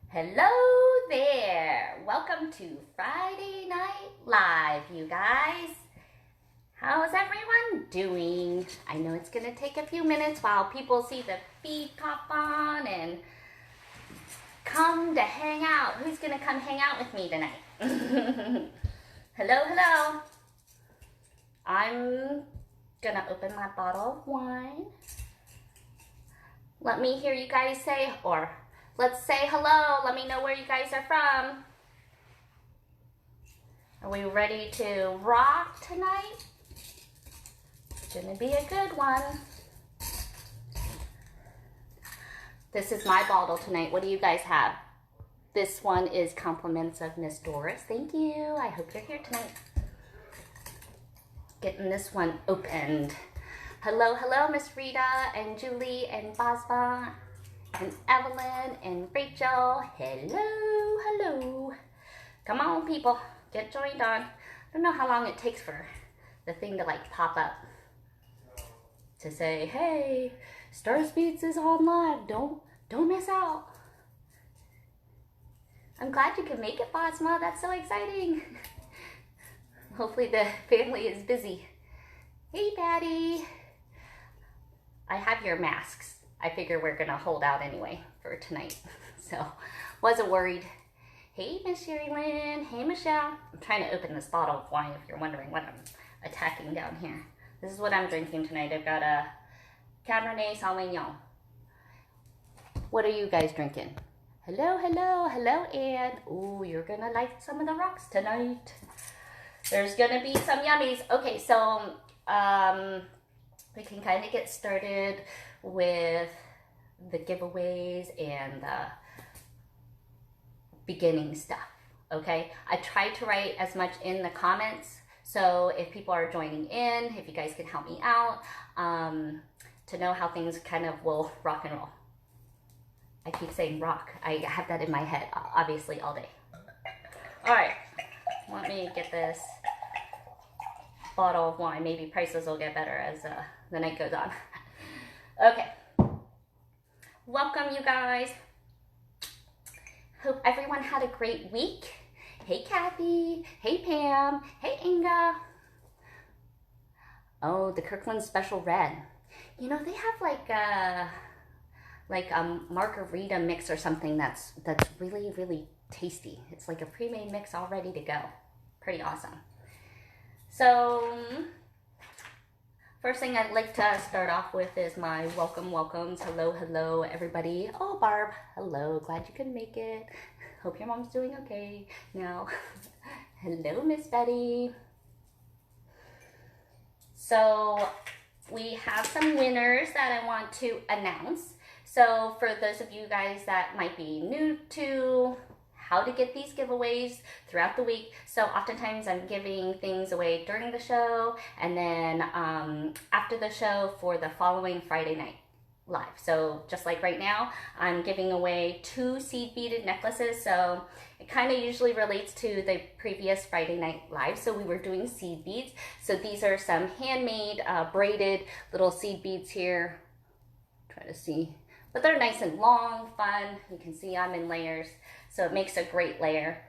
Hello there! Welcome to Friday Night Live, you guys. How's everyone doing? I know it's gonna take a few minutes while people see the feed pop on and come to hang out. Who's gonna come hang out with me tonight? Hello, hello. I'm gonna open my bottle of wine. Let me hear you guys say, or let's say hello. Let me know where you guys are from. Are we ready to rock tonight? It's gonna be a good one. This is my bottle tonight. What do you guys have? This one is compliments of Miss Doris. Thank you. I hope you're here tonight. Getting this one opened. Hello, hello, Miss Rita and Julie and Basma and Evelyn and Rachel. Hello, hello. Come on, people. Get joined on. I don't know how long it takes for the thing to like pop up to say, hey, Star Speeds is on live. Don't miss out. I'm glad you can make it, Basma. That's so exciting. Hopefully the family is busy. Hey, Patty. I have your masks. I figure we're gonna hold out anyway for tonight. So, wasn't worried. Hey, Miss Sherry Lynn. Hey, Michelle. I'm trying to open this bottle of wine if you're wondering what I'm attacking down here. This is what I'm drinking tonight. I've got a Cabernet Sauvignon. What are you guys drinking? Hello, hello, hello, Ann. Ooh, you're gonna like some of the rocks tonight. There's gonna be some yummies. Okay, so, we can kind of get started with the giveaways and the beginning stuff, okay? I tried to write as much in the comments, so if people are joining in, if you guys can help me out, to know how things kind of will rock and roll. I keep saying rock. I have that in my head, obviously, all day. All right, let me get this bottle of wine. Maybe prices will get better as the night goes on. Okay. Welcome, you guys. Hope everyone had a great week. Hey, Kathy. Hey, Pam. Hey, Inga. Oh, the Kirkland Special Red. You know, they have like a margarita mix or something that's really, really tasty. It's like a pre-made mix all ready to go. Pretty awesome. So, first thing I'd like to start off with is my welcomes. Hello, hello, everybody. Oh, Barb, hello. Glad you could make it. Hope your mom's doing okay now. Hello, Miss Betty. So, we have some winners that I want to announce. So, for those of you guys that might be new to how to get these giveaways throughout the week. So oftentimes I'm giving things away during the show and then after the show for the following Friday night live. So just like right now, I'm giving away 2 seed beaded necklaces. So it kind of usually relates to the previous Friday night live. So we were doing seed beads. So these are some handmade braided little seed beads here. Try to see, but they're nice and long, fun. You can see I'm in layers. So it makes a great layer.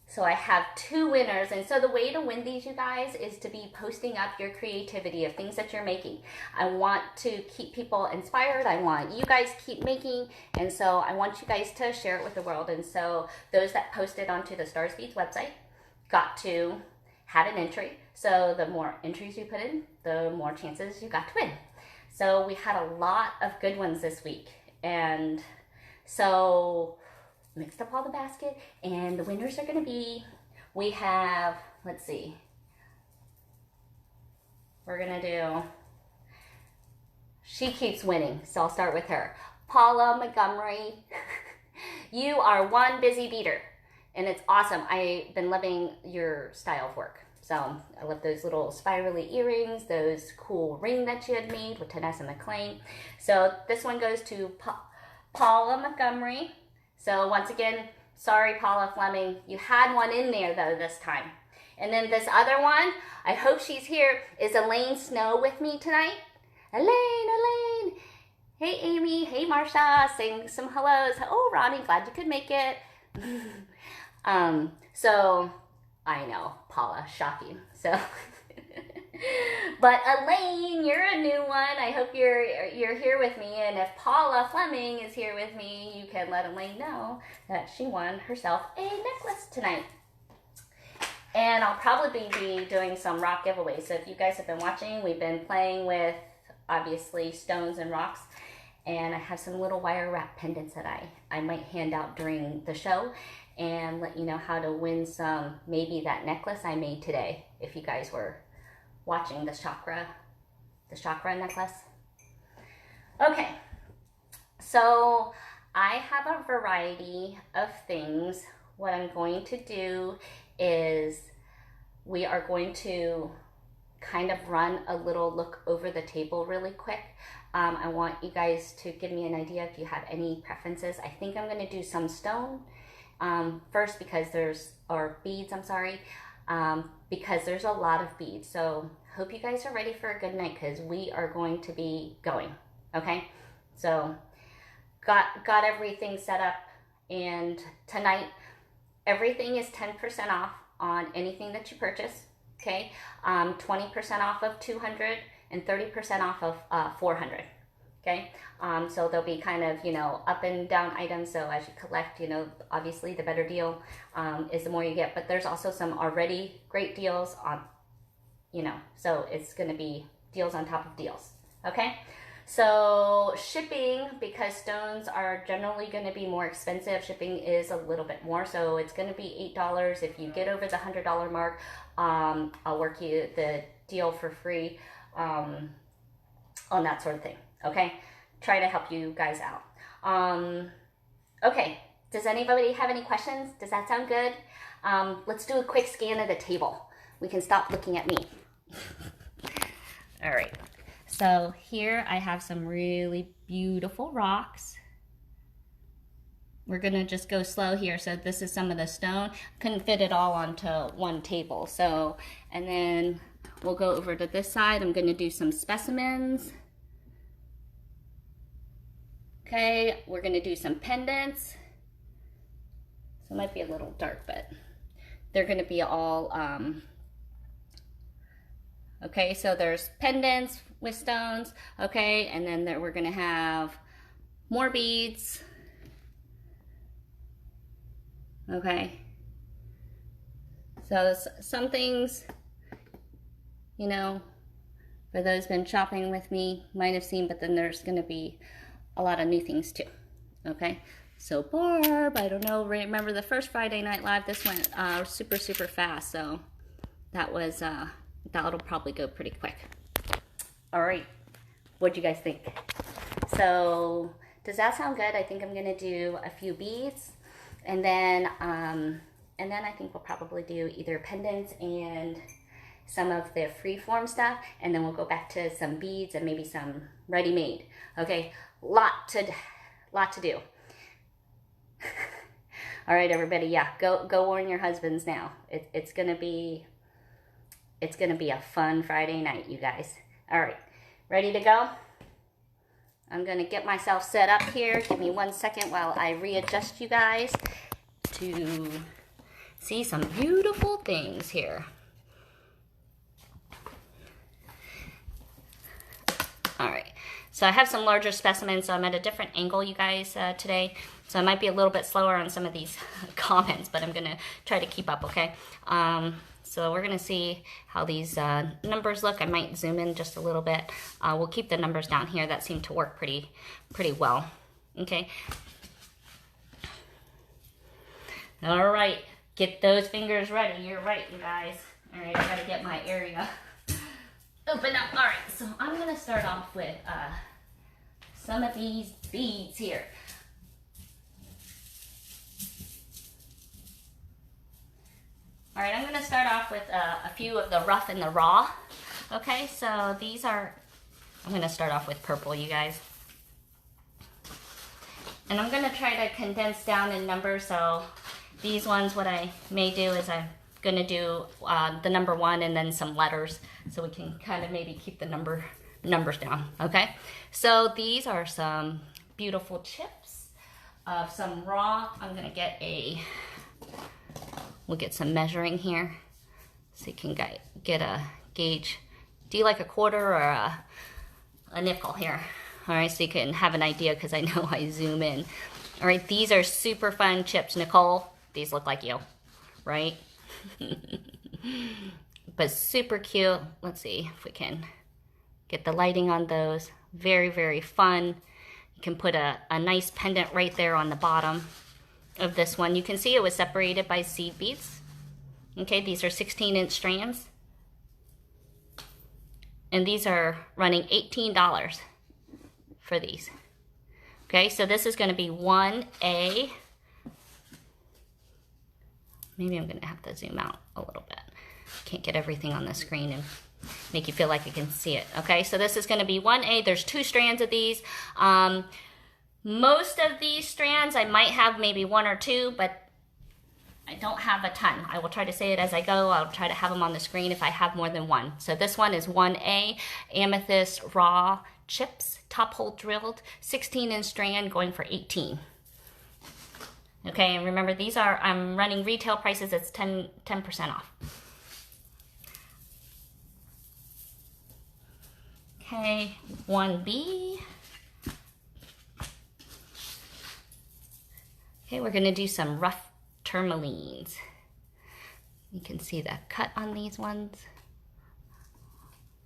So I have 2 winners. And so the way to win these, you guys, is to be posting up your creativity of things that you're making. I want to keep people inspired. I want you guys to keep making. And so I want you guys to share it with the world. And so those that posted onto the Star Speeds website got to have an entry. So the more entries you put in, the more chances you got to win. So we had a lot of good ones this week. And so mixed up all the basket, and the winners are going to be, we have, let's see, we're going to do, she keeps winning, so I'll start with her. Paula Montgomery, you are one busy beater, and it's awesome. I've been loving your style of work. So I love those little spirally earrings, those cool ring that you had made with Tennis and McLean. So this one goes to Paula Montgomery. So once again, sorry, Paula Fleming. You had one in there, though, this time. And then this other one, I hope she's here, is Elaine Snow with me tonight. Elaine. Hey, Amy. Hey, Marsha. Saying some hellos. Oh, Ronnie, glad you could make it. So I know, Paula, shocking. So, but Elaine, you're a new one. I hope you're here with me. And if Paula Fleming is here with me, you can let Elaine know that she won herself a necklace tonight. And I'll probably be doing some rock giveaways. So if you guys have been watching, we've been playing with obviously stones and rocks. And I have some little wire wrap pendants that I might hand out during the show and let you know how to win some, maybe that necklace I made today, if you guys were watching the chakra necklace. Okay, so I have a variety of things. What I'm going to do is we are going to kind of run a little look over the table really quick. I want you guys to give me an idea if you have any preferences. I think I'm going to do some stone first because or beads, I'm sorry, because there's a lot of beads. So hope you guys are ready for a good night because we are going to be going, okay? So got everything set up, and tonight everything is 10% off on anything that you purchase, okay? 20% off of 200 and 30% off of 400, okay? So there'll be kind of, up and down items. So as you collect, obviously the better deal is the more you get. But there's also some already great deals on, so it's going to be deals on top of deals, okay? So shipping, because stones are generally going to be more expensive, shipping is a little bit more. So it's going to be $8. If you get over the $100 mark, I'll work you the deal for free on that sort of thing, okay? Try to help you guys out. Okay, does anybody have any questions? Does that sound good? Let's do a quick scan of the table. We can stop looking at me. All right, so here I have some really beautiful rocks. We're gonna just go slow here. So this is some of the stone. Couldn't fit it all onto one table. So, and then we'll go over to this side. I'm gonna do some specimens. Okay, we're gonna do some pendants. So it might be a little dark, but they're gonna be all, okay, so there's pendants with stones, okay, and then we're gonna have more beads, okay. So some things, for those been shopping with me, might have seen, but then there's gonna be a lot of new things too, okay? So Barb, I don't know, remember the first Friday Night Live, this went super, super fast, so that was, that'll probably go pretty quick. All right, what'd you guys think? So does that sound good? I think I'm gonna do a few beads, and then I think we'll probably do either pendants and some of the freeform stuff, and then we'll go back to some beads and maybe some ready-made. Okay, lot to do. All right, everybody, yeah, go warn your husbands now. It's gonna be a fun Friday night, you guys. All right, ready to go? I'm gonna get myself set up here. Give me 1 second while I readjust you guys to see some beautiful things here. All right, so I have some larger specimens, so I'm at a different angle, you guys, today. So I might be a little bit slower on some of these comments, but I'm gonna try to keep up, okay? So we're gonna see how these numbers look. I might zoom in just a little bit. We'll keep the numbers down here. That seemed to work pretty well, okay? All right, get those fingers ready. You're right, you guys. All right, I gotta get my area open up. All right, so I'm gonna start off with some of these beads here. All right, I'm gonna start off with a few of the rough and the raw. Okay, so these are, I'm gonna start off with purple, you guys. And I'm gonna try to condense down in numbers, so these ones, what I may do is I'm gonna do the number 1 and then some letters, so we can kind of maybe keep the number numbers down, okay? So these are some beautiful chips of some raw. I'm gonna we'll get some measuring here so you can get a gauge. Do you like a quarter or a nickel here? All right, so you can have an idea because I know I zoom in. All right, these are super fun chips. Nicole, these look like you, right? But super cute. Let's see if we can get the lighting on those. Very, very fun. You can put a nice pendant right there on the bottom of this one. You can see it was separated by seed beads. Okay, these are 16-inch strands. And these are running $18 for these. Okay, so this is going to be 1A. Maybe I'm going to have to zoom out a little bit. Can't get everything on the screen and make you feel like you can see it. Okay, so this is going to be 1A. There's 2 strands of these. Most of these strands, I might have maybe 1 or 2, but I don't have a ton. I will try to say it as I go. I'll try to have them on the screen if I have more than 1. So this one is 1A, amethyst raw chips, top hole drilled, 16-inch strand going for $18. Okay, and remember these are, I'm running retail prices, it's 10% off. Okay, 1B. Okay, we're gonna do some rough tourmalines. You can see the cut on these ones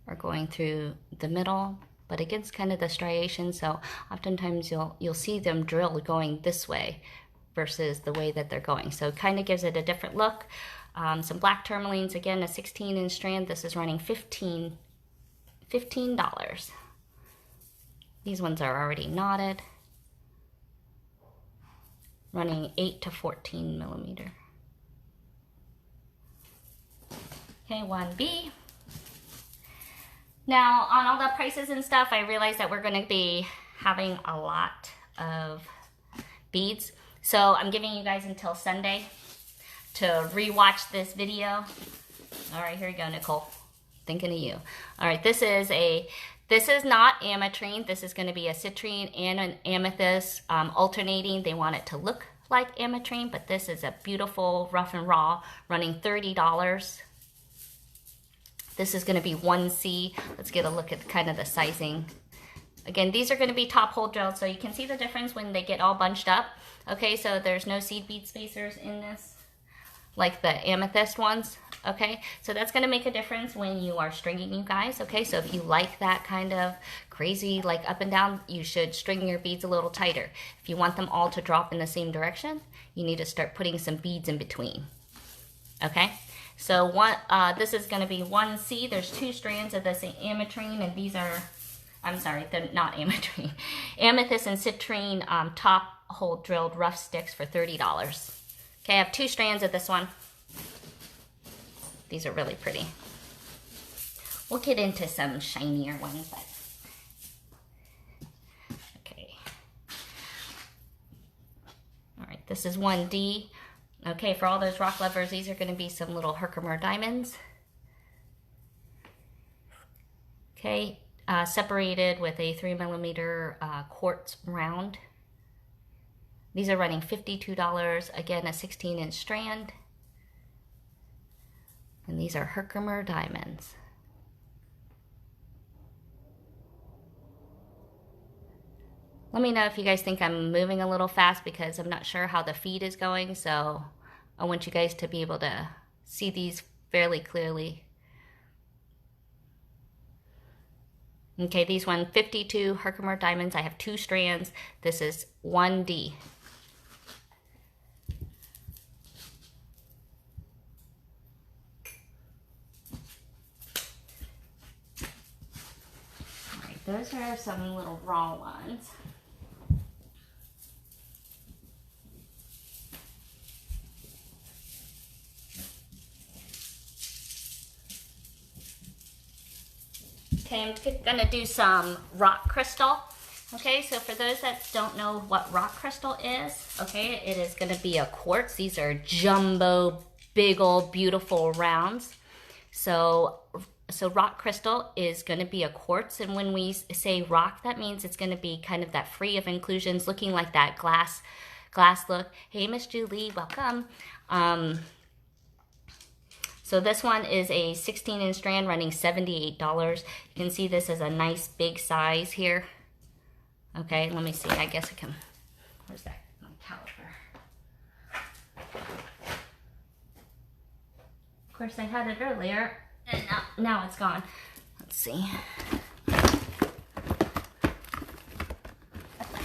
are going through the middle, but against kind of the striation, so oftentimes you'll see them drilled going this way versus the way that they're going. So it kind of gives it a different look. Some black tourmalines, again, a 16-inch strand. This is running $15. These ones are already knotted. Running 8 to 14 millimeter. Okay, 1B. Now, on all the prices and stuff, I realize that we're going to be having a lot of beads. So I'm giving you guys until Sunday to rewatch this video. All right, here you go, Nicole. Thinking of you. All right, this is not ametrine. This is going to be a citrine and an amethyst alternating. They want it to look like ametrine, but this is a beautiful rough and raw, running $30. This is going to be 1C. Let's get a look at kind of the sizing. Again, these are going to be top hole drilled, so you can see the difference when they get all bunched up. Okay, so there's no seed bead spacers in this, like the amethyst ones. Okay, so that's going to make a difference when you are stringing, you guys. Okay, so if you like that kind of crazy, like up and down, you should string your beads a little tighter. If you want them all to drop in the same direction, you need to start putting some beads in between. Okay, so this is going to be 1C. There's 2 strands of this ametrine, and these are, I'm sorry, they're not ametrine. Amethyst and citrine top hole drilled rough sticks for $30. Okay, I have 2 strands of this one. These are really pretty. We'll get into some shinier ones, but okay. All right, this is 1D. Okay, for all those rock lovers, these are going to be some little Herkimer Diamonds. Okay, separated with a 3 millimeter quartz round. These are running $52. Again, a 16-inch strand. And these are Herkimer Diamonds. Let me know if you guys think I'm moving a little fast because I'm not sure how the feed is going, so I want you guys to be able to see these fairly clearly. Okay, these 152 Herkimer Diamonds. I have 2 strands. This is 1D. Those are some little raw ones. Okay, I'm gonna do some rock crystal. Okay, so for those that don't know what rock crystal is, okay, it is gonna be a quartz. These are jumbo, big old, beautiful rounds. So so rock crystal is going to be a quartz, and when we say rock, that means it's going to be kind of that free of inclusions, looking like that glass look. Hey, Miss Julie, welcome. So this one is a 16-inch strand running $78. You can see this is a nice big size here. Okay, let me see. I guess I can, where's that? My caliper. Of course, I had it earlier, and now it's gone. Let's see.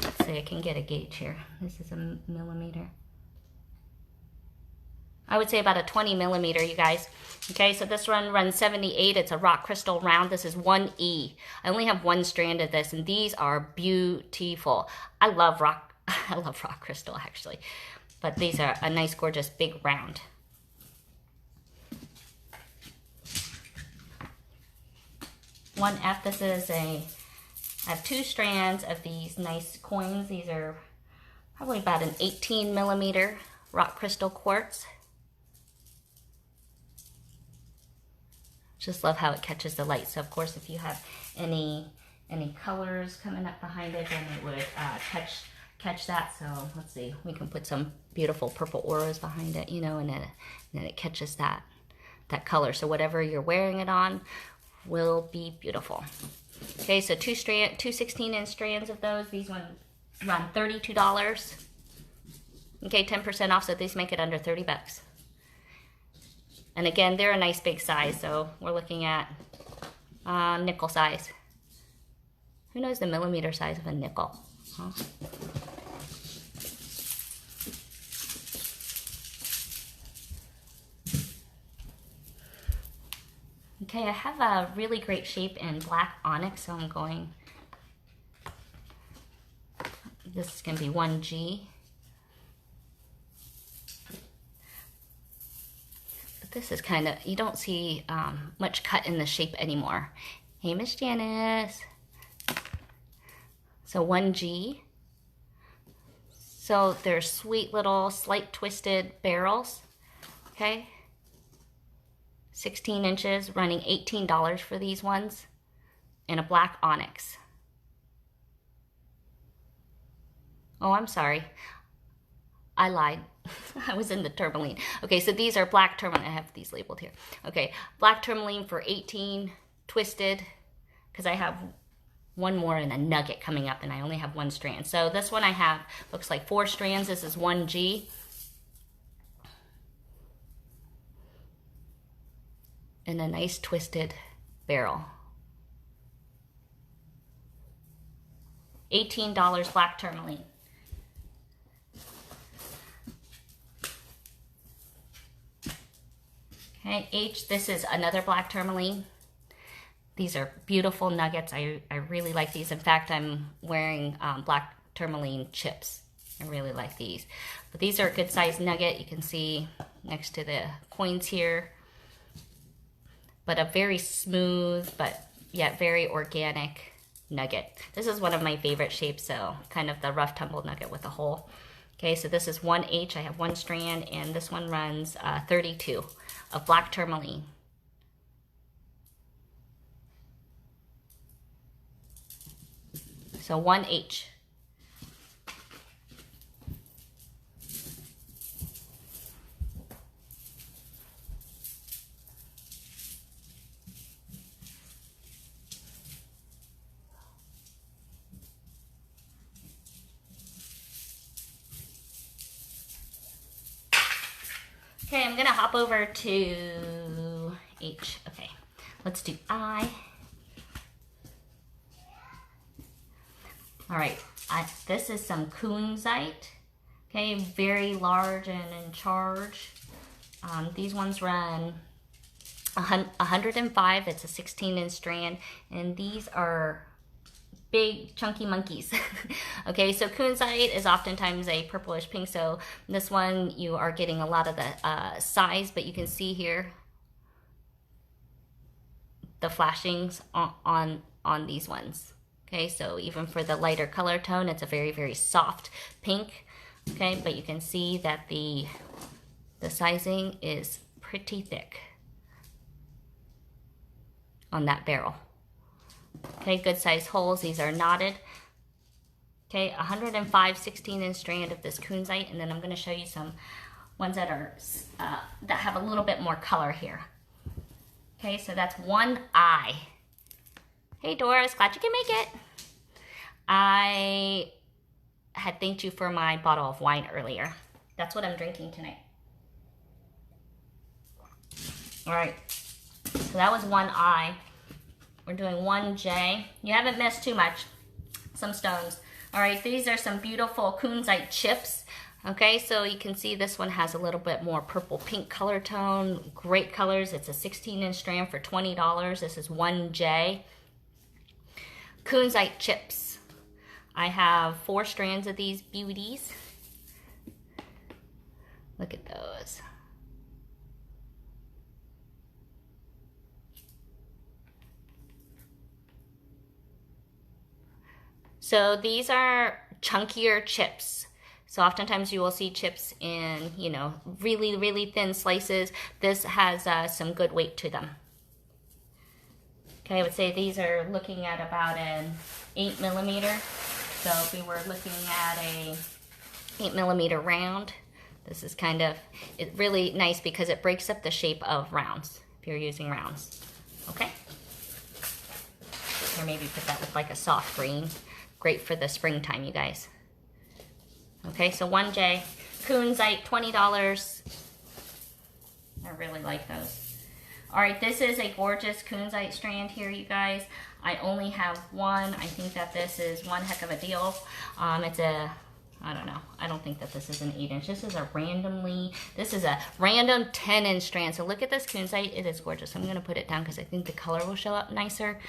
Let's see, I can get a gauge here. This is a millimeter. I would say about a 20 millimeter, you guys. Okay, so this one runs 78. It's a rock crystal round. This is 1E. I only have one strand of this, and these are beautiful. I love rock crystal, actually. But these are a nice, gorgeous, big round. One F, this is I have two strands of these nice coins. These are probably about an 18 millimeter rock crystal quartz. Just love how it catches the light. So of course, if you have any colors coming up behind it, then it would catch that. So let's see, we can put some beautiful purple auras behind it, you know, and then it catches that color. So whatever you're wearing it on will be beautiful. Okay, so two 16-inch strands of those. These ones run $32. Okay, 10% off, so these make it under 30 bucks. And again, they're a nice big size, so we're looking at nickel size. Who knows the millimeter size of a nickel? Huh? Okay, I have a really great shape in black onyx, so I'm going, this is going to be 1G. But this is kind of, you don't see much cut in the shape anymore. Hey, Miss Janice. So 1G. So they're sweet little slight twisted barrels, okay? 16 inches, running $18 for these ones, in a black onyx. Oh, I'm sorry. I lied. I was in the Tourmaline. Okay, so these are black tourmaline. I have these labeled here. Okay, black tourmaline for 18, twisted, because I have one more in a nugget coming up, and I only have one strand. So this one I have, looks like 4 strands. This is 1G. And a nice twisted barrel. $18 black tourmaline. Okay, H, this is another black tourmaline. These are beautiful nuggets. I really like these. In fact, I'm wearing black tourmaline chips. I really like these. But these are a good size nugget. You can see next to the coins here. But a very smooth, but yet very organic nugget. This is one of my favorite shapes, so kind of the rough tumble nugget with a hole. Okay, so this is 1H. I have one strand, and this one runs 32 of black tourmaline. So 1H. Okay, I'm gonna hop over to H. Okay, let's do I. All right, this is some Kunzite. Okay, very large and in charge. These ones run 105. It's a 16-inch strand, and these are big chunky monkeys. Okay, so Kunzite is oftentimes a purplish pink, so this one you are getting a lot of the size, but you can see here the flashings on these ones. Okay, so even for the lighter color tone, it's a very, very soft pink. Okay, but you can see that the sizing is pretty thick. on that barrel. Okay, good size holes. These are knotted. Okay, 105 16-inch strand of this Kunzite, and then I'm going to show you some ones that are that have a little bit more color here. Okay, so that's one eye. Hey Doris, glad you can make it. I had thanked you for my bottle of wine earlier. That's what I'm drinking tonight. All right, so that was one eye. We're doing one J. You haven't missed too much. Some stones. All right, these are some beautiful Kunzite chips. Okay, so you can see this one has a little bit more purple pink color tone. Great colors. It's a 16-inch strand for $20. This is one J. Kunzite chips. I have 4 strands of these beauties. Look at those. So these are chunkier chips. So oftentimes you will see chips in, you know, really, really thin slices. This has some good weight to them. Okay, I would say these are looking at about an 8mm. So if we were looking at a 8mm round, this is kind of, it's really nice because it breaks up the shape of rounds, if you're using rounds. Okay? Or maybe put that with like a soft green. Great for the springtime, you guys. Okay, so 1J, Kunzite, $20. I really like those. All right, this is a gorgeous Kunzite strand here, you guys. I only have one. I think that this is one heck of a deal. It's a, I don't know. I don't think that this is an 8-inch. This is a random 10-inch strand. So look at this Kunzite. It is gorgeous. I'm going to put it down because I think the color will show up nicer.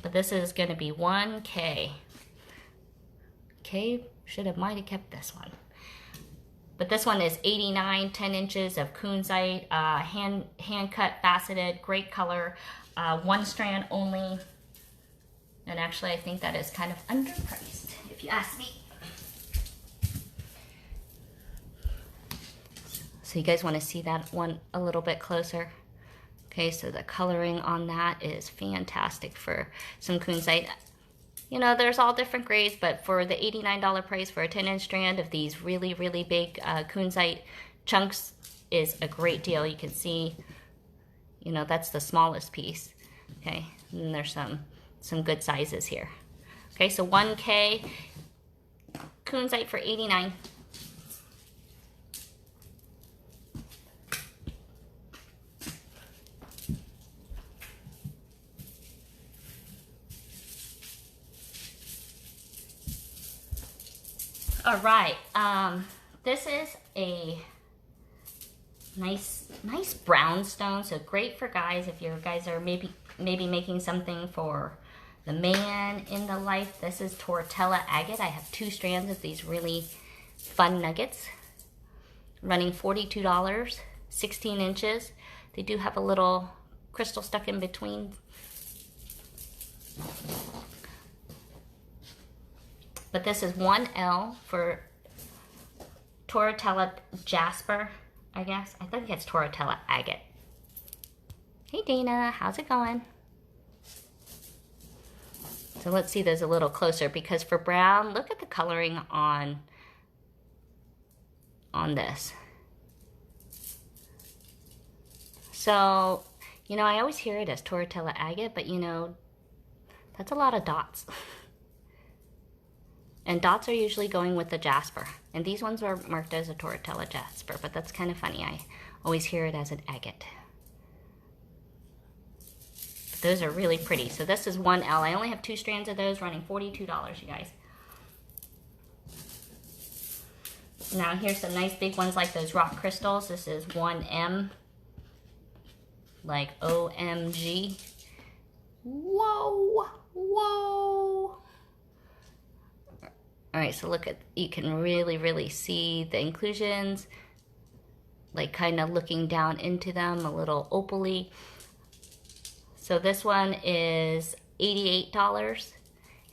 But this is going to be 1K. Okay, might have kept this one. But this one is 89, 10 inches of Kunzite, hand cut, faceted, great color, 1 strand only. And actually, I think that is kind of underpriced, if you ask me. So you guys want to see that one a little bit closer? Okay, so the coloring on that is fantastic for some Kunzite. You know, there's all different grades, but for the $89 price for a 10-inch strand of these really, really big Kunzite chunks is a great deal. You can see, you know, that's the smallest piece. Okay, and then there's some good sizes here. Okay, so 1K Kunzite for $89. All right, this is a nice brown stone, so great for guys if your guys are maybe making something for the man in the life. This is Tortella Agate. I have 2 strands of these really fun nuggets, running $42, 16 inches. They do have a little crystal stuck in between. But this is 1L for Tortella Jasper, I guess. I think it's Tortella Agate. Hey Dana, how's it going? So let's see those a little closer, because for brown, look at the coloring on this. So, you know, I always hear it as Tortella Agate, but you know, that's a lot of dots. And dots are usually going with the Jasper. And these ones are marked as a Tortella Jasper, but that's kind of funny. I always hear it as an agate. But those are really pretty. So this is 1L. I only have 2 strands of those, running $42, you guys. Now here's some nice big ones like those rock crystals. This is 1M. Like OMG. Whoa, whoa. All right, so look at, you can really see the inclusions, like kind of looking down into them, a little opally. So this one is $88.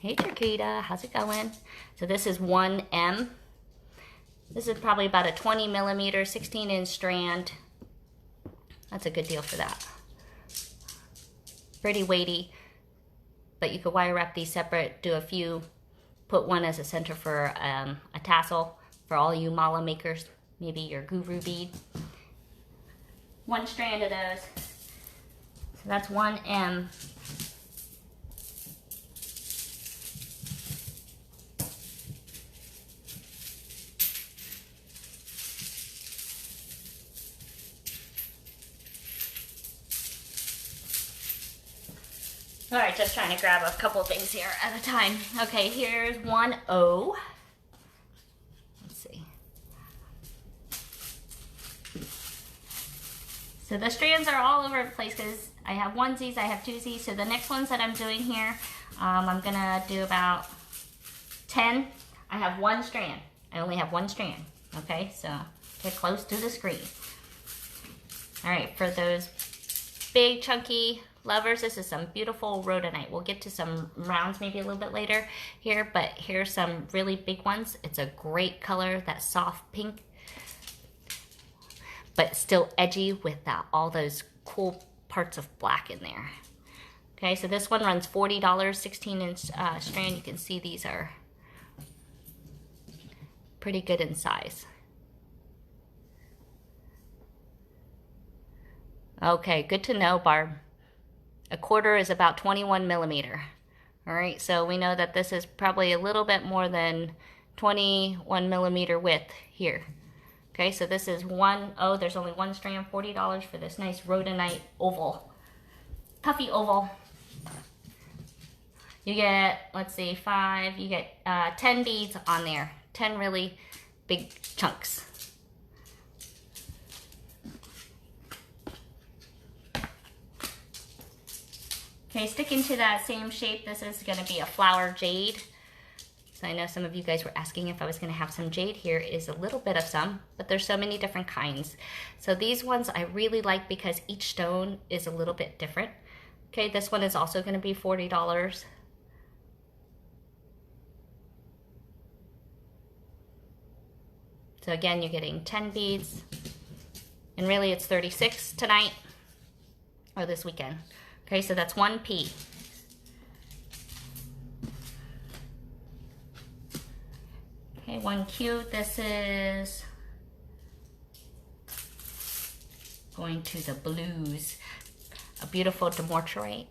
Hey Chiquita, how's it going? So this is 1M. This is probably about a 20mm, 16-inch strand. That's a good deal for that. pretty weighty, but you could wire wrap these separate, do a few, put one as a center for a tassel for all you mala makers, maybe your guru bead. One strand of those. So that's 1M. All right, just trying to grab a couple things here at a time. Okay, here's 1O. Let's see. So the strands are all over the place because I have onesies, I have twosies. So the next ones that I'm doing here, I'm gonna do about 10. I have one strand. I only have one strand. Okay, so get close to the screen. All right, for those big chunky lovers, this is some beautiful rhodonite. We'll get to some rounds maybe a little bit later here, but here's some really big ones. It's a great color, that soft pink, but still edgy with all those cool parts of black in there. Okay, so this one runs $40, 16-inch strand. You can see these are pretty good in size. Okay, good to know, Barb. A quarter is about 21 millimeter. All right, so we know that this is probably a little bit more than 21 millimeter width here. Okay, so this is there's only one strand, $40 for this nice rhodonite oval, puffy oval. You get, let's see, 5, you get 10 beads on there, 10 really big chunks. Okay, sticking to that same shape, this is going to be a flower jade. So I know some of you guys were asking if I was going to have some jade. Here is a little bit of some, but there's so many different kinds. So these ones I really like because each stone is a little bit different. Okay, this one is also going to be $40. So again, you're getting 10 beads. And really it's 36 tonight or this weekend. Okay, so that's 1P. Okay, 1Q, this is going to the blues. A beautiful Dumortierite.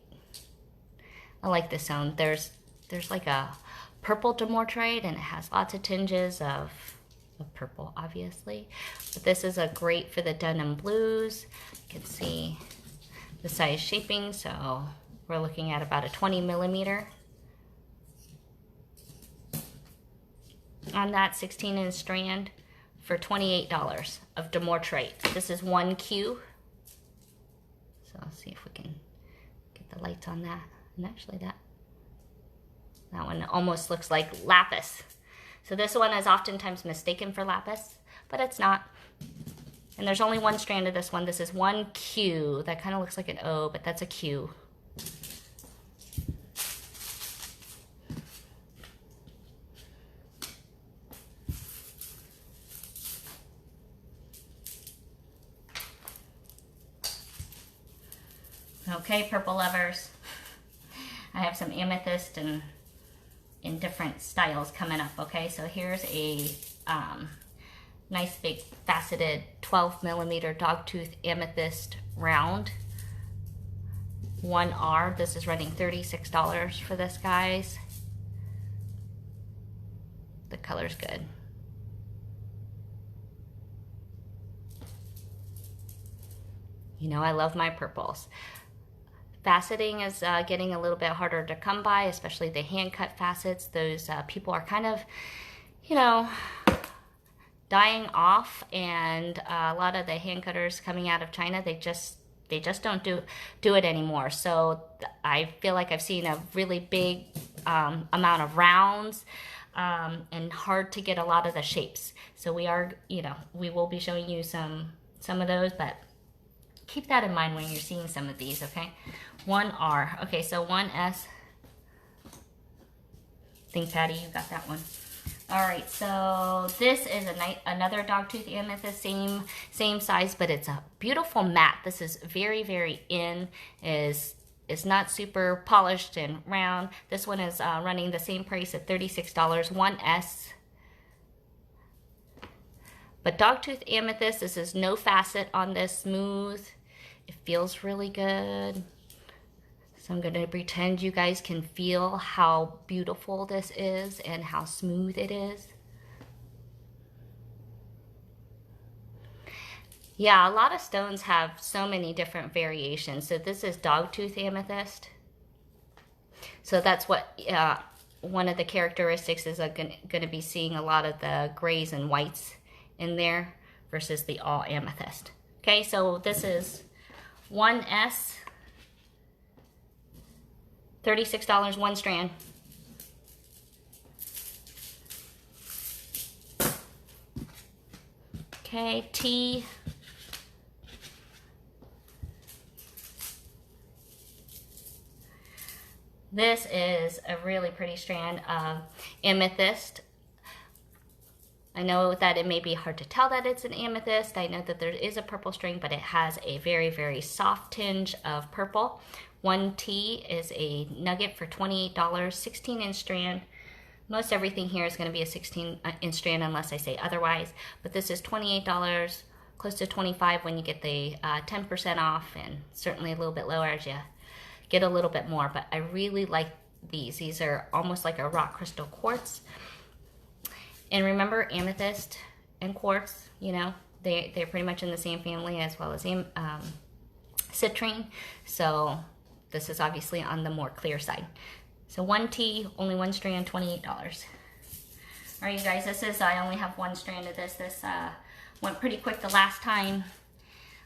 I like this sound. There's like a purple Dumortierite and it has lots of tinges of purple, obviously. But this is a great for the denim blues. You can see the size shaping, so we're looking at about a 20 millimeter. On that 16-inch strand for $28 of Dumortierite. This is 1Q. So let's see if we can get the lights on that. And actually that one almost looks like Lapis. So this one is oftentimes mistaken for Lapis, but it's not. And there's only one strand of this one. This is 1Q. That kind of looks like an O, but that's a Q. Okay, purple lovers. I have some amethyst and in different styles coming up, okay? So here's a nice big faceted 12 millimeter Dogtooth Amethyst round. 1R, this is running $36 for this, guys. The color's good. You know I love my purples. Faceting is getting a little bit harder to come by, especially the hand cut facets. Those people are kind of, you know, dying off, and a lot of the hand cutters coming out of China, they just don't do it anymore. So I feel like I've seen a really big amount of rounds and hard to get a lot of the shapes. So we are, you know, we will be showing you some of those, but keep that in mind when you're seeing some of these, okay? 1R. Okay, so 1S. I think, Patty, you got that one. All right, so this is another Dogtooth Amethyst, same size, but it's a beautiful matte. This is very, very in. Is is not super polished and round. This one is running the same price at $36, 1S. But Dogtooth Amethyst, this is no facet on this, smooth. It feels really good. So I'm going to pretend you guys can feel how beautiful this is and how smooth it is. Yeah, a lot of stones have so many different variations. So this is Dogtooth Amethyst. So that's what one of the characteristics is going to be seeing a lot of the grays and whites in there versus the all amethyst. Okay, so this is 1S, $36, 1 strand. Okay, T. This is a really pretty strand of amethyst. I know that it may be hard to tell that it's an amethyst. I know that there is a purple string, but it has a very, very soft tinge of purple. 1T is a nugget for $28, 16-inch strand. Most everything here is going to be a 16-inch strand unless I say otherwise. But this is $28, close to $25 when you get the 10% off, and certainly a little bit lower as you get a little bit more. But I really like these. These are almost like a rock crystal quartz. And remember, amethyst and quartz, you know, they're pretty much in the same family as well as citrine. So this is obviously on the more clear side. So 1T, only 1 strand, $28. All right, you guys, I only have 1 strand of this. This went pretty quick the last time.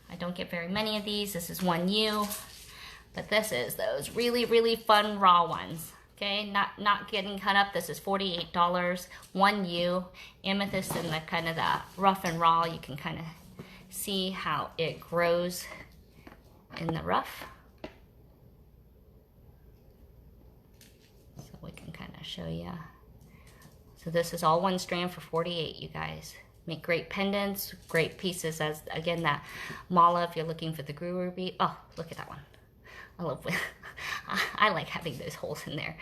I don't get very many of these. This is 1U, but this is those really, really fun raw ones. Okay, not getting cut up. This is $48, 1U. Amethyst in the kind of the rough and raw. You can kind of see how it grows in the rough. So we can kind of show you. So this is all 1 strand for $48, you guys. Make great pendants, great pieces as, again, that mala if you're looking for the guru bead. Oh, look at that one. I love it. I like having those holes in there.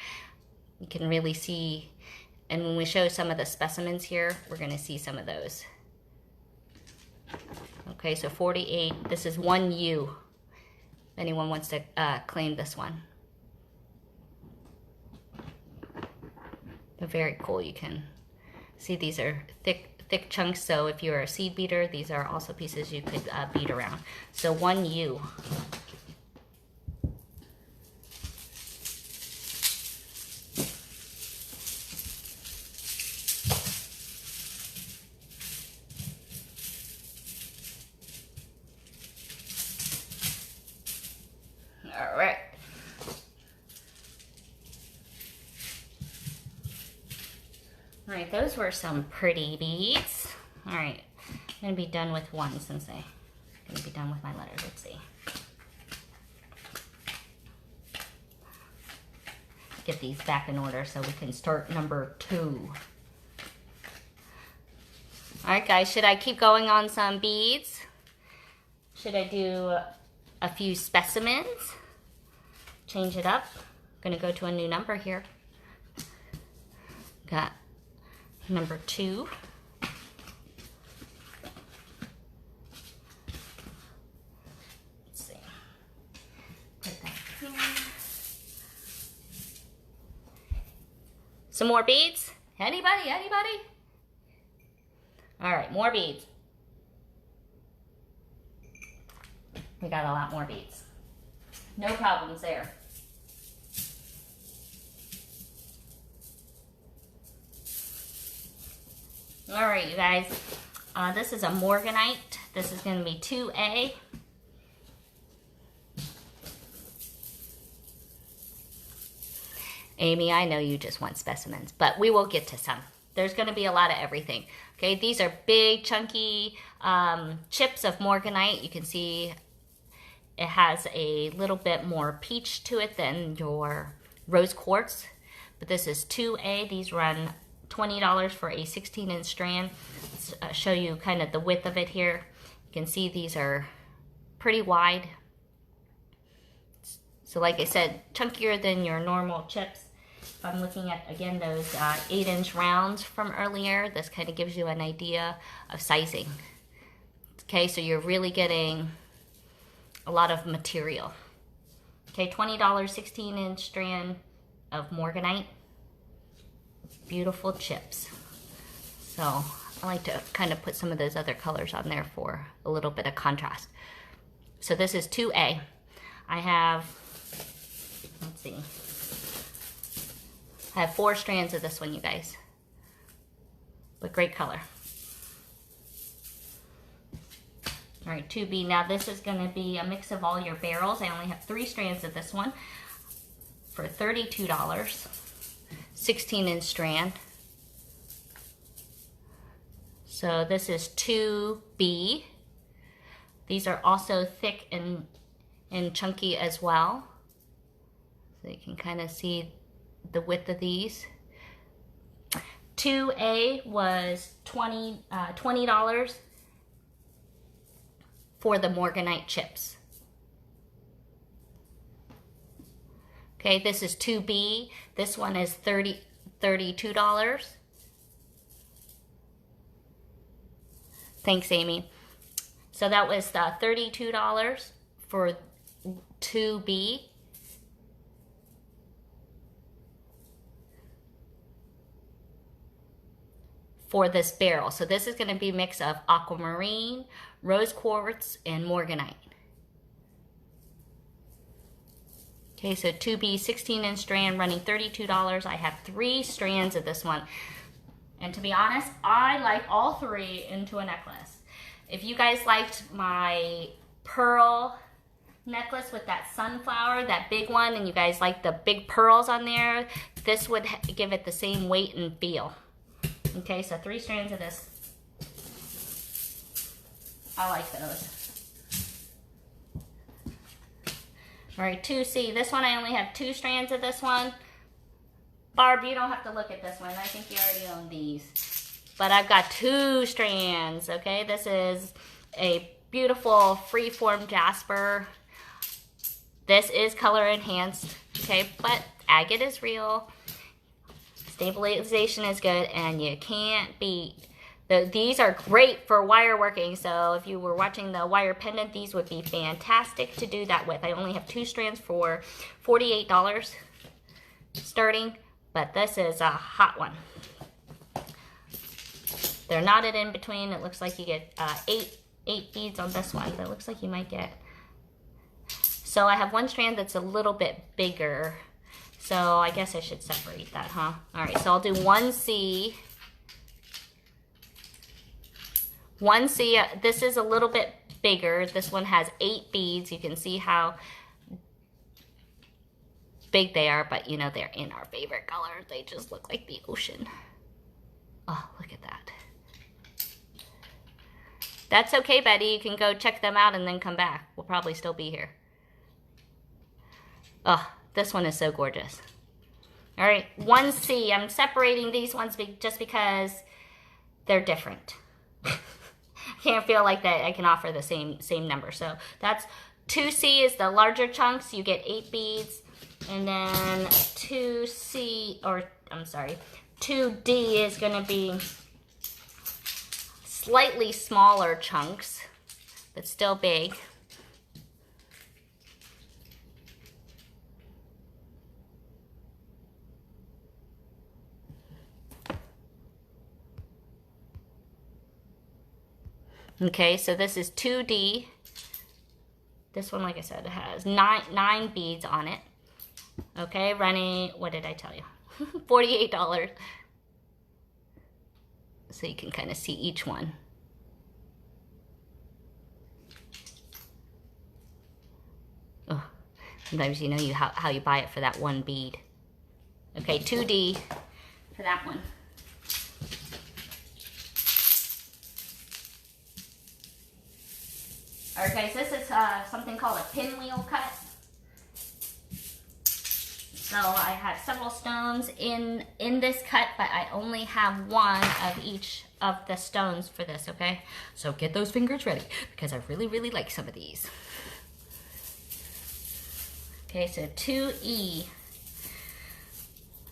You can really see, and when we show some of the specimens here, we're going to see some of those. Okay, so 48. This is 1U. If anyone wants to claim this one. They're very cool. You can see these are thick chunks, so if you're a seed beater, these are also pieces you could beat around. So 1U. All right. All right, those were some pretty beads. All right, I'm gonna be done with one since I'm gonna be done with my letters. Let's see. Get these back in order so we can start number 2. All right, guys, should I keep going on some beads? Should I do a few specimens? Change it up. I'm gonna go to a new number here. Got number 2. Let's see. Put that here. Some more beads? Anybody? Anybody? All right, more beads. We got a lot more beads. No problems there. All right, you guys. This is a Morganite. This is going to be 2A. Amy, I know you just want specimens, but we will get to some. There's going to be a lot of everything. Okay, these are big, chunky chips of Morganite. You can see it has a little bit more peach to it than your rose quartz. But this is 2A. These run $20 for a 16-inch strand. Let's show you kind of the width of it here. You can see these are pretty wide. So like I said, chunkier than your normal chips. If I'm looking at, again, those 8-inch rounds from earlier, this kind of gives you an idea of sizing. Okay, so you're really getting a lot of material. Okay, $20 16-inch strand of Morganite. Beautiful chips. So I like to kind of put some of those other colors on there for a little bit of contrast. So this is 2A. I have, let's see, I have 4 strands of this one, you guys. But great color. All right, 2B. Now this is going to be a mix of all your barrels. I only have 3 strands of this one for $32. 16-inch strand. So this is 2B. These are also thick and chunky as well. So you can kind of see the width of these. 2A was $20 for the Morganite chips. Okay, this is 2B. This one is $32. Thanks, Amy. So that was $32 for 2B. For this barrel. So this is going to be a mix of Aquamarine, Rose Quartz, and Morganite. Okay, so 2B 16-inch strand running $32. I have 3 strands of this one. And to be honest, I like all 3 into a necklace. If you guys liked my pearl necklace with that sunflower, that big one, and you guys like the big pearls on there, this would give it the same weight and feel. Okay, so 3 strands of this. I like those. All right, 2C. This one I only have 2 strands of this one. Barb, you don't have to look at this one. I think you already own these. But I've got 2 strands, okay? This is a beautiful Freeform Jasper. This is color enhanced, okay? But agate is real. Stabilization is good, and you can't beat. These are great for wire working, so if you were watching the wire pendant, these would be fantastic to do that with. I only have 2 strands for $48 starting, but this is a hot one. They're knotted in between. It looks like you get 8 beads on this one, but it looks like you might get. So I have 1 strand that's a little bit bigger. So I guess I should separate that, huh? All right, so I'll do 1C. 1C, this is a little bit bigger. This one has 8 beads. You can see how big they are, but you know, they're in our favorite color. They just look like the ocean. Oh, look at that. That's okay, Betty. You can go check them out and then come back. We'll probably still be here. Oh, this one is so gorgeous. All right, 1C. I'm separating these ones just because they're different. I can't feel like that I can offer the same number. So that's 2C is the larger chunks. You get 8 beads. And then 2D is going to be slightly smaller chunks, but still big. Okay, so this is 2D. This one, like I said, has 9 beads on it. Okay, running, what did I tell you? $48. So you can kind of see each one. Oh, sometimes you know how you buy it for that 1 bead. Okay, 2D for that one. All right, guys, this is something called a pinwheel cut. So I have several stones in this cut, but I only have 1 of each of the stones for this, okay? So get those fingers ready, because I really, really like some of these. Okay, so 2E.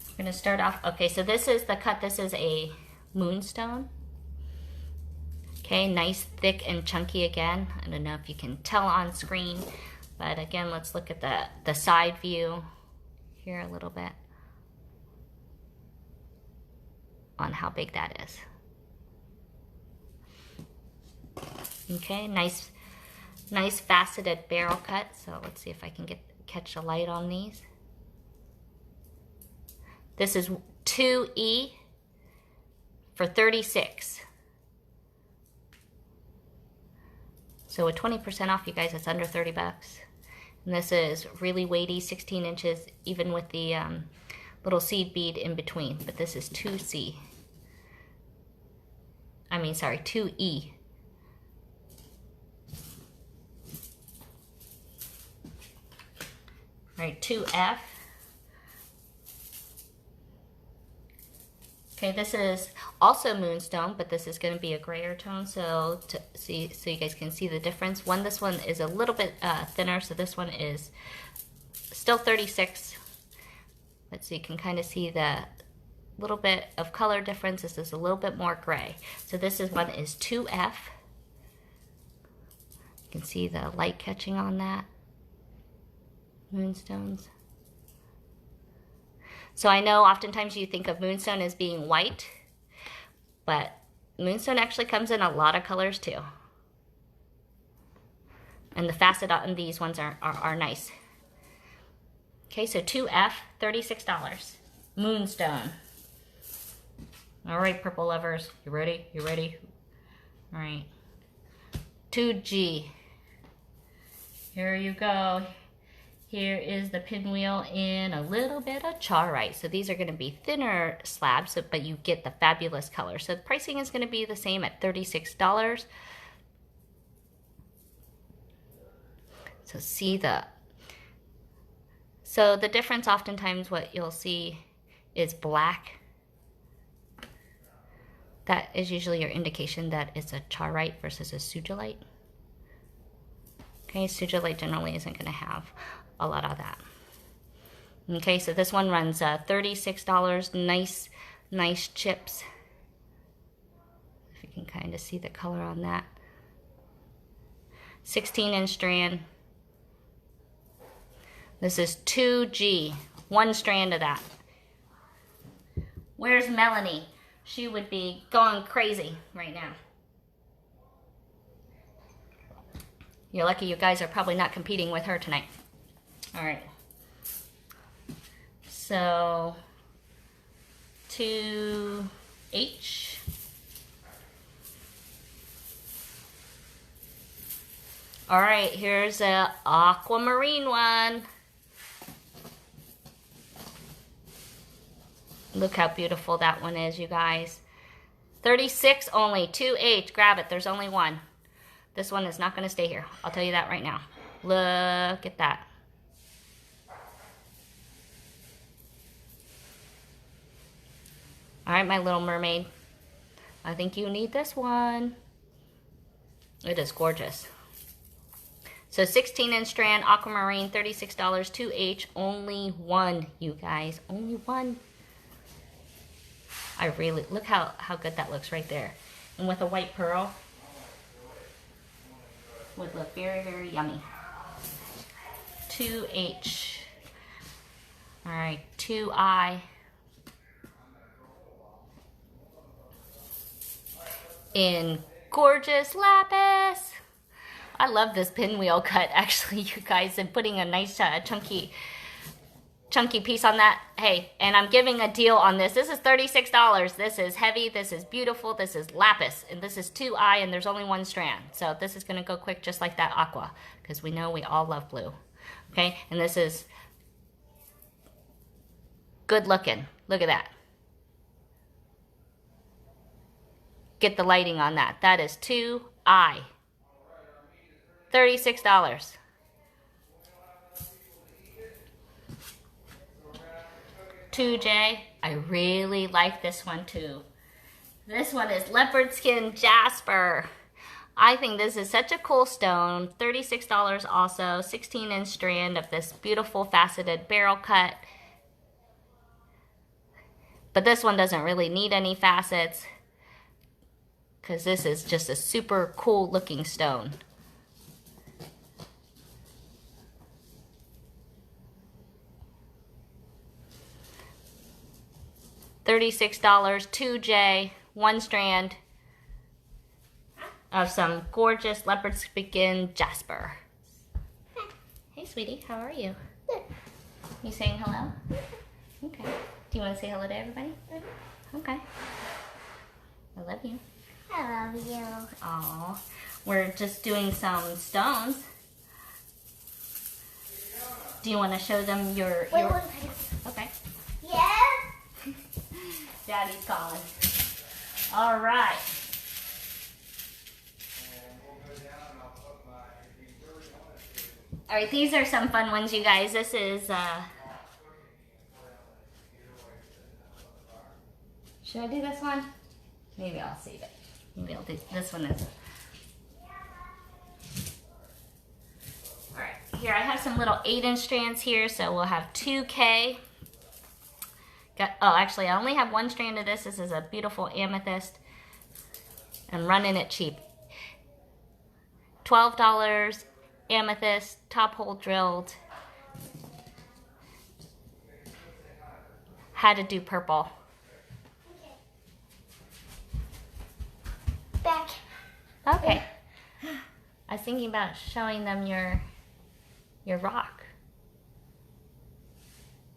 We're gonna start off, okay, so this is the cut, this is a Moonstone. Okay, nice, thick, and chunky again. I don't know if you can tell on screen, but again, let's look at the side view here a little bit on how big that is. Okay, nice faceted barrel cut. So let's see if I can catch a light on these. This is 2E for $36. So with 20% off, you guys, it's under 30 bucks. And this is really weighty, 16 inches, even with the little seed bead in between. But this is 2C. I mean, sorry, 2E. All right, 2F. Okay, this is also Moonstone, but this is going to be a grayer tone, so you guys can see the difference. This one is a little bit thinner, so this one is still 36. But so you can kind of see the little bit of color difference. This is a little bit more gray. So this one is 2F. You can see the light catching on that. Moonstones. So I know oftentimes you think of Moonstone as being white, but Moonstone actually comes in a lot of colors too. And the facet on these ones are nice. Okay, so 2F, $36. Moonstone. All right, purple lovers, you ready? You ready? All right. 2G. Here you go. Here is the pinwheel in a little bit of charoite. So these are going to be thinner slabs, but you get the fabulous color. So the pricing is going to be the same at $36. So the difference, oftentimes what you'll see is black. That is usually your indication that it's a charoite versus a sugilite. Okay, sugilite generally isn't going to have a lot of that. Okay, so this one runs $36. Nice chips. If you can kind of see the color on that. 16-inch strand. This is 2G, one strand of that. Where's Melanie? She would be going crazy right now. You're lucky you guys are probably not competing with her tonight. All right. So 2H. All right, here's a aquamarine one. Look how beautiful that one is, you guys. 36 only, 2H, grab it, there's only one. This one is not gonna stay here, I'll tell you that right now. Look at that. All right, my little mermaid. I think you need this one. It is gorgeous. So 16-inch strand, aquamarine, $36, 2H, only one, you guys, only one. I really, look how good that looks right there. And with a white pearl, would look very, very yummy. 2H. All right, 2I. In gorgeous lapis. I love this pinwheel cut, actually, you guys, and putting a nice chunky piece on that. Hey, and I'm giving a deal on this. This is $36. This is heavy, this is beautiful, this is lapis, and this is 2I, and there's only one strand. So this is gonna go quick just like that aqua, because we know we all love blue. Okay, and this is good looking. Look at that. Get the lighting on that. That is 2I. $36. $2J. I really like this one too. This one is Leopard-Skin Jasper. I think this is such a cool stone. $36 also, 16-inch strand of this beautiful faceted barrel cut. But this one doesn't really need any facets because this is just a super cool looking stone. $36, 2J, 1 strand of some gorgeous Leopard-Skin Jasper. Hey, sweetie, how are you? You saying hello? Okay. Do you want to say hello to everybody? Okay. I love you. I love you. Aw. We're just doing some stones. Do you want to show them your... Wait, Okay. Yeah? Daddy's calling. All right. All right, these are some fun ones, you guys. This is, should I do this one? Maybe I'll save it. Maybe I'll do this one. All right, here I have some little 8-inch strands here, so we'll have 2K. Oh, actually, I only have 1 strand of this. This is a beautiful amethyst. I'm running it cheap. $12, amethyst, top hole drilled. Had to do purple. Back. Okay. I was thinking about showing them your rock.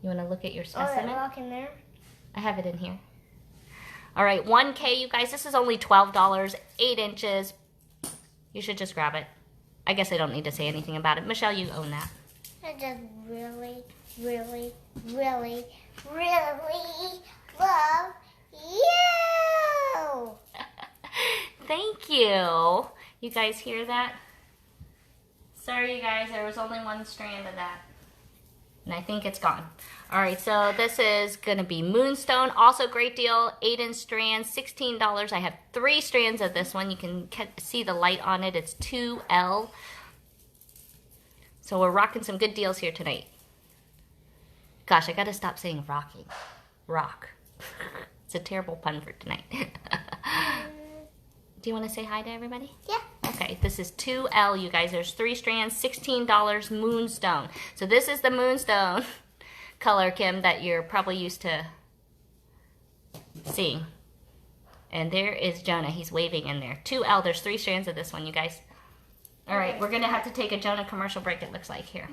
You want to look at your specimen? Oh, that rock in there? I have it in here. All right, 1K, you guys. This is only $12, 8 inches. You should just grab it. I guess I don't need to say anything about it. Michelle, you own that. I just really, really, really, really love you. Thank you. You guys hear that? Sorry, you guys. There was only 1 strand of that. And I think it's gone. All right, so this is going to be Moonstone. Also great deal. 8-inch strands, $16. I have 3 strands of this one. You can see the light on it. It's 2L. So we're rocking some good deals here tonight. Gosh, I got to stop saying rocking. Rock. It's a terrible pun for tonight. Do you want to say hi to everybody? Yeah. Okay, this is 2L, you guys. There's 3 strands, $16, Moonstone. So this is the Moonstone color, Kim, that you're probably used to seeing. And there is Jonah. He's waving in there. 2L, there's 3 strands of this one, you guys. All right, we're going to have to take a Jonah commercial break, it looks like, here.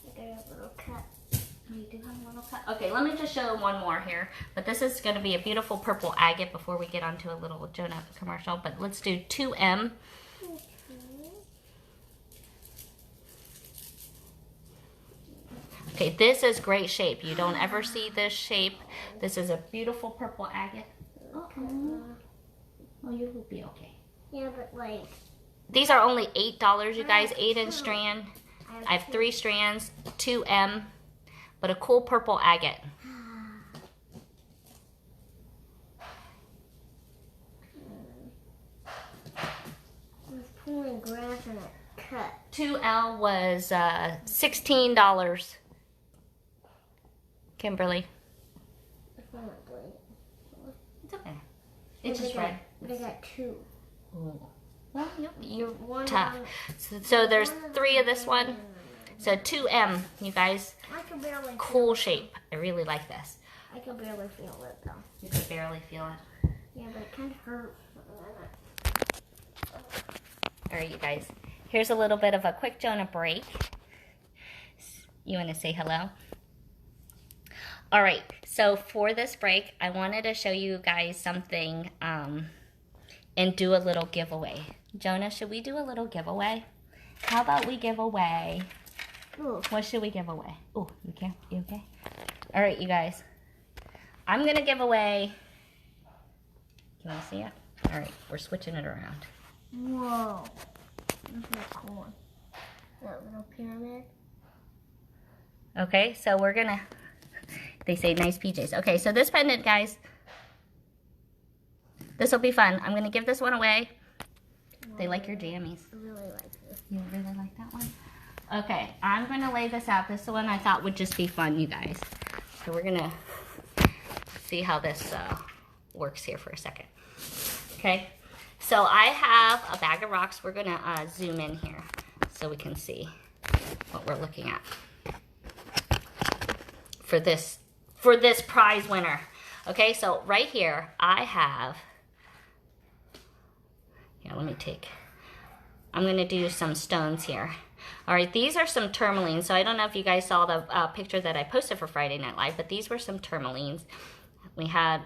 I got a little cut. You do have a little cut. Okay, let me just show one more here. But this is going to be a beautiful purple agate before we get onto a little Jonah commercial. But let's do 2M. Okay, this is great shape. You don't ever see this shape. This is a beautiful purple agate. Oh, you will be okay. Yeah, but like... These are only $8, you guys. 8-inch strand. I have 3 strands, 2M. But a cool purple agate. I was pulling grass and it cut. 2L was $16. Kimberly. It's not blade. It's okay. It's just red. But I got 2. Ooh. Well, you're One tough. on- So there's 3 of this one. So 2M, you guys. I can barely Cool shape. I really like this. I can barely feel it though. You can barely feel it. Yeah, but it kind of hurts. All right, you guys. Here's a little bit of a quick Jonah break. You want to say hello? All right. So for this break, I wanted to show you guys something and do a little giveaway. Jonah, should we do a little giveaway? How about we give away... Ooh. What should we give away? Oh, you can't. You okay? All right, you guys. I'm going to give away... Can you see it? All right, we're switching it around. Whoa. This is cool. That little pyramid. Okay, so we're going to... They say nice PJs. Okay, so this pendant, guys. This will be fun. I'm going to give this one away. They like your jammies. I really like this. You really like that one? Okay, I'm going to lay this out. This one I thought would just be fun, you guys. So we're going to see how this works here for a second. Okay, so I have a bag of rocks. We're going to zoom in here so we can see what we're looking at for this prize winner. Okay, so right here I have, I'm going to do some stones here. All right, these are some tourmalines. So I don't know if you guys saw the picture that I posted for Friday Night Live, but these were some tourmalines. I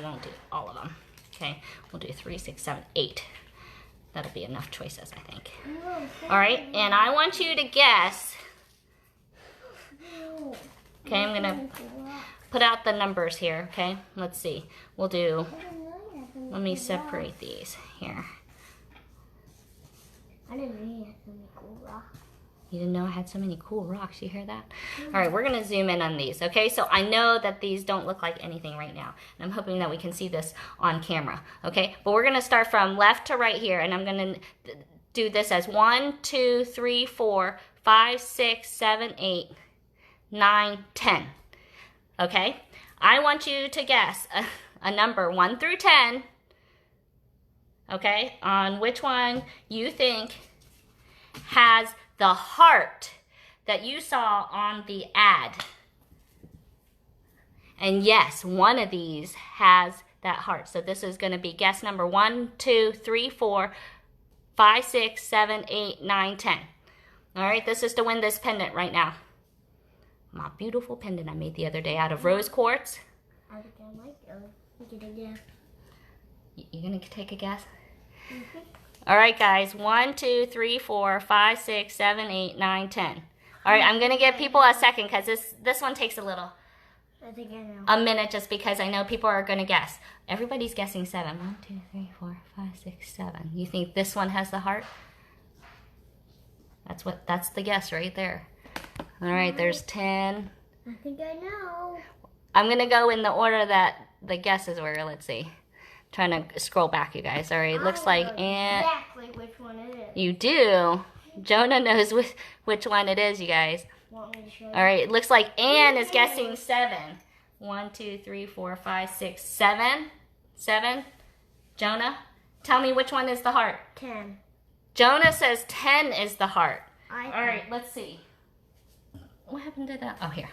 won't do all of them. Okay, we'll do 3, 6, 7, 8. That'll be enough choices, I think. All right, and I want you to guess. Okay, I'm gonna put out the numbers here, okay? Let's see. We'll do, let me separate these here. I didn't know you had so many cool rocks. You didn't know I had so many cool rocks. You hear that? All right, we're going to zoom in on these, okay? So I know that these don't look like anything right now. And I'm hoping that we can see this on camera, okay? But we're going to start from left to right here. And I'm going to do this as 1, 2, 3, 4, 5, 6, 7, 8, 9, 10. Okay? I want you to guess a number 1 through 10. Okay? On which one you think has the heart that you saw on the ad. And yes, one of these has that heart. So this is going to be guess number 1, 2, 3, 4, 5, 6, 7, 8, 9, 10. All right, this is to win this pendant right now. My beautiful pendant I made the other day out of rose quartz. I think I might go. Get a guess. You going to take a guess? Mm-hmm. All right, guys. 1, 2, 3, 4, 5, 6, 7, 8, 9, 10. All right, I'm going to give people a second because this one takes I think I know. a minute just because I know people are going to guess. Everybody's guessing 7. 1, 2, 3, 4, 5, 6, 7. You think this one has the heart? That's the guess right there. All right, there's 10. I think I know. I'm going to go in the order that the guesses were. Let's see. Trying to scroll back, you guys. All right, it looks like exactly which one it is. You do. Jonah knows which one it is, you guys. Want me to show you? All right, it looks like Anne is guessing 7. 1, 2, 3, 4, 5, 6, 7. 7. Jonah, tell me which one is the heart. 10. Jonah says 10 is the heart. All right, let's see. What happened to that? Oh, here.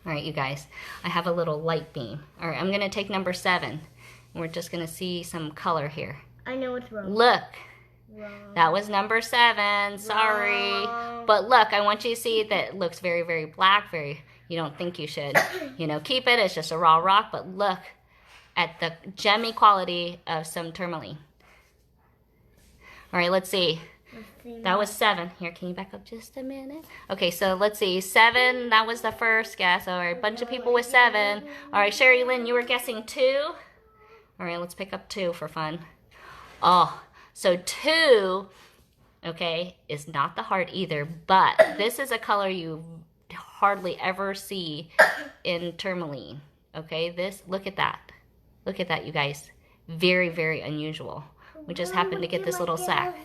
All right, you guys. I have a little light beam. All right, I'm going to take number 7. We're just going to see some color here. I know what's wrong. Look. Wrong. That was number 7. Sorry. Wrong. But look, I want you to see that it looks very, very black. You don't think you should, keep it. It's just a raw rock. But look at the gemmy quality of some tourmaline. All right, let's see. That was 7. Here, can you back up just a minute? Okay, so let's see. 7, that was the first guess. All right, a bunch of people with 7. All right, Sherry Lynn, you were guessing 2. All right, let's pick up 2 for fun. Oh, so 2, okay, is not the heart either, but this is a color you hardly ever see in tourmaline. Okay, look at that. Look at that, you guys. Very, very unusual. We just happened to get this little sack.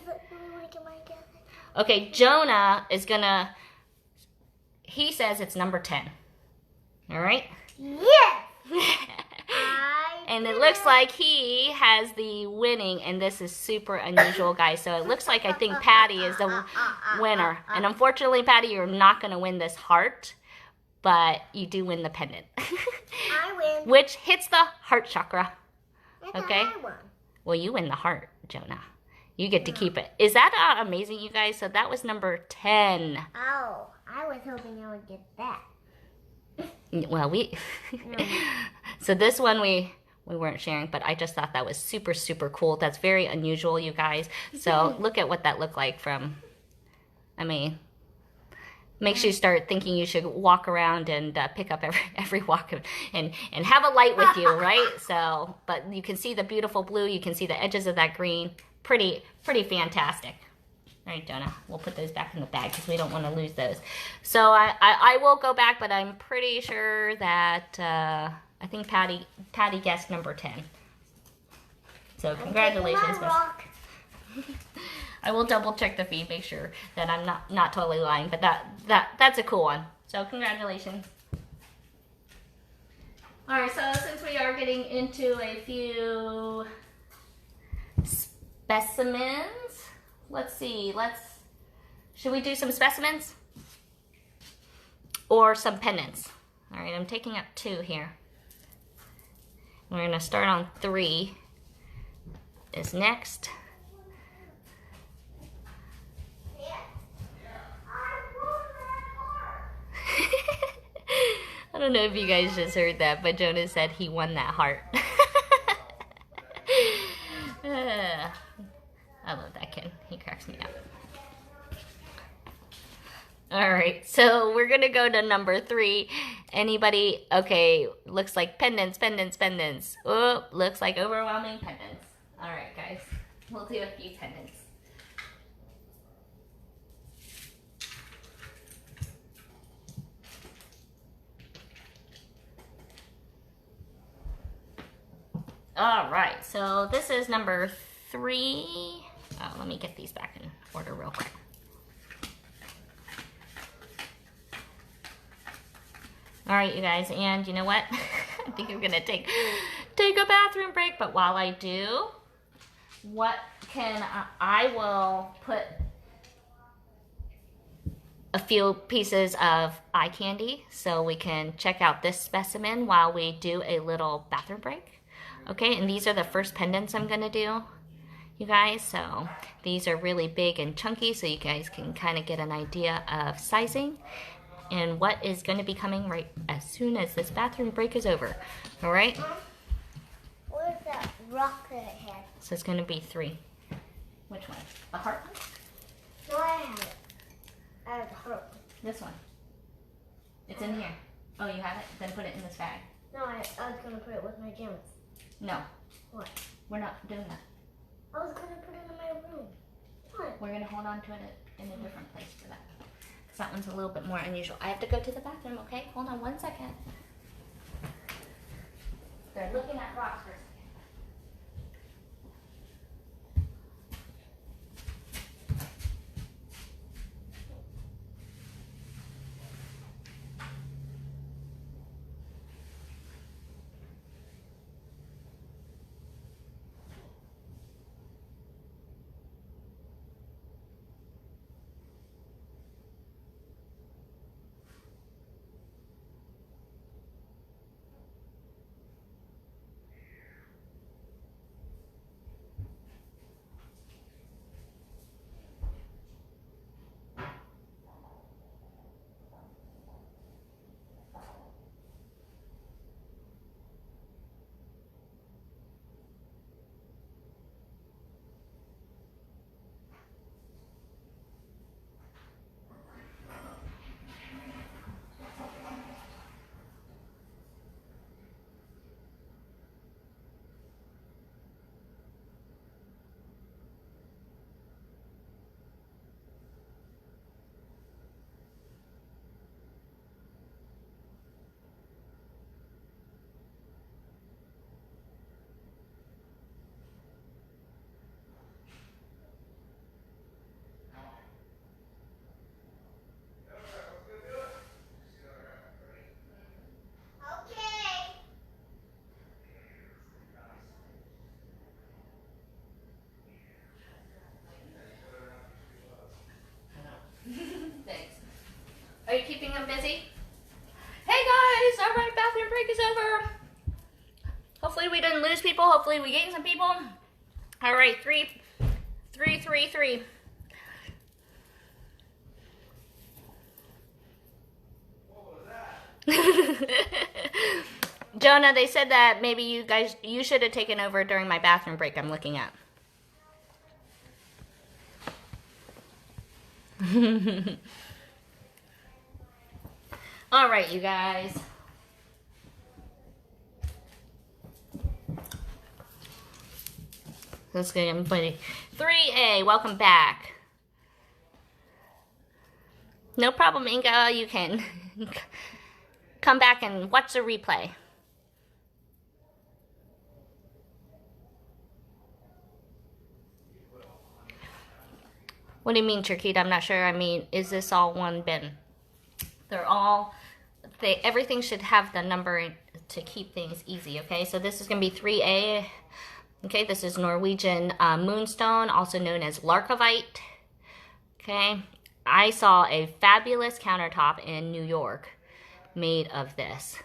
Okay, Jonah is gonna, he says it's number 10. All right? Yes! And it looks like he has the winning, and this is super unusual, guys. So it looks like I think Patty is the winner. And unfortunately, Patty, you're not going to win this heart, but you do win the pendant. I win. Which hits the heart chakra. Okay? I won. Well, you win the heart, Jonah. You get to keep it. Is that amazing, you guys? So that was number 10. Oh, I was hoping I would get that. Well, so this one we weren't sharing, but I just thought that was super, super cool. That's very unusual, you guys. So look at what that looked like from, makes you start thinking you should walk around and pick up every walk and have a light with you, right? So, but you can see the beautiful blue. You can see the edges of that green. Pretty fantastic. All right, Jonah, we'll put those back in the bag because we don't want to lose those. So I will go back, but I'm pretty sure that I think Patty guessed number 10. So congratulations, rock. I will double check the feed, make sure that I'm not totally lying, but that's a cool one. So congratulations. All right, so since we are getting into a few specimens, let's see, should we do some specimens? Or some pendants? All right, I'm taking up 2 here. We're gonna start on 3 is next. I don't know if you guys just heard that, but Jonah said he won that heart. I love that kid. He cracks me up. All right, so we're gonna go to number 3. Anybody? Okay, looks like pendants, pendants, pendants. Oh, looks like overwhelming pendants. All right, guys, we'll do a few pendants. All right, so this is number 3. Oh, let me get these back in order real quick. All right, you guys, and you know what? I think I'm gonna take a bathroom break, but while I do, I will put a few pieces of eye candy so we can check out this specimen while we do a little bathroom break. Okay, and these are the first pendants I'm gonna do, you guys. So these are really big and chunky, so you guys can kind of get an idea of sizing and what is gonna be coming right as soon as this bathroom break is over. All right? Where's that rock that it had? So it's gonna be 3. Which one? The heart one? No, I have it. I have the heart one. This one. It's in here. Oh, you have it? Then put it in this bag. No, I was gonna put it with my gems. No. What? We're not doing that. I was gonna put it in my room. What? We're gonna hold on to it in a different place for that. Because that one's a little bit more unusual. I have to go to the bathroom, okay? Hold on 1 second. They're looking at rocks for a second. Are you keeping them busy? Hey guys, all right, bathroom break is over. Hopefully we didn't lose people. Hopefully we gained some people. All right, 3, 3, 3, 3. Jonah, they said that maybe you should have taken over during my bathroom break I'm looking at. All right, you guys. Let's get everybody. 3A, welcome back. No problem, Inga. You can come back and watch the replay. What do you mean, Chiquita? I'm not sure. I mean, is this all one bin? They're all, everything should have the number to keep things easy, okay? So this is going to be 3A. Okay, this is Norwegian Moonstone, also known as Larkavite. Okay, I saw a fabulous countertop in New York made of this.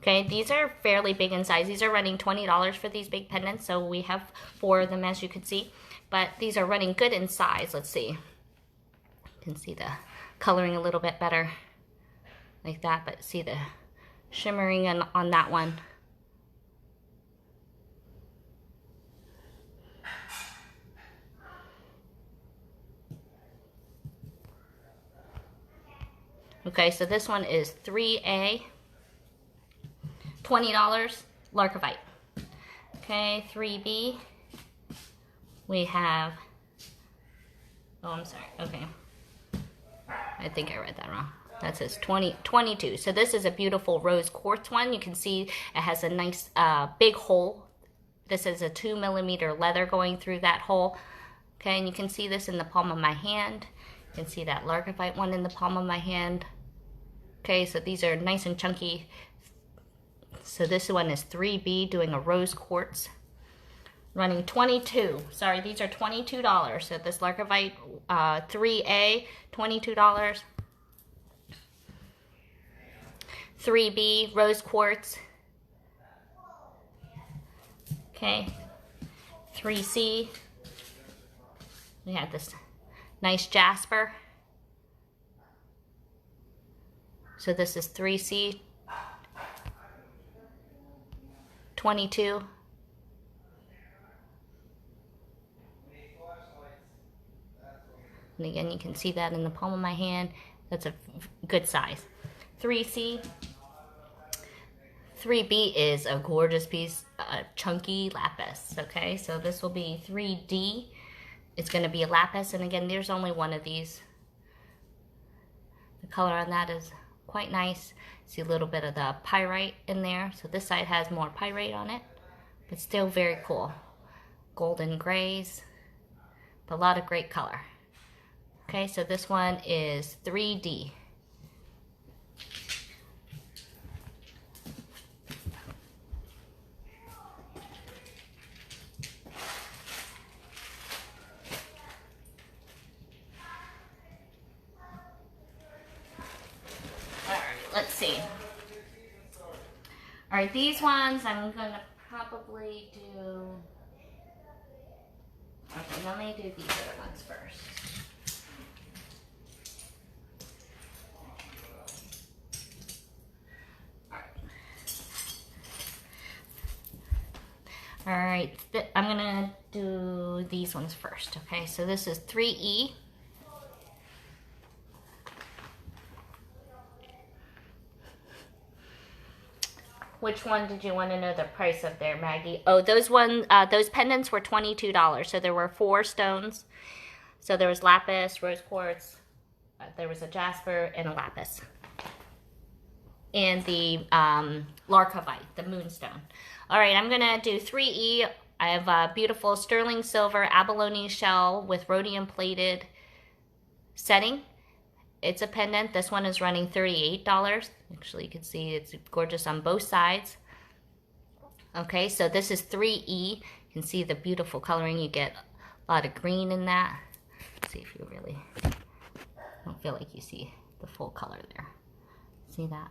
Okay, these are fairly big in size. These are running $20 for these big pendants, so we have 4 of them, as you can see. But these are running good in size. Let's see. You can see the coloring a little bit better like that, but see the shimmering on that one. Okay, so this one is 3A, $20, Larkavite. Okay, 3B, we have, oh, I'm sorry, okay. I think I read that wrong. That says 22. So this is a beautiful rose quartz one. You can see it has a nice big hole. This is a 2mm leather going through that hole. Okay, and you can see this in the palm of my hand. You can see that Larkavite one in the palm of my hand. Okay, so these are nice and chunky. So this one is 3B, doing a rose quartz. Running 22. Sorry, these are $22. So this Larkavite 3A, $22. 3B, rose quartz. Okay. 3C. We have this nice jasper. So this is 3C, 22. And again, you can see that in the palm of my hand. That's a good size. 3C. 3B is a gorgeous piece, chunky lapis. Okay, so this will be 3D. It's going to be a lapis, and again, there's only one of these. The color on that is quite nice. See a little bit of the pyrite in there. So this side has more pyrite on it, but still very cool. Golden grays, but a lot of great color. Okay, so this one is 3D. Let's see. All right, these ones I'm gonna probably do. Okay, let me do these other ones first. All right, I'm gonna do these ones first. Okay, so this is 3E. Which one did you want to know the price of there, Maggie? Oh, those pendants were $22. So there were 4 stones. So there was lapis, rose quartz, there was a jasper, and a lapis. And the Larkavite, the Moonstone. All right, I'm going to do 3E. I have a beautiful sterling silver abalone shell with rhodium plated setting. It's a pendant. This one is running $38. Actually, you can see it's gorgeous on both sides. Okay, so this is 3E. You can see the beautiful coloring. You get a lot of green in that. Let's see if you really don't feel like you see the full color there. See that?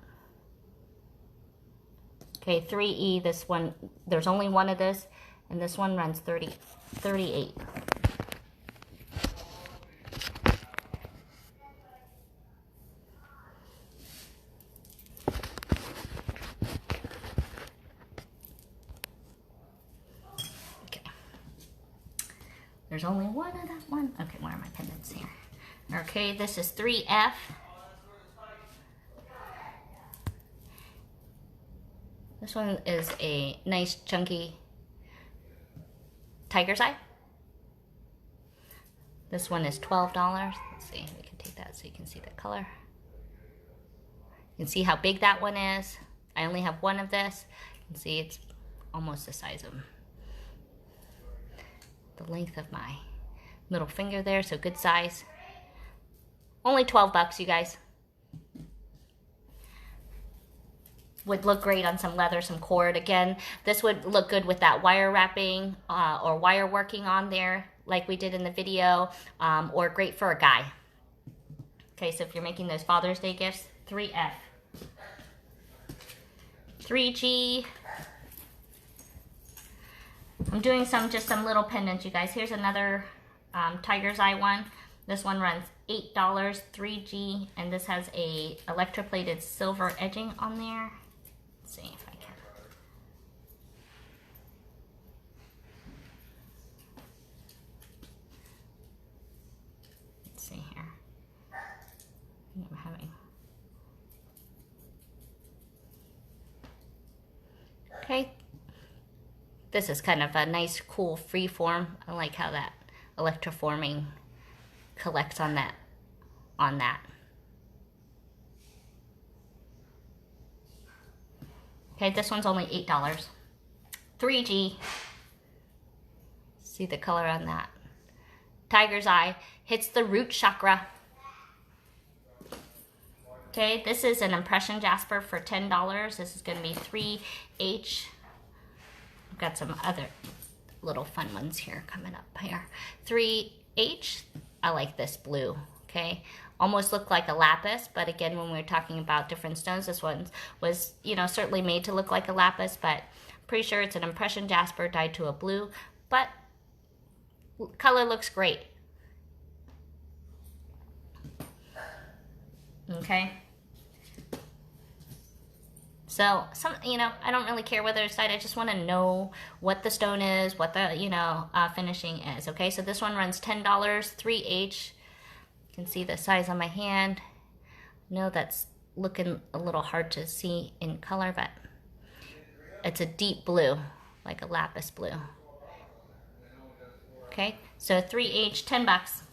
Okay, 3E, this one, there's only one of this, and this one runs $38. There's only one of that one. Okay, where are my pendants here? Okay, this is 3F. This one is a nice chunky tiger's eye. This one is $12. Let's see, we can take that so you can see the color. You can see how big that one is. I only have one of this. You can see it's almost the size of the length of my Middle finger there, so good size. Only 12 bucks, you guys. Would look great on some leather, some cord. Again, this would look good with that wire wrapping or wire working on there like we did in the video, or great for a guy. Okay, so if you're making those Father's Day gifts, 3F. 3G. I'm doing just some little pendants, you guys. Here's another tiger's eye one. This one runs $8, 3G, and this has a electroplated silver edging on there. Let's see if I can. Let's see here. I'm having. Okay. This is kind of a nice, cool freeform. I like how that electroforming collects on that. Okay, this one's only $8. 3G. See the color on that. Tiger's eye. Hits the root chakra. Okay, this is an impression jasper for $10. This is going to be 3H. I've got some other little fun ones here coming up here. 3H. I like this blue. Okay, almost looked like a lapis, but again, when we were talking about different stones, this one was, you know, certainly made to look like a lapis, but pretty sure it's an impression jasper dyed to a blue, but color looks great. Okay. So, you know, I don't really care whether it's dyed. I just want to know what the stone is, what the, you know, finishing is. Okay, so this one runs $10, 3H. You can see the size on my hand. I know that's looking a little hard to see in color, but it's a deep blue, like a lapis blue. Okay, so 3H, 10 bucks.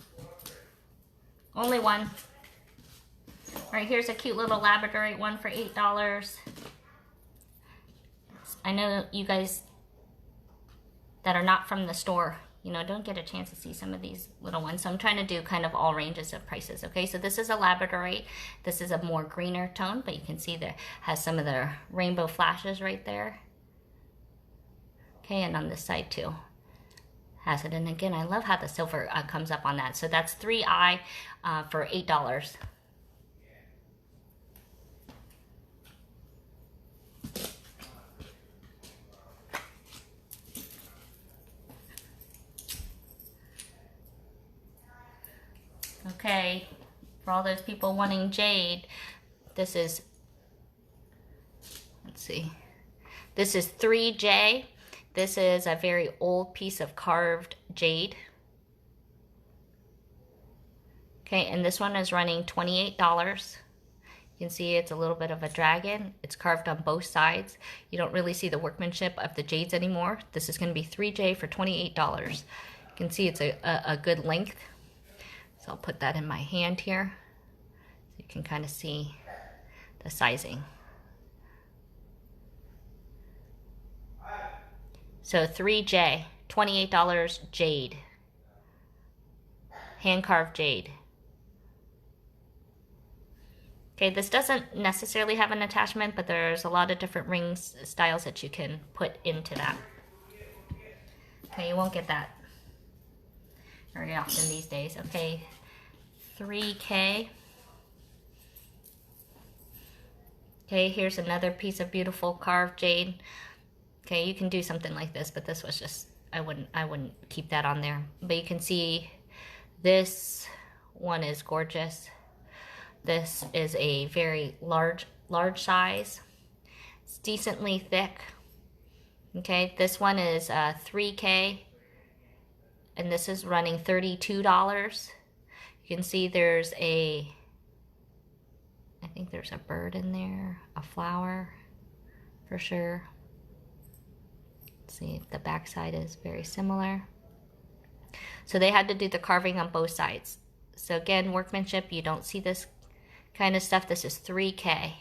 Only one. All right, here's a cute little Labradorite one for $8. I know you guys that are not from the store, you know, don't get a chance to see some of these little ones. So I'm trying to do kind of all ranges of prices. Okay, so this is a Labradorite. This is a more greener tone, but you can see there has some of the rainbow flashes right there. Okay, and on this side too has it. And again, I love how the silver comes up on that. So that's 3I for $8. Okay, for all those people wanting jade, this is, let's see, this is 3J. This is a very old piece of carved jade. Okay, and this one is running $28. You can see it's a little bit of a dragon. It's carved on both sides. You don't really see the workmanship of the jades anymore. This is going to be 3J for $28. You can see it's a good length. So I'll put that in my hand here so you can kind of see the sizing. So 3J, $28 jade, hand carved jade. Okay, this doesn't necessarily have an attachment, but there's a lot of different ring styles that you can put into that. Okay, you won't get that very often these days. Okay, 3K. Okay, here's another piece of beautiful carved jade. Okay, you can do something like this, but this was just, I wouldn't keep that on there. But you can see this one is gorgeous. This is a very large size. It's decently thick. Okay, this one is 3K, and this is running $32. You can see there's I think there's a bird in there, a flower, for sure. Let's see if the back side is very similar. So they had to do the carving on both sides. So again, workmanship, you don't see this kind of stuff. This is 3K.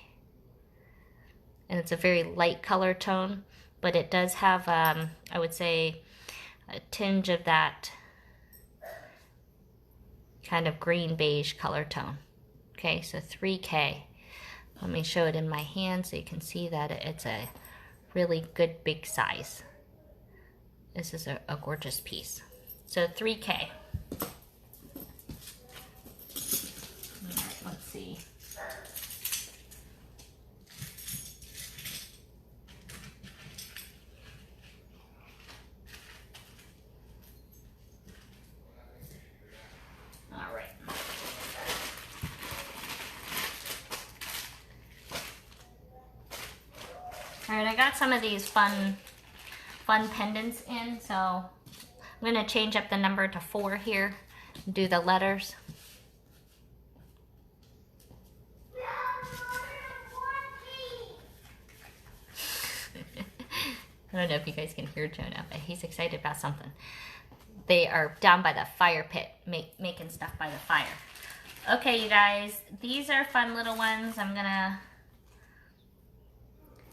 And it's a very light color tone, but it does have, I would say, a tinge of that kind of green beige color tone. Okay, so 3K. Let me show it in my hand so you can see that it's a really good big size. This is a gorgeous piece. So 3K. Let's see. All right. All right, I got some of these fun pendants in, so I'm gonna change up the number to 4 here and do the letters. I don't know if you guys can hear Jonah, but he's excited about something. They are down by the fire pit, making stuff by the fire. Okay, you guys, these are fun little ones. I'm gonna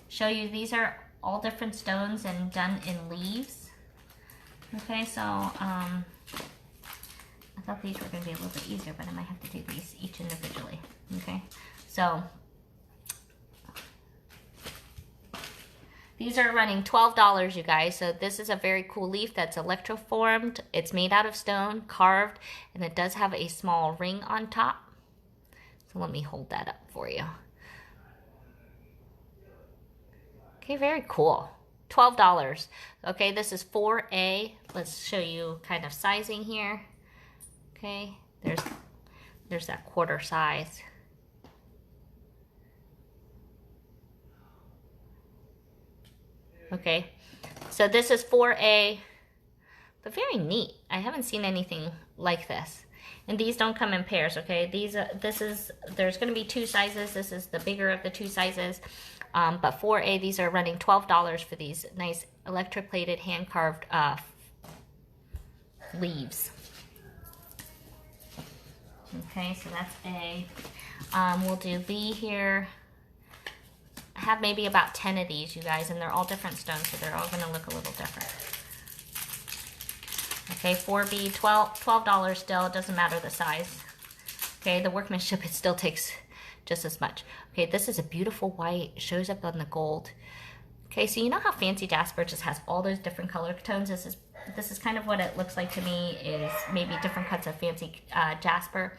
show you. These are all different stones and done in leaves. Okay, so I thought these were gonna be a little bit easier, but I might have to do these each individually. Okay, so these are running $12, you guys. So this is a very cool leaf that's electroformed. It's made out of stone, carved, and it does have a small ring on top. So let me hold that up for you. Okay, very cool. $12. Okay, this is 4A. Let's show you kind of sizing here. Okay, there's that quarter size. Okay, so this is 4A, but very neat. I haven't seen anything like this. And these don't come in pairs, okay? There's gonna be 2 sizes. This is the bigger of the 2 sizes. But 4A, these are running $12 for these nice electroplated hand-carved leaves. Okay, so that's A. We'll do B here. I have maybe about 10 of these, you guys, and they're all different stones, so they're all gonna look a little different. Okay, 4B, $12 still, it doesn't matter the size. Okay, the workmanship, it still takes just as much. Okay, this is a beautiful white, shows up on the gold. Okay, so you know how fancy Jasper just has all those different color tones? This is kind of what it looks like to me, is maybe different cuts of fancy Jasper.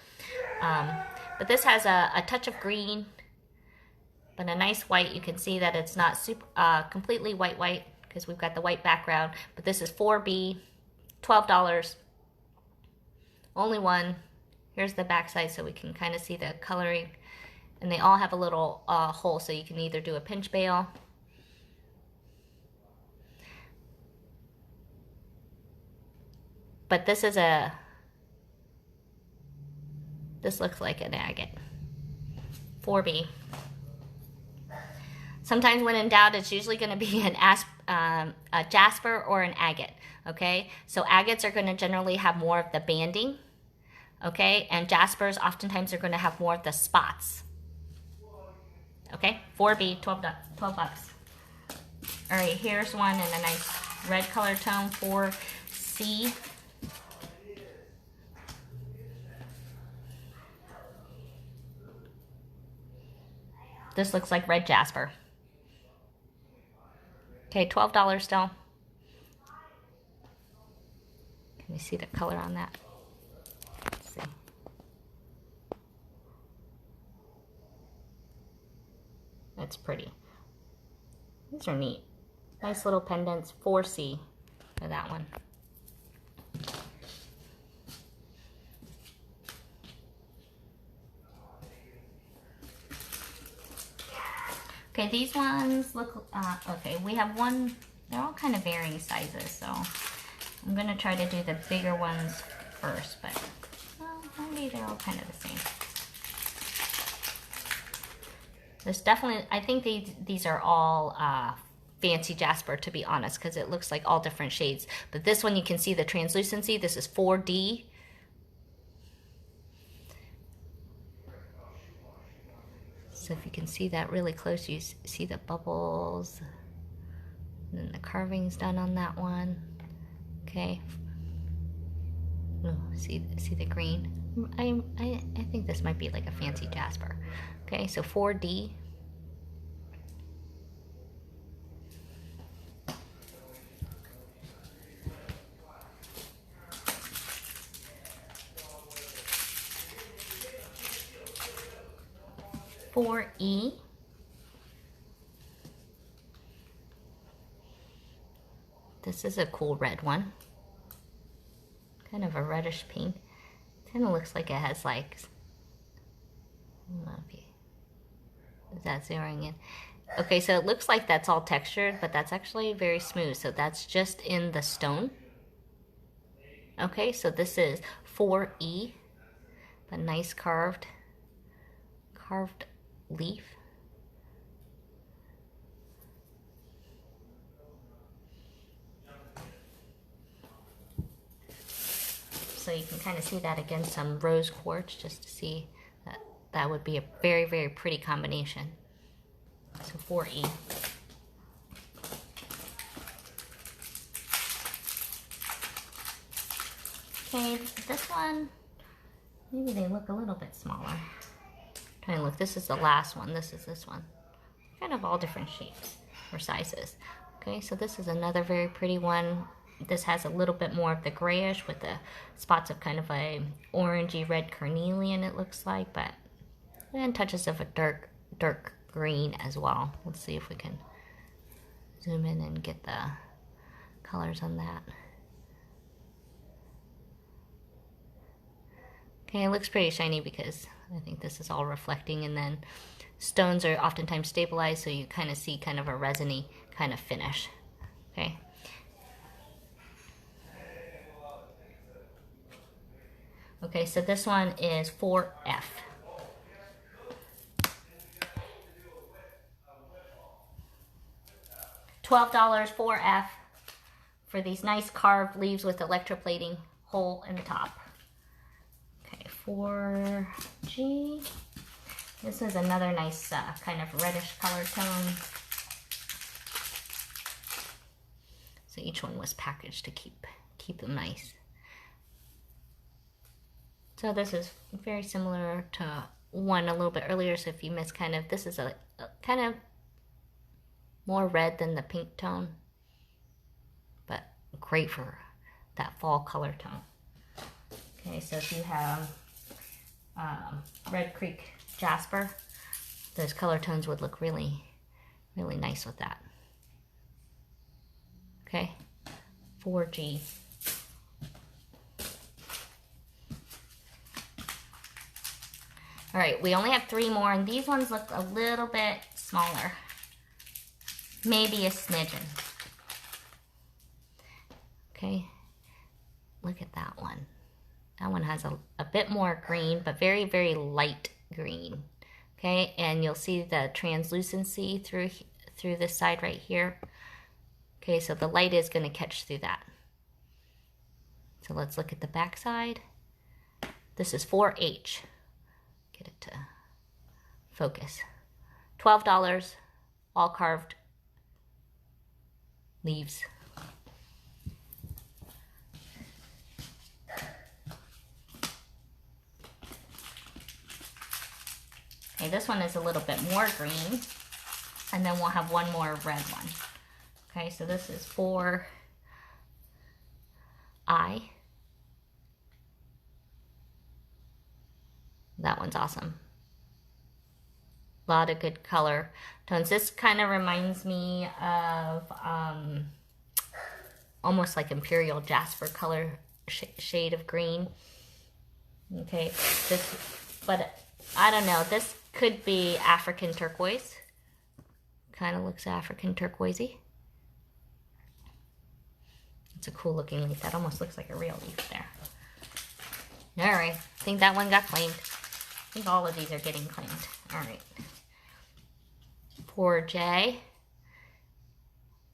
But this has a touch of green, but a nice white. You can see that it's not super completely white because we've got the white background. But this is 4B, $12, only one. Here's the back side so we can kind of see the coloring. And they all have a little hole, so you can either do a pinch bail. But this looks like an agate. 4B. Sometimes when in doubt, it's usually going to be a jasper or an agate, okay? So agates are going to generally have more of the banding, okay? And jaspers oftentimes are going to have more of the spots. Okay, 4B, 12 bucks. All right, here's one in a nice red color tone, 4C. This looks like red jasper. Okay, $12 still. Can you see the color on that? Let's see. That's pretty. These are neat. Nice little pendants, 4C for that one. Okay, these ones look, okay, we have one, they're all kind of varying sizes, so I'm going to try to do the bigger ones first, but well, maybe they're all kind of the same. There's definitely, I think these are all fancy jasper, to be honest, because it looks like all different shades. But this one, you can see the translucency. This is 4D. So if you can see that really close, you see the bubbles. And then the carving's done on that one. Okay. Ooh, see the green? I think this might be like a fancy jasper. Okay, so 4D. .4E. This is a cool red one. Kind of a reddish pink. Kind of looks like it has like, I don't know if you, is that zeroing in? Okay, so it looks like that's all textured, but that's actually very smooth. So that's just in the stone. Okay, so this is 4E, but nice carved leaf. So you can kind of see that against some rose quartz, just to see that that would be a very, very pretty combination. So 4E. Okay, this one, maybe they look a little bit smaller. Trying to look, this is the last one, this is this one. Kind of all different shapes or sizes. Okay, so this is another very pretty one. This has a little bit more of the grayish with the spots of kind of a orangey red carnelian, it looks like, but and touches of a dark green as well. Let's see if we can zoom in and get the colors on that. Okay, it looks pretty shiny because I think this is all reflecting, and then stones are oftentimes stabilized, so you kind of see kind of a resiny kind of finish. Okay. Okay, so this one is 4F. $12 4F for these nice carved leaves with electroplating hole in the top. Okay, 4G. This is another nice kind of reddish color tone. So each one was packaged to keep them nice. So this is very similar to one a little bit earlier. So if you missed kind of, this is a kind of more red than the pink tone, but great for that fall color tone. Okay, so if you have Red Creek Jasper, those color tones would look really, really nice with that. Okay, 4G. All right, we only have 3 more, and these ones look a little bit smaller. Maybe a smidgen. Okay, look at that one. That one has a bit more green, but very, very light green. Okay, and you'll see the translucency through this side right here. Okay, so the light is going to catch through that. So let's look at the back side. This is 4H. Get it to focus. $12, all carved leaves. Okay, this one is a little bit more green, and then we'll have one more red one. Okay, so this is 4I. That one's awesome. A lot of good color tones. This kind of reminds me of almost like Imperial Jasper color shade of green. Okay, but I don't know. This could be African turquoise. Kind of looks African turquoisey. It's a cool looking leaf. That almost looks like a real leaf there. All right, I think that one got claimed. I think all of these are getting claimed. All right. 4J.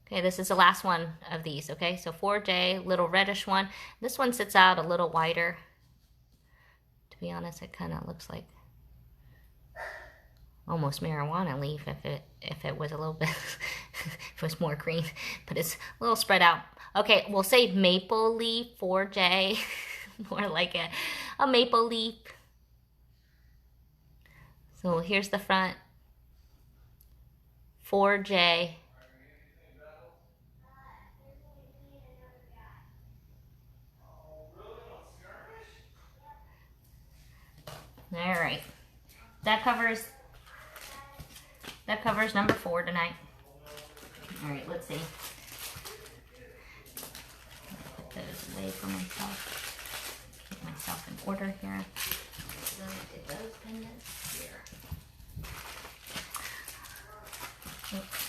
Okay, this is the last one of these, okay? So 4J, little reddish one. This one sits out a little wider. To be honest, it kind of looks like almost marijuana leaf if it was a little bit, if it was more green, but it's a little spread out. Okay, we'll say maple leaf 4J. more like a maple leaf. So here's the front. 4J. All right. That covers number 4 tonight. All right, let's see. Put those away for myself. Get myself in order here. So get those pendants here. Oops.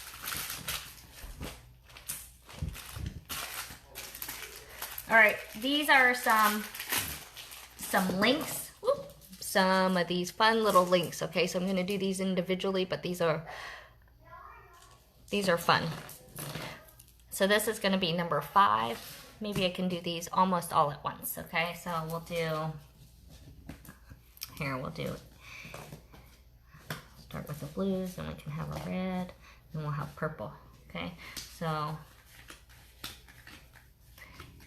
All right, these are some links. Whoop. Some of these fun little links. Okay, so I'm going to do these individually, but these are fun. So this is going to be number 5. Maybe I can do these almost all at once. Okay, so we'll do start with the blues, then we can have a red, then we'll have purple. Okay, so I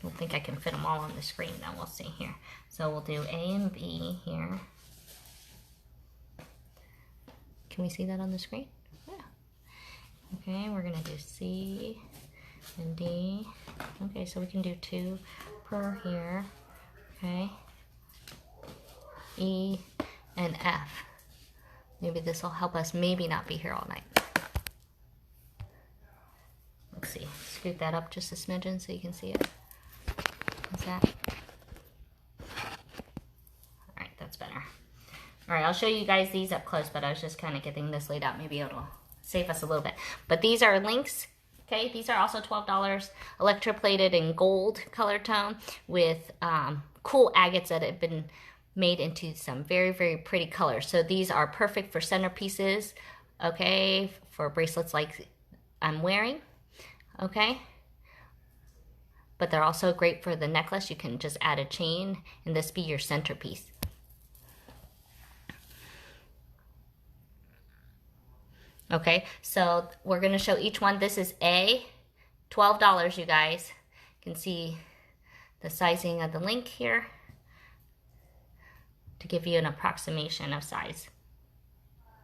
don't think I can fit them all on the screen. Now we'll see here. So we'll do A and B here. Can we see that on the screen? Yeah. Okay, we're gonna do C and D. Okay, so we can do 2 per here. Okay. E and F. Maybe this will help us maybe not be here all night. Let's see. Scoot that up just a smidgen so you can see it. What's that? Alright, that's better. Alright, I'll show you guys these up close, but I was just kind of getting this laid out. Maybe it'll save us a little bit. But these are links. Okay, these are also $12. Electroplated in gold color tone with cool agates that have been made into some very, very pretty colors. So these are perfect for centerpieces, okay, for bracelets like I'm wearing, okay? But they're also great for the necklace. You can just add a chain and this be your centerpiece. Okay, so we're gonna show each one. This is A, $12, you guys. You can see the sizing of the link here to give you an approximation of size.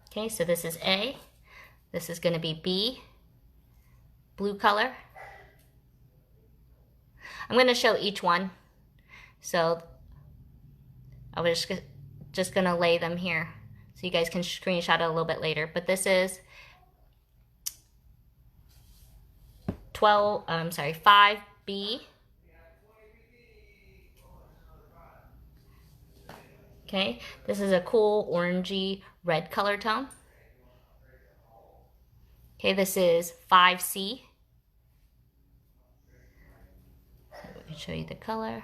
Okay, so this is A. This is going to be B, blue color. I'm going to show each one. So I was just going to lay them here so you guys can screenshot it a little bit later. But this is 5B. Okay, this is a cool orangey red color tone. Okay, this is 5C. So we can show you the color,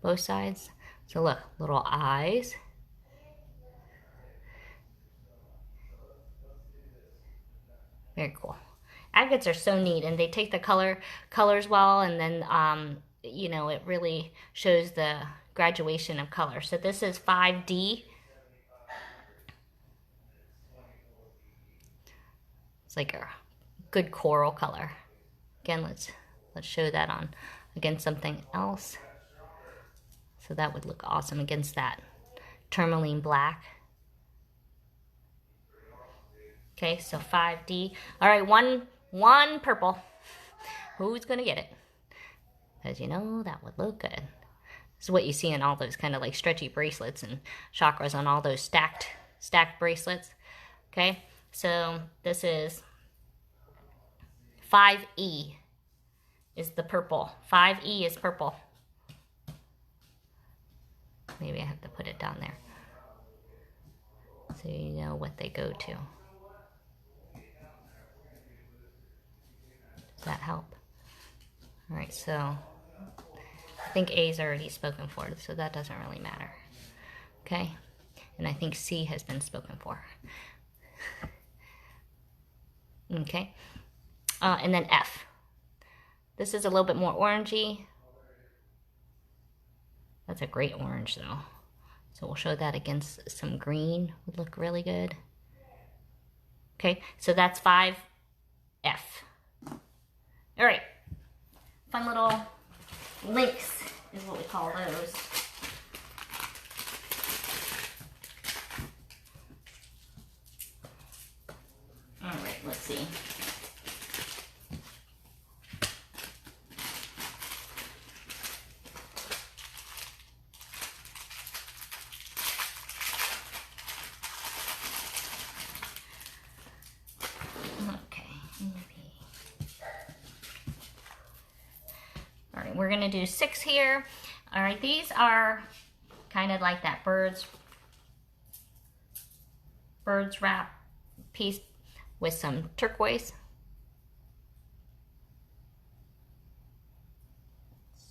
both sides. So look, little eyes. Very cool. Agates are so neat, and they take the colors well, and then you know, it really shows the graduation of color. So this is 5D. It's like a good coral color. Again, let's show that on against something else. So that would look awesome against that tourmaline black. Okay, so 5D. All right, one purple. Who's gonna get it? Because you know that would look good. This is what you see in all those kind of like stretchy bracelets and chakras on all those stacked bracelets. Okay, so this is 5E is the purple. 5E is purple. Maybe I have to put it down there so you know what they go to. Does that help? All right, so I think A is already spoken for, so that doesn't really matter. Okay, and I think C has been spoken for. Okay, and then F. This is a little bit more orangey. That's a great orange though. So we'll show that against some green, would look really good. Okay, so that's 5F. All right, fun little links is what we call those. All right, let's see. We're gonna do 6 here. All right, these are kind of like that bird's wrap piece with some turquoise.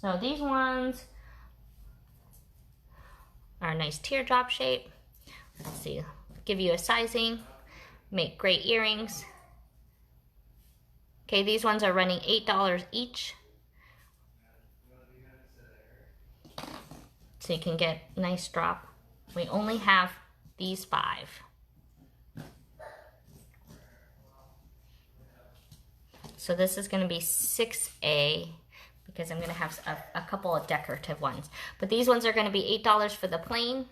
So these ones are a nice teardrop shape. Let's see, give you a sizing, make great earrings. Okay, these ones are running $8 each. So you can get a nice drop. We only have these 5. So this is going to be 6A because I'm going to have a couple of decorative ones. But these ones are going to be $8 for the plain.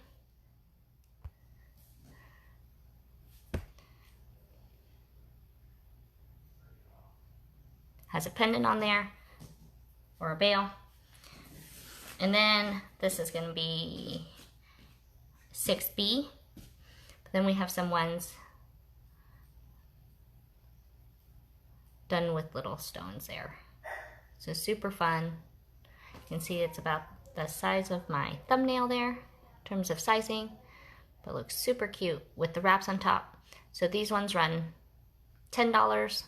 Has a pendant on there or a bail. And then this is going to be 6B. But then we have some ones done with little stones there. So super fun. You can see it's about the size of my thumbnail there in terms of sizing, but looks super cute with the wraps on top. So these ones run $10.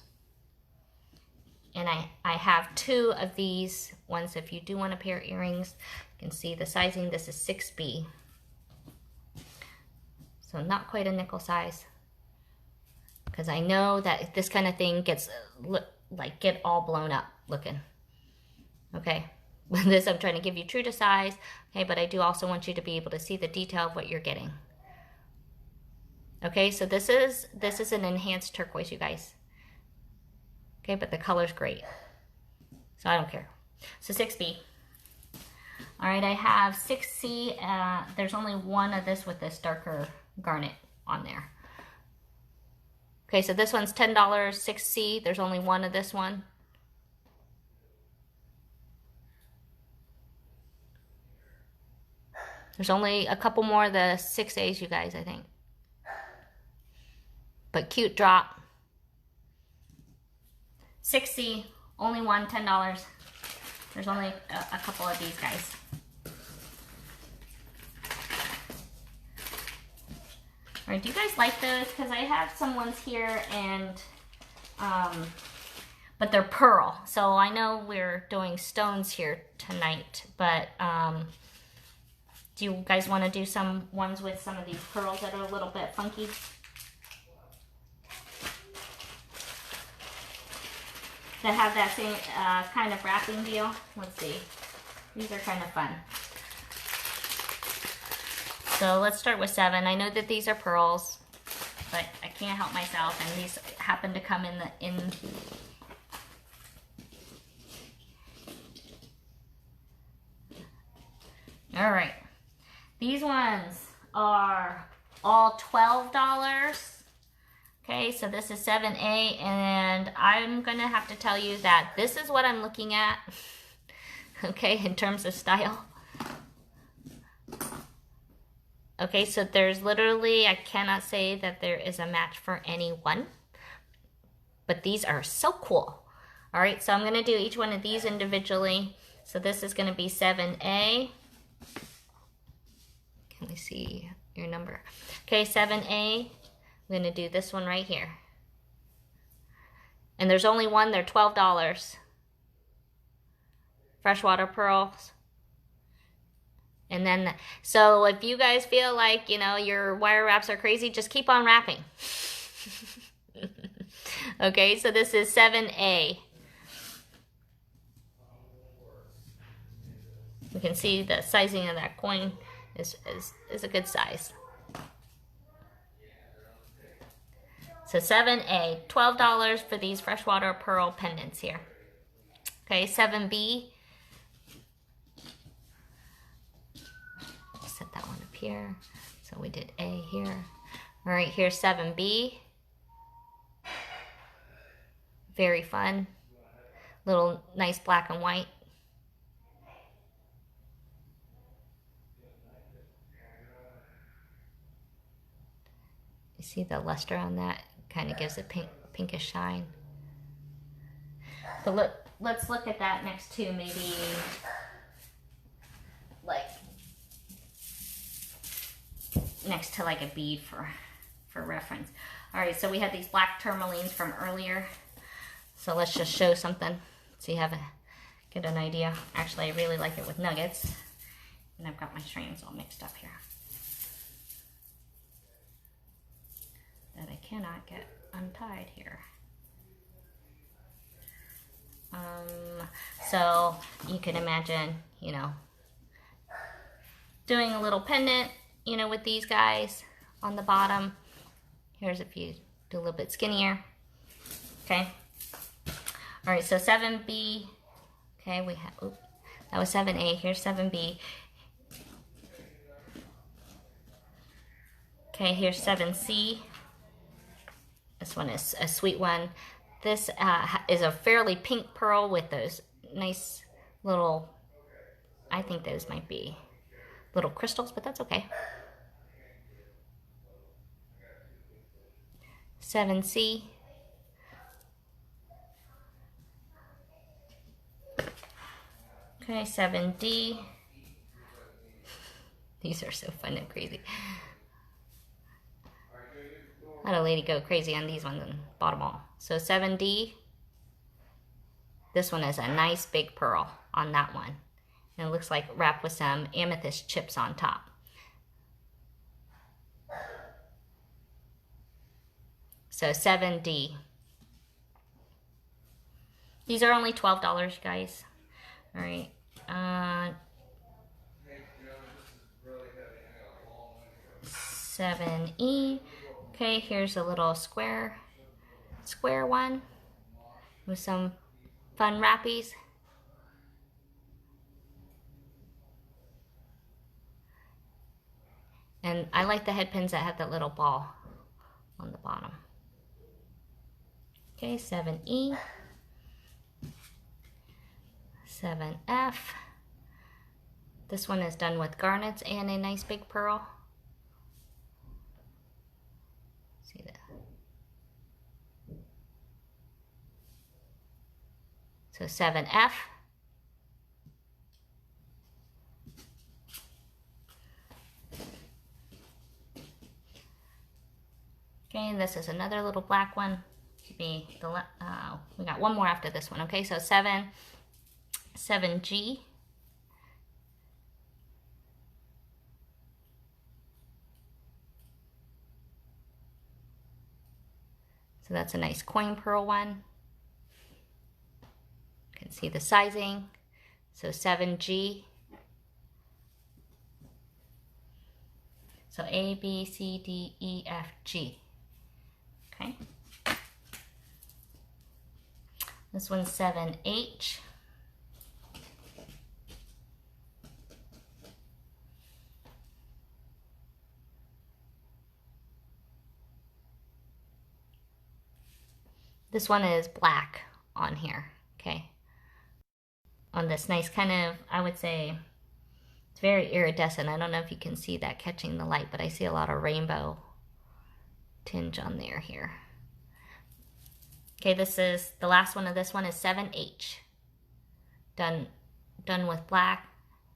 And I have 2 of these ones. If you do want a pair of earrings, you can see the sizing. This is 6B. So not quite a nickel size. Because I know that this kind of thing gets, like, get all blown up looking. Okay. With this, I'm trying to give you true to size. Okay, but I do also want you to be able to see the detail of what you're getting. Okay, so this is an enhanced turquoise, you guys. Okay, but the color's great. So I don't care. So 6B. All right, I have 6C. There's only one of this with this darker garnet on there. Okay, so this one's $10, 6C. There's only one of this one. There's only a couple more of the 6As, you guys, I think. But cute drop. 6C, only one, $10. There's only a couple of these guys. All right, do you guys like those? Because I have some ones here and, but they're pearl. So I know we're doing stones here tonight, but do you guys want to do some ones with some of these pearls that are a little bit funky? That have that same kind of wrapping deal. Let's see. These are kind of fun. So let's start with 7. I know that these are pearls, but I can't help myself, and these happen to come in All right. These ones are all $12. Okay, so this is 7A, and I'm gonna have to tell you that this is what I'm looking at, okay, in terms of style. Okay, so there's literally, I cannot say that there is a match for any one, but these are so cool. All right, so I'm gonna do each one of these individually. So this is gonna be 7A. Can we see your number? Okay, 7A. I'm going to do this one right here. And there's only one. They're $12. Freshwater pearls. And then, so if you guys feel like, you know, your wire wraps are crazy, just keep on wrapping. Okay, so this is 7A. You can see the sizing of that coin is a good size. So 7A, $12 for these freshwater pearl pendants here. Okay, 7B. here. So we did A here. All right, here's 7B. Very fun. Little nice black and white. You see the luster on that? Kind of gives it pinkish shine. But look, let's look at that next to maybe like next to like a bead for reference. All right, so we had these black tourmalines from earlier. So let's just show something so you get an idea. Actually, I really like it with nuggets. And I've got my strands all mixed up here that I cannot get untied here. So you can imagine, you know, doing a little pendant, you know, with these guys on the bottom. Here's if you do a little bit skinnier. Okay. All right, so 7B. Okay, we have, oops, that was 7A. Here's 7B. Okay, here's 7C. This one is a sweet one. This is a fairly pink pearl with those nice little, I think those might be little crystals, but that's okay. 7C. Okay, 7D. These are so fun and crazy. I had a lady go crazy on these ones and bought them all. So 7D. This one is a nice big pearl on that one. And it looks like wrapped with some amethyst chips on top. So 7D. These are only $12, guys. All right. 7E. Okay, here's a little square one with some fun wrappies. And I like the head pins that have that little ball on the bottom. Okay, 7E. 7F. This one is done with garnets and a nice big pearl. See that? So 7F. Okay, and this is another little black one. Could be the we got one more after this one. Okay, so 7G. So that's a nice coin pearl one. You can see the sizing. So 7G. So A, B, C, D, E, F, G. Okay. This one's 7H. This one is black on here, okay? On this nice kind of, I would say, it's very iridescent. I don't know if you can see that catching the light, but I see a lot of rainbow tinge on there here. Okay, this is, the last one of this one is 7H. Done with black.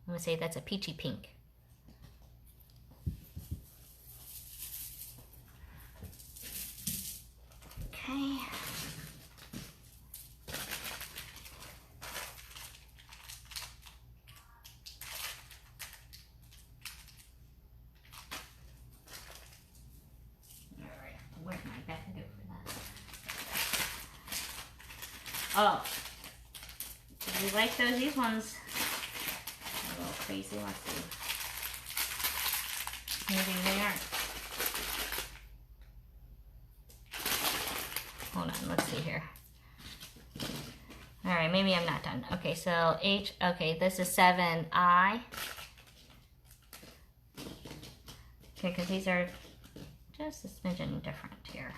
I'm gonna say that's a peachy pink. Okay. Oh, did you like those? These ones are a little crazy. Let's see. Maybe they aren't. Hold on, let's see here. All right, maybe I'm not done. Okay, so H, okay, this is 7I. Okay, because these are just a smidgen different here.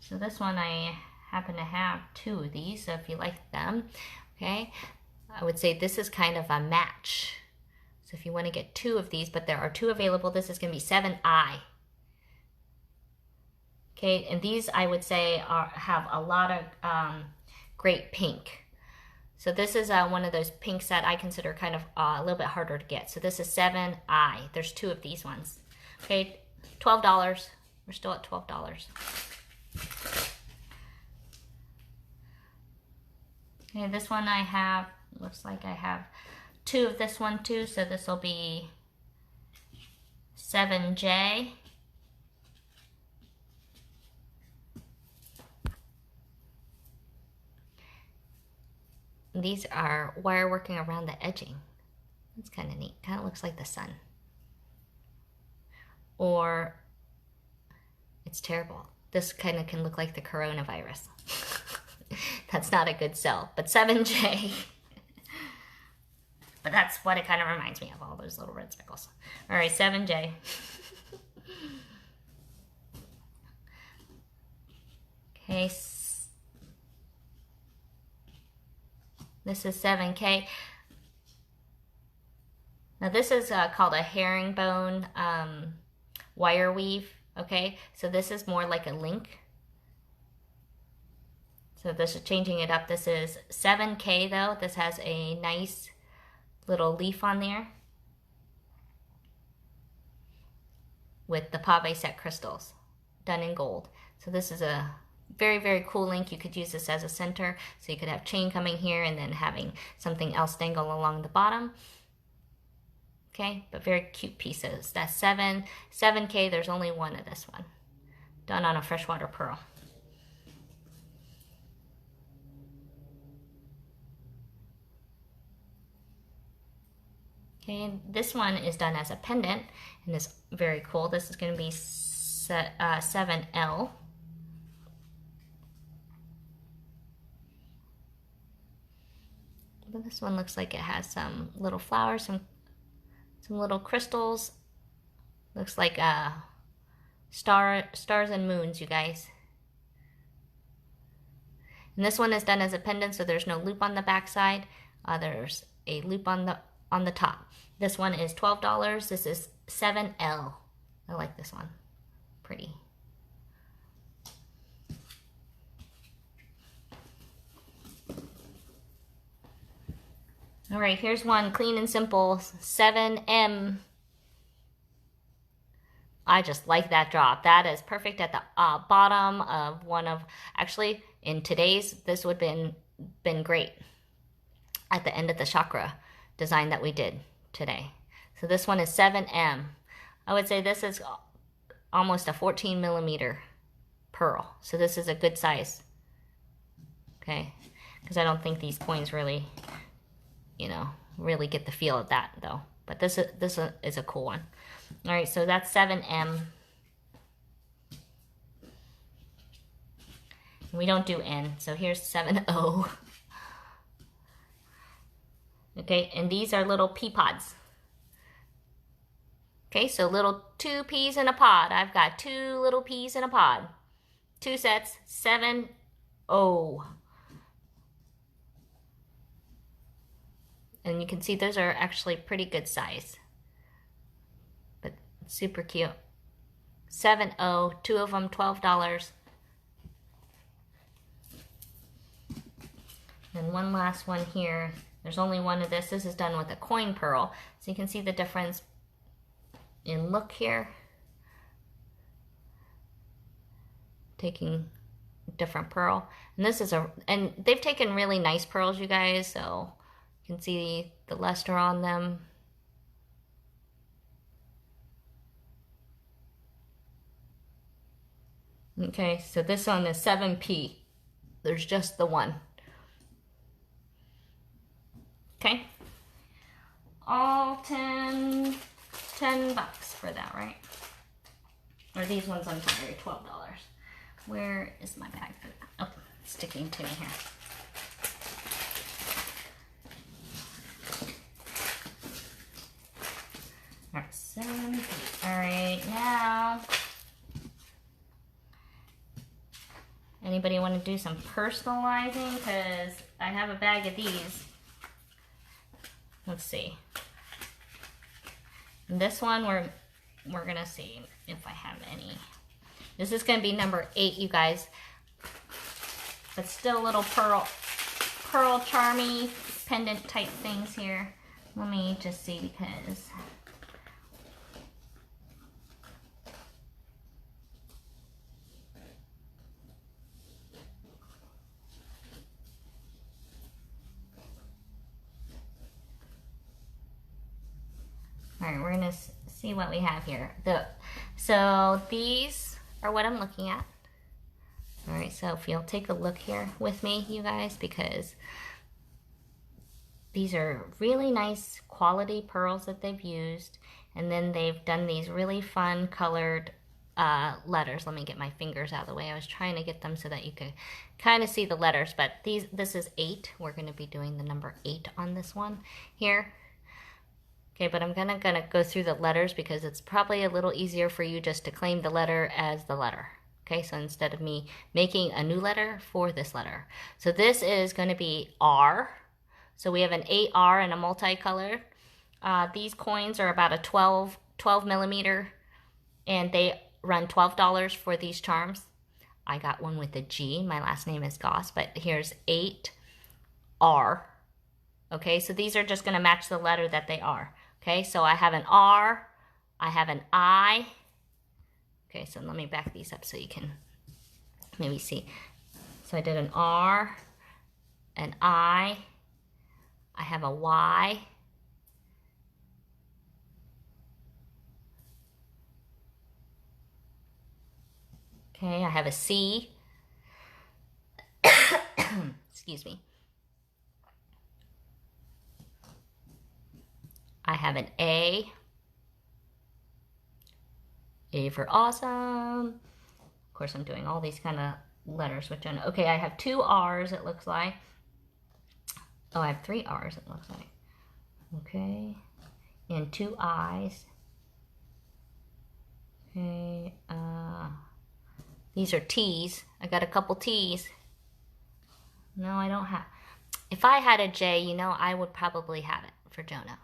So this one, I happen to have 2 of these, so if you like them, okay, I would say this is kind of a match. So if you want to get 2 of these, but there are 2 available, this is going to be 7I. Okay, and these I would say have a lot of great pink. So this is one of those pinks that I consider kind of a little bit harder to get. So this is 7I. There's 2 of these ones. Okay, $12. We're still at $12. Okay, this one I have, looks like I have 2 of this one too. So this will be 7J. These are wire working around the edging. That's kind of neat. Kind of looks like the sun. Or it's terrible. This kind of can look like the coronavirus. That's not a good sell, but 7J. But that's what it kind of reminds me of, all those little red speckles. All right, 7J. Okay. This is 7K. Now this is called a herringbone wire weave, okay? So this is more like a link. So this is changing it up. This is 7K though. This has a nice little leaf on there with the pave set crystals done in gold. So this is a very, very cool link. You could use this as a center. So you could have chain coming here and then having something else dangle along the bottom. Okay, but very cute pieces. That's 7K. There's only 1 of this one. Done on a freshwater pearl. Okay, this one is done as a pendant and is very cool. This is going to be 7L. But this one looks like it has some little flowers, some little crystals. Looks like stars and moons, you guys. And this one is done as a pendant, so there's no loop on the back side. There's a loop on the top. This one is $12. This is 7L. I like this one. Pretty. All right, here's one clean and simple, 7M. I just like that drop. That is perfect at the bottom of one of, actually in today's, this would have been great at the end of the chakra design that we did today. So this one is 7M. I would say this is almost a 14 millimeter pearl. So this is a good size. Okay, because I don't think these coins really, you know, really get the feel of that though. But this is a cool one. All right, so that's 7M. We don't do N, so here's 7O. Okay, and these are little pea pods. Okay, so little 2 peas in a pod. I've got 2 little peas in a pod. 2 sets, 7O. And you can see those are actually pretty good size. But super cute. 7O, 2 of them, $12. And one last one here. There's only one of this. This is done with a coin pearl. So you can see the difference in look here. Taking different pearl. And this is and they've taken really nice pearls, you guys, so you can see the luster on them. Okay, so this one is 7P. There's just the one. Okay. All 10 bucks for that, right? Or these ones, I'm sorry, $12. Where is my bag for that? Oh, it's sticking to me here. All right, 7P. All right. Anybody want to do some personalizing? Because I have a bag of these. Let's see. This one we're gonna see if I have any. This is gonna be number 8, you guys. But still little pearl charmy pendant type things here. Let me just see because all right, we're gonna see what we have here. So these are what I'm looking at. All right, so if you'll take a look here with me, you guys, because these are really nice quality pearls that they've used. And then they've done these really fun colored letters. Let me get my fingers out of the way. I was trying to get them so that you could kind of see the letters, but this is 8. We're gonna be doing the number 8 on this one here. Okay, but I'm gonna go through the letters because it's probably a little easier for you just to claim the letter as the letter. Okay, so instead of me making a new letter for this letter. So this is gonna be R. So we have an 8R and a multicolor. These coins are about a 12 millimeter, and they run $12 for these charms. I got one with a G. My last name is Goss, but here's 8R. Okay, so these are just gonna match the letter that they are. Okay, so I have an R, I have an I. Okay, so let me back these up so you can maybe see. So I did an R, an I have a Y, okay, I have a C, excuse me, I have an A for awesome. Of course, I'm doing all these kind of letters, which I know. Okay, I have 2 R's, it looks like. Oh, I have 3 R's, it looks like. Okay, and 2 I's. Okay, these are T's. I got a couple T's. No, I don't have. If I had a J, you know, I would probably have it for Jonah.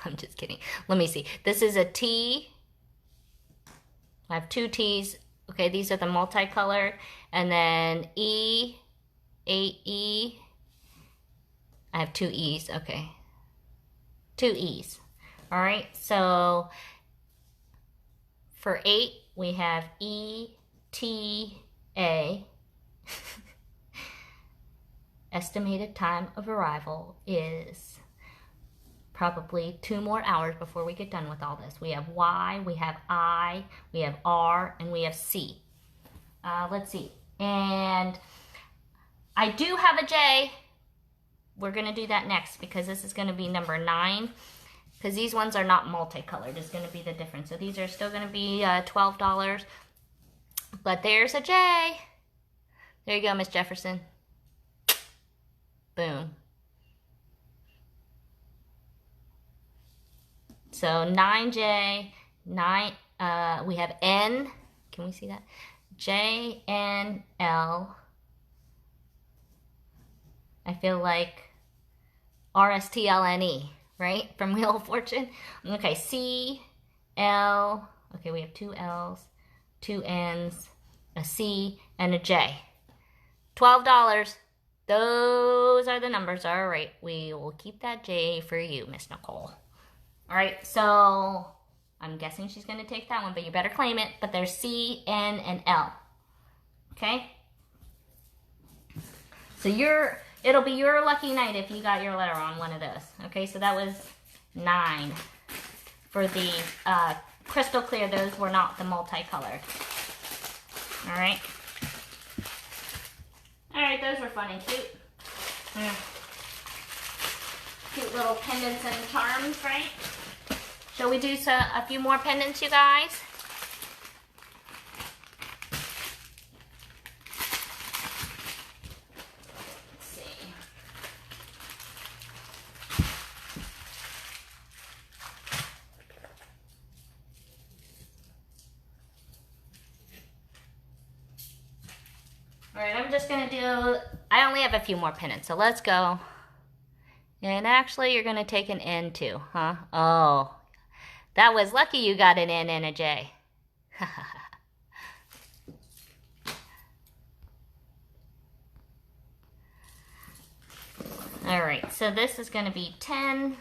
I'm just kidding. Let me see. This is a T. I have 2 T's. Okay, these are the multicolored. And then E, 8E. I have 2 E's. Okay. 2 E's. All right, so for 8, we have E, T, A. Estimated time of arrival is probably 2 more hours before we get done with all this. We have Y, we have I, we have R, and we have C. Let's see. And I do have a J. We're going to do that next because this is going to be number 9. Because these ones are not multicolored is going to be the difference. So these are still going to be $12. But there's a J. There you go, Miss Jefferson. Boom. So 9J, 9, we have N, can we see that? J, N, L. I feel like RSTLNE, right? From Wheel of Fortune. Okay, C, L, okay, we have 2 L's, 2 N's, a C, and a J. $12. Those are the numbers. All right, we will keep that J for you, Miss Nicole. All right, so I'm guessing she's going to take that one, but you better claim it. But there's C, N, and L. Okay? So it'll be your lucky night if you got your letter on one of those. Okay, so that was 9. For the crystal clear, those were not the multicolored. All right? All right, those were fun and cute. Cute little pendants and charms, right? Shall we do a few more pendants, you guys? Let's see. right, I'm just gonna do, I only have a few more pendants, so let's go. And actually, you're gonna take an N too, huh? Oh, that was lucky you got an N and a J. All right, so this is gonna be 10.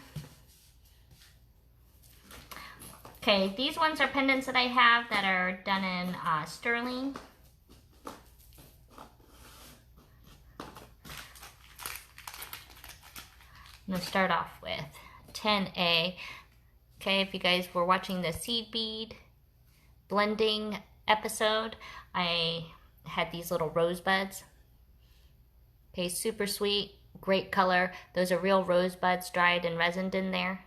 Okay, these ones are pendants that I have that are done in sterling. I'm gonna start off with 10A. Okay, if you guys were watching the seed bead blending episode, I had these little rosebuds. Okay, super sweet, great color. Those are real rosebuds dried and resined in there.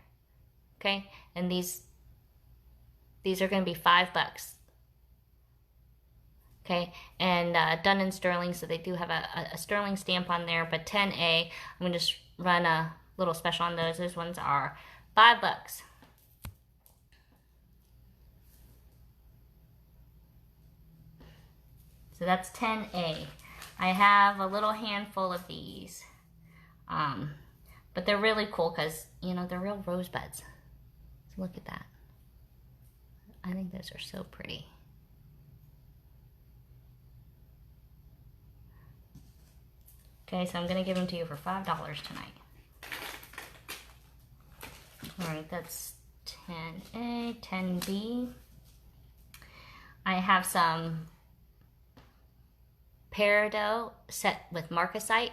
Okay, and these are gonna be $5. Okay, and done in sterling, so they do have a sterling stamp on there, but 10A, I'm gonna just run a little special on those. Those ones are $5. So that's 10A. I have a little handful of these, but they're really cool because, you know, they're real rosebuds. So look at that. I think those are so pretty. Okay, so I'm gonna give them to you for $5 tonight. All right, that's 10A, 10B. I have some Peridot set with Marcasite.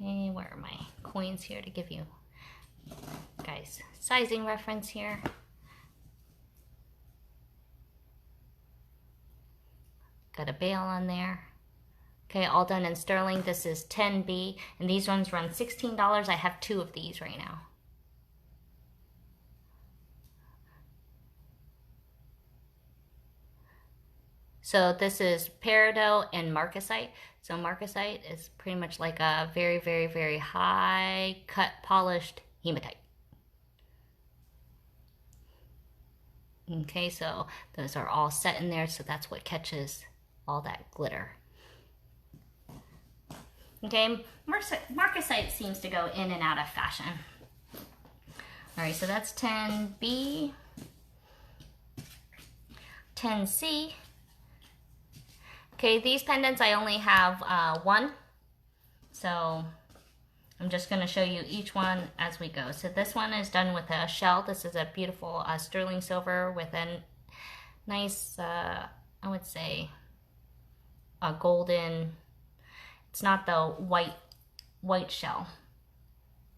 Okay, where are my coins here to give you guys sizing reference here? Got a bail on there. Okay, all done in sterling. This is 10B, and these ones run $16. I have 2 of these right now. So this is Peridot and Marcasite. So Marcasite is pretty much like a very, very, very high cut polished hematite. Okay, so those are all set in there, so that's what catches all that glitter. Okay, Marcasite seems to go in and out of fashion. All right, so that's 10B, 10C. Okay, these pendants I only have 1, so I'm just going to show you each one as we go. So this one is done with a shell. This is a beautiful sterling silver with a nice, I would say, a golden. It's not the white shell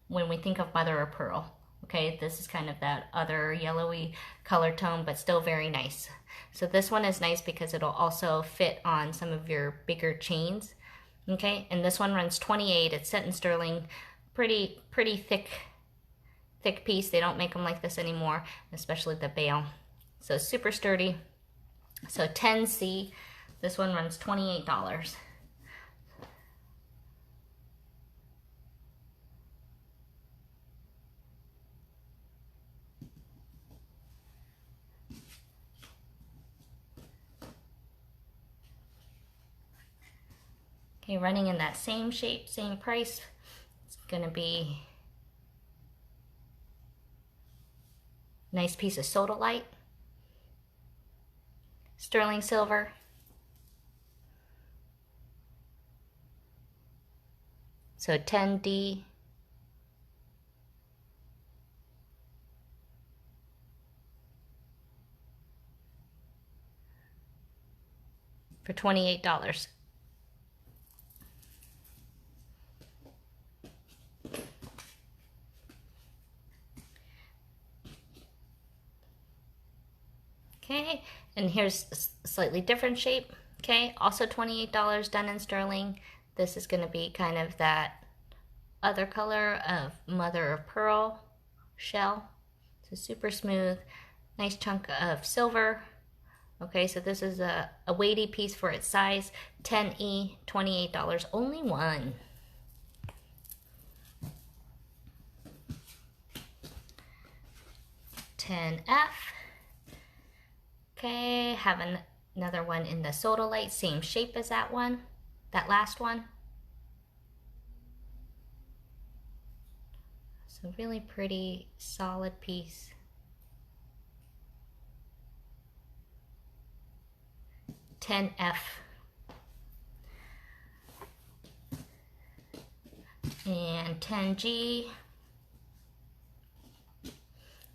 when we think of mother of pearl. Okay, this is kind of that other yellowy color tone, but still very nice. So this one is nice because it'll also fit on some of your bigger chains. Okay, and this one runs 28. It's set in sterling. Pretty thick piece. They don't make them like this anymore, especially the bail. So super sturdy. So 10C. This one runs $28. Okay, running in that same shape, same price. It's gonna be a nice piece of sodalite, sterling silver, so 10D, for $28. Okay, and here's a slightly different shape. Okay, also $28, done in sterling. This is going to be kind of that other color of mother of pearl shell. So super smooth, nice chunk of silver. Okay, so this is a weighty piece for its size. 10E, $28, only one. $10F. Okay, have Another one in the sodalite, same shape as that one, that last one. So really pretty, solid piece. $10F. And 10G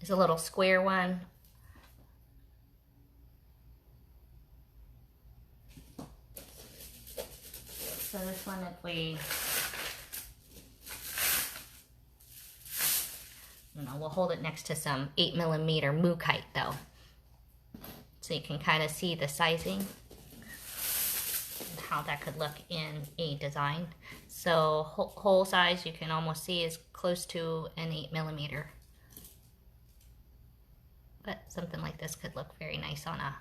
is a little square one. So this one, if we, we'll hold it next to some 8mm Moonstone though. So you can kind of see the sizing and how that could look in a design. So hole size you can almost see is close to an 8mm. But something like this could look very nice on a,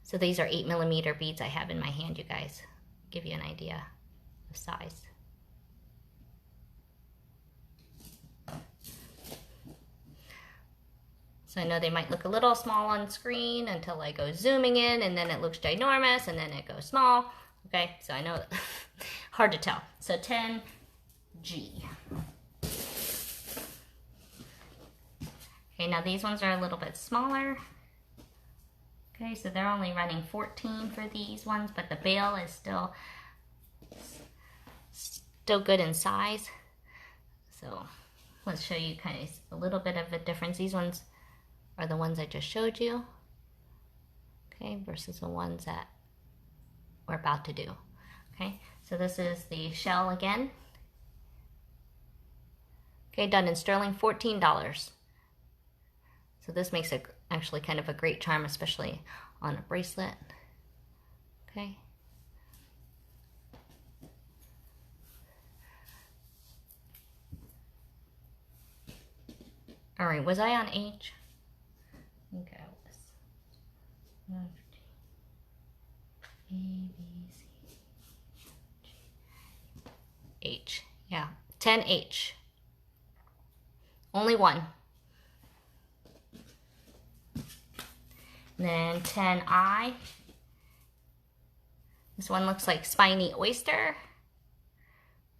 so these are 8mm beads I have in my hand, you guys. Give you an idea of size. So I know they might look a little small on screen until I go zooming in, and then it looks ginormous, and then it goes small. Okay, so I know hard to tell. So 10G. Okay, now these ones are a little bit smaller. Okay, so they're only running 14 for these ones, but the bail is still good in size. So let's show you kind of a little bit of a difference. These ones are the ones I just showed you, okay, versus the ones that we're about to do. Okay, so this is the shell again. Okay, done in sterling, $14. So this makes it actually kind of a great charm, especially on a bracelet. Okay. All right, was I on H? Okay, I was. A, B, C, G, H. Yeah, 10H. Only one. Then 10I. This one looks like spiny oyster.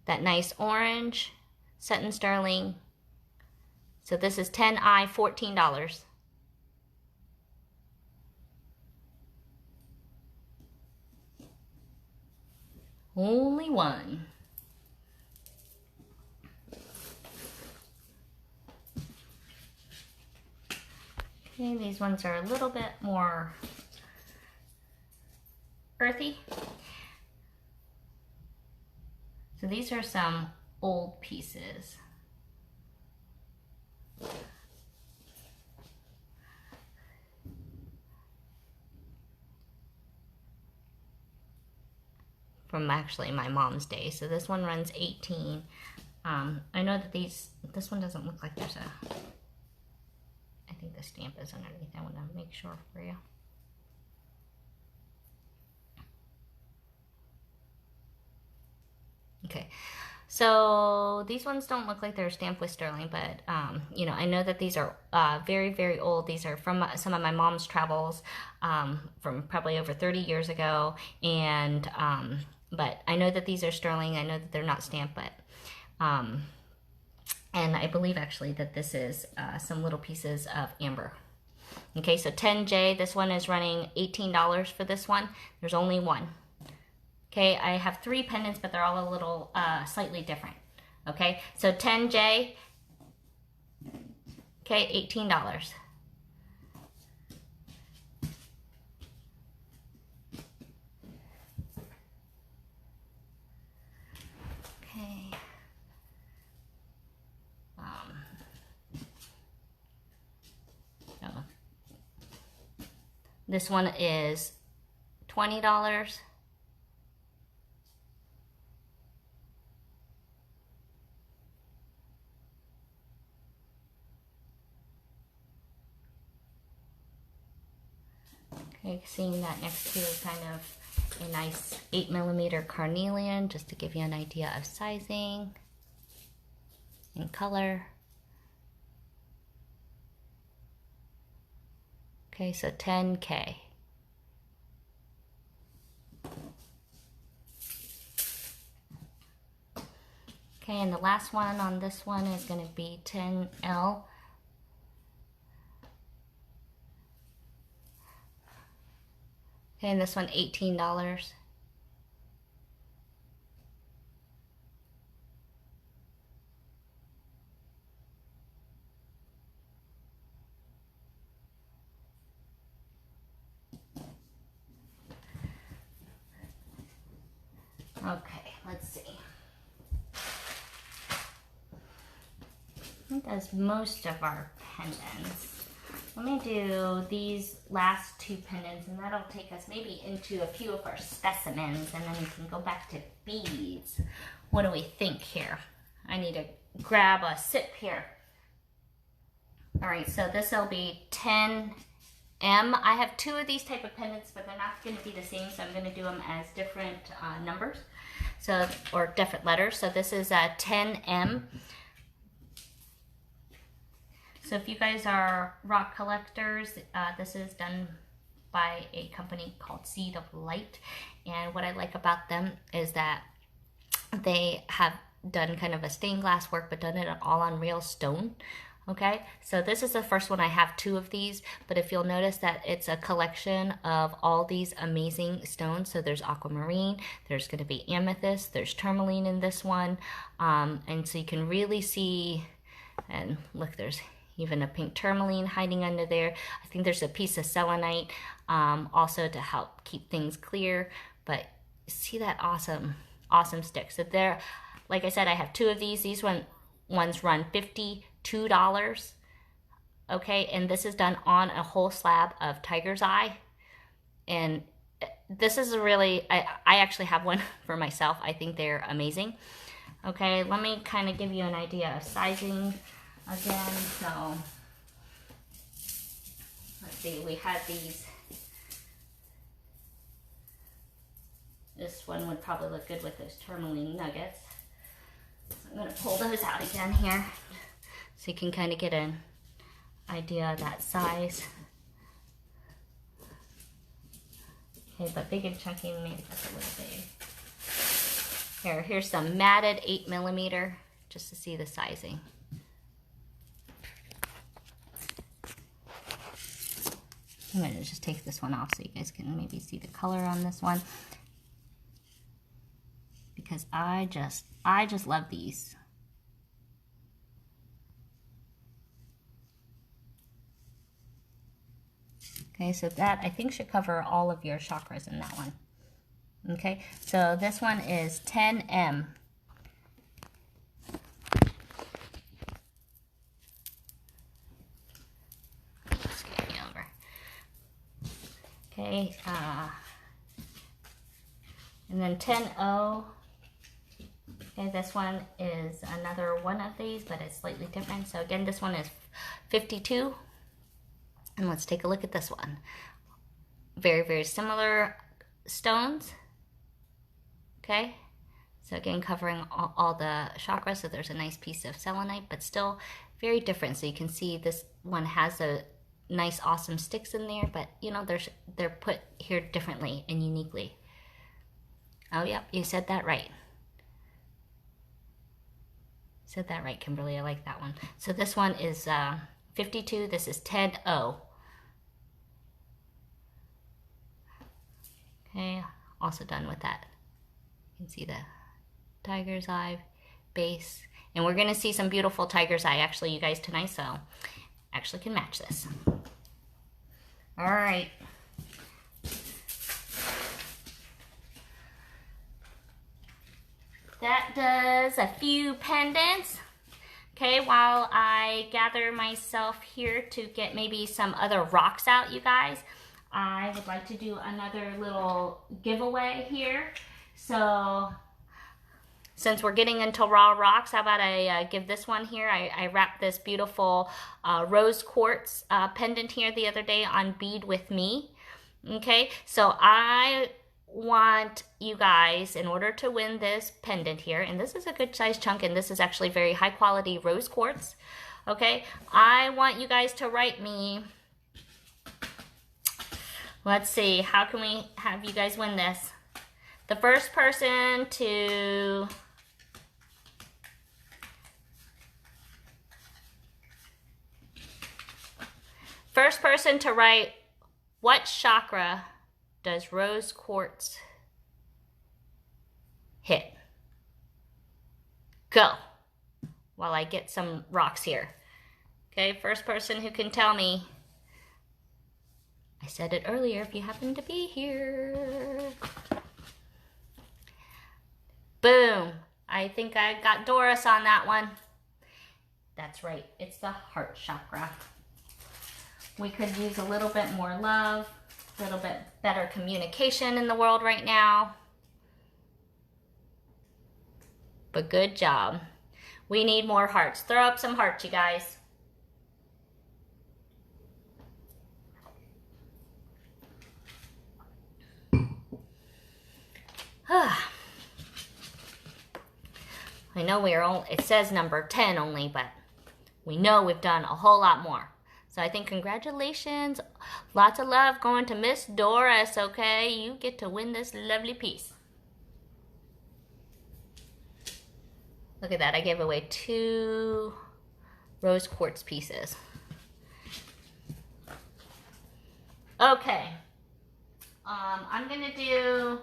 That nice orange, set in sterling. So this is 10I, $14. Only one. Okay, these ones are a little bit more earthy. So these are some old pieces. From actually my mom's day. So this one runs 18. I know that this one doesn't look like there's a, I think the stamp is underneath. I want to make sure for you. Okay, so these ones don't look like they're stamped with sterling, but you know, I know that these are very, very old. These are from some of my mom's travels from probably over 30 years ago, and but I know that these are sterling. I know that they're not stamped, but and I believe actually that this is some little pieces of amber. Okay, so 10J, this one is running $18 for this one. There's only one. Okay, I have 3 pendants, but they're all a little slightly different. Okay, so 10J, okay, $18. Okay. Oh. This one is $20. Okay, seeing that next to is kind of a nice 8mm carnelian, just to give you an idea of sizing and color. Okay, so 10K. Okay, and the last one on this one is going to be 10L. Okay, and this one $18. Okay, let's see. I think that's most of our pendants. Let me do these last two pendants, and that'll take us maybe into a few of our specimens, and then we can go back to beads. What do we think here? I need to grab a sip here. All right, so this will be 10M. I have two of these type of pendants, but they're not going to be the same, so I'm going to do them as different numbers, so or different letters. So this is 10M. So if you guys are rock collectors, this is done by a company called Seed of Light. And what I like about them is that they have done kind of a stained glass work, but done it all on real stone. Okay, so this is the first one. I have two of these, but if you'll notice that it's a collection of all these amazing stones. So there's aquamarine, there's going to be amethyst, there's tourmaline in this one. And so you can really see, and look, there's even a pink tourmaline hiding under there. I think there's a piece of selenite also to help keep things clear. But see that awesome stick. So there, like I said, I have two of these. These ones run $52. Okay, and this is done on a whole slab of tiger's eye. And this is a really, I actually have one for myself. I think they're amazing. Okay, let me kind of give you an idea of sizing again. So let's see, we had these. This one would probably look good with those tourmaline nuggets. So I'm going to pull those out again here so you can kind of get an idea of that size. Okay, but big and chunky, maybe that's a little big. Here's some matted 8mm just to see the sizing. I'm going to just take this one off so you guys can maybe see the color on this one, because I just love these. Okay, so that I think should cover all of your chakras in that one. Okay, so this one is 10M. Okay, and then 10O. Okay, this one is another one of these, but it's slightly different. So again, this one is 52. And let's take a look at this one. Very, very similar stones. Okay, so again, covering all the chakras. So there's a nice piece of selenite, but still very different. So you can see this one has a nice, awesome sticks in there, but you know, they're put here differently and uniquely. Oh, yep, you said that right. Said that right, Kimberly. I like that one. So this one is 52. This is 10O. Okay, also done with that. You can see the tiger's eye base. And we're going to see some beautiful tiger's eye, actually, you guys, tonight. So actually can match this. All right. That does a few pendants. Okay, while I gather myself here to get maybe some other rocks out, you guys, I would like to do another little giveaway here. So since we're getting into raw rocks, how about I give this one here? I wrapped this beautiful rose quartz pendant here the other day on Bead With Me. Okay, so I want you guys, in order to win this pendant here, and this is a good size chunk, and this is actually very high quality rose quartz. Okay, I want you guys to write me. Let's see, how can we have you guys win this? The first person to First person to write, what chakra does rose quartz hit? Go. While I get some rocks here. Okay, first person who can tell me. I said it earlier if you happen to be here. Boom. I think I got Doris on that one. That's right, it's the heart chakra. We could use a little bit more love, a little bit better communication in the world right now. But good job. We need more hearts. Throw up some hearts, you guys. I know it says number 10 only, but we know we've done a whole lot more. So I think congratulations. Lots of love going to Miss Doris, okay? You get to win this lovely piece. Look at that, I gave away 2 rose quartz pieces. Okay. I'm gonna do,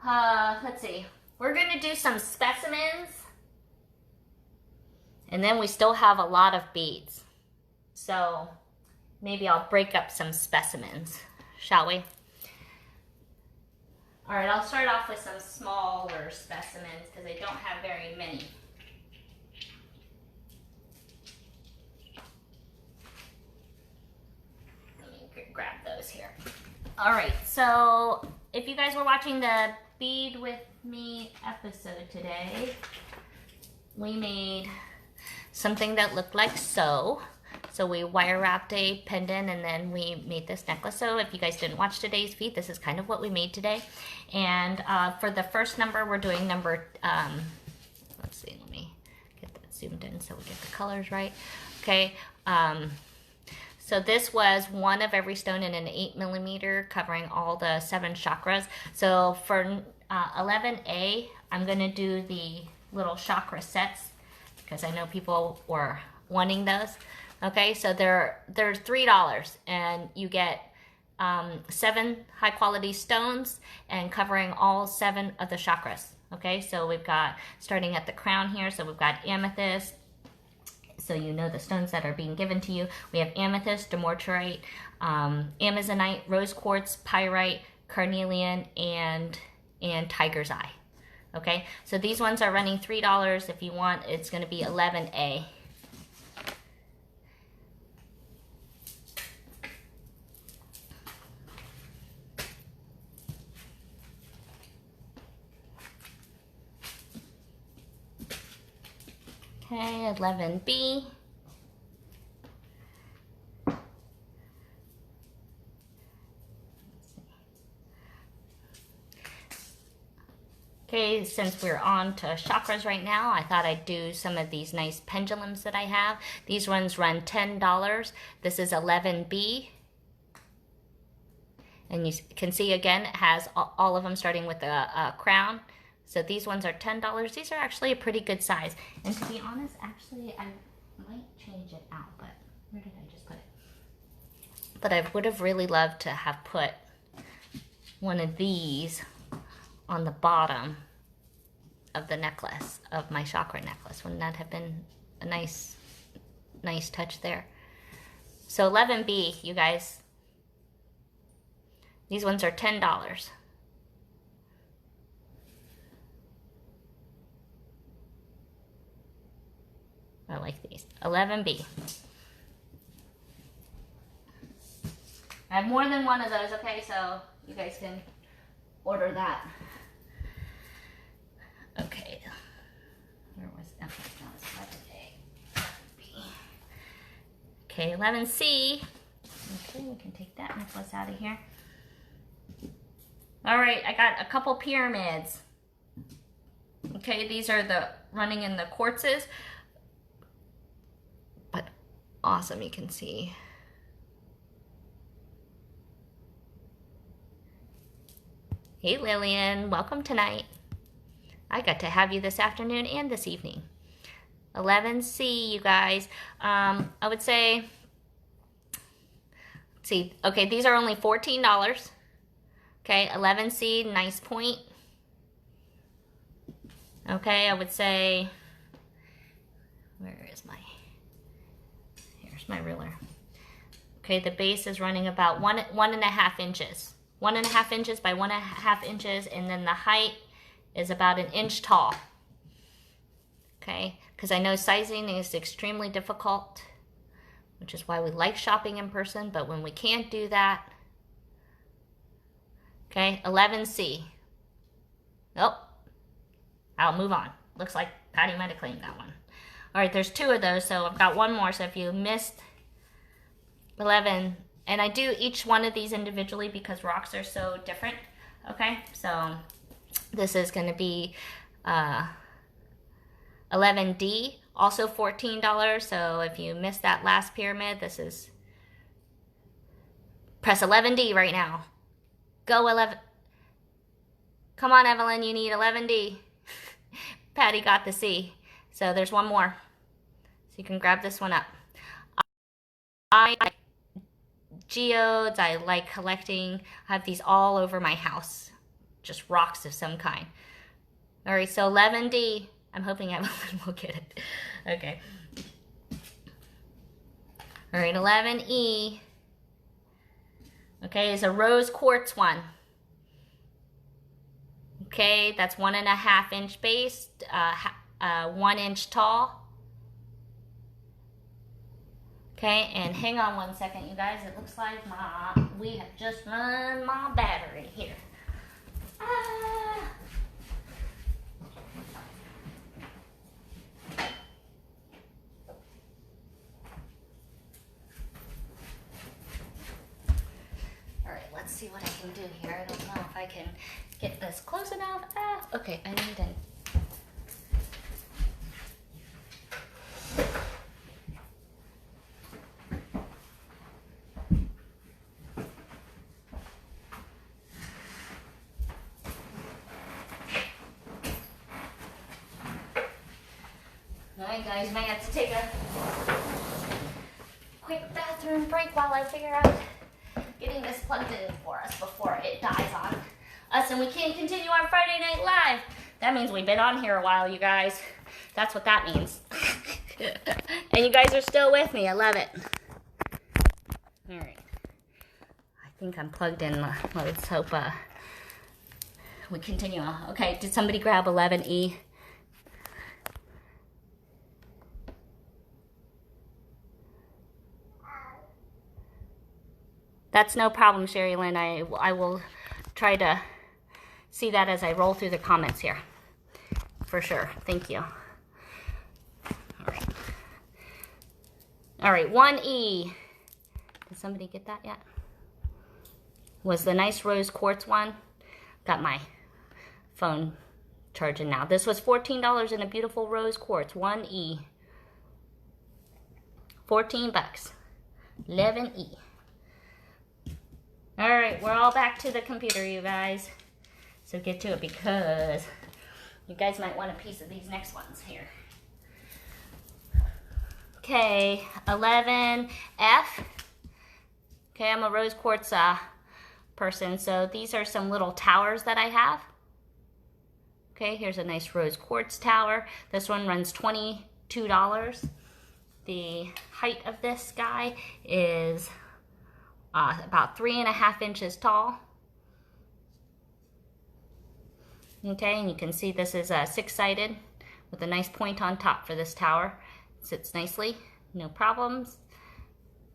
let's see. We're gonna do some specimens. And then we still have a lot of beads. So maybe I'll break up some specimens, shall we? All right, I'll start off with some smaller specimens because I don't have very many. Let me grab those here. All right, so if you guys were watching the Bead With Me episode today, we made something that looked like so. So we wire wrapped a pendant and then we made this necklace. So if you guys didn't watch today's feed, this is kind of what we made today. And for the first number, we're doing number, let's see, let me get that zoomed in so we get the colors right. Okay, so this was one of every stone in an 8mm covering all the 7 chakras. So for 11A, I'm gonna do the little chakra sets because I know people were wanting those. Okay, so they're $3 and you get 7 high quality stones and covering all 7 of the chakras. Okay, so we've got, starting at the crown here, so we've got amethyst, so you know the stones that are being given to you. We have amethyst, dumortierite, amazonite, rose quartz, pyrite, carnelian, and tiger's eye. Okay, so these ones are running $3. If you want, it's going to be 11A. Okay, 11B. Okay, since we're on to chakras right now, I thought I'd do some of these nice pendulums that I have. These ones run $10. This is 11B. And you can see again, it has all of them starting with a crown. So these ones are $10. These are actually a pretty good size. And to be honest, actually, I might change it out, but where did I just put it? But I would have really loved to have put one of these on the bottom of the necklace, of my chakra necklace. Wouldn't that have been a nice touch there? So 11B, you guys. These ones are $10. I like these. 11B. I have more than one of those, okay? So you guys can order that. Okay. Where was that? That was 11A. 11B. Okay, 11C. Okay, we can take that necklace out of here. All right, I got a couple pyramids. Okay, these are the running in the quartzes. But awesome, you can see. Hey Lillian, welcome tonight. I got to have you this afternoon and this evening. 11C, you guys. I would say See, okay, these are only $14. Okay, 11C, nice point. Okay, I would say, here's my ruler. Okay, the base is running about 1.5 inches. 1.5 inches by 1.5 inches, and then the height is about 1 inch tall. Okay, because I know sizing is extremely difficult, which is why we like shopping in person, but when we can't do that, okay, 11C. Nope. I'll move on. Looks like Patty might have claimed that one. All right, there's 2 of those, so I've got 1 more. So if you missed 11, and I do each one of these individually because rocks are so different. Okay, so this is going to be 11D, also $14. So if you missed that last pyramid, this is, press 11D right now. Go 11. Come on, Evelyn, you need 11D. Patty got the C. So there's 1 more. So you can grab this one up. I like geodes. I like collecting. I have these all over my house. Just rocks of some kind. All right, so 11D. I'm hoping Evelyn will get it. Okay. All right, 11E. Okay, is a rose quartz one. Okay, that's 1.5 inch base, 1 inch tall. Okay, and hang on 1 second, you guys. It looks like we have just run my battery here. All right, let's see what I can do here. I don't know if I can get this close enough. Okay, I need an... Alright guys, might have to take a quick bathroom break while I figure out getting this plugged in for us before it dies on us and we can't continue our Friday Night Live. That means we've been on here a while, you guys. That's what that means. And you guys are still with me. I love it. Alright. I think I'm plugged in. Let's hope we continue. Okay, did somebody grab 11E? That's no problem, Sherry Lynn. I will try to see that as I roll through the comments here. For sure. Thank you. All right. All right, 1E. Did somebody get that yet? Was the nice rose quartz one. Got my phone charging now. This was $14 in a beautiful rose quartz. 1E. 14 bucks. 11E. All right, we're all back to the computer, you guys. So get to it because you guys might want a piece of these next ones here. Okay, 11F. Okay, I'm a rose quartz person, so these are some little towers that I have. Okay, here's a nice rose quartz tower. This one runs $22. The height of this guy is about 3.5 inches tall. Okay, and you can see this is 6-sided with a nice point on top for this tower. It sits nicely, no problems.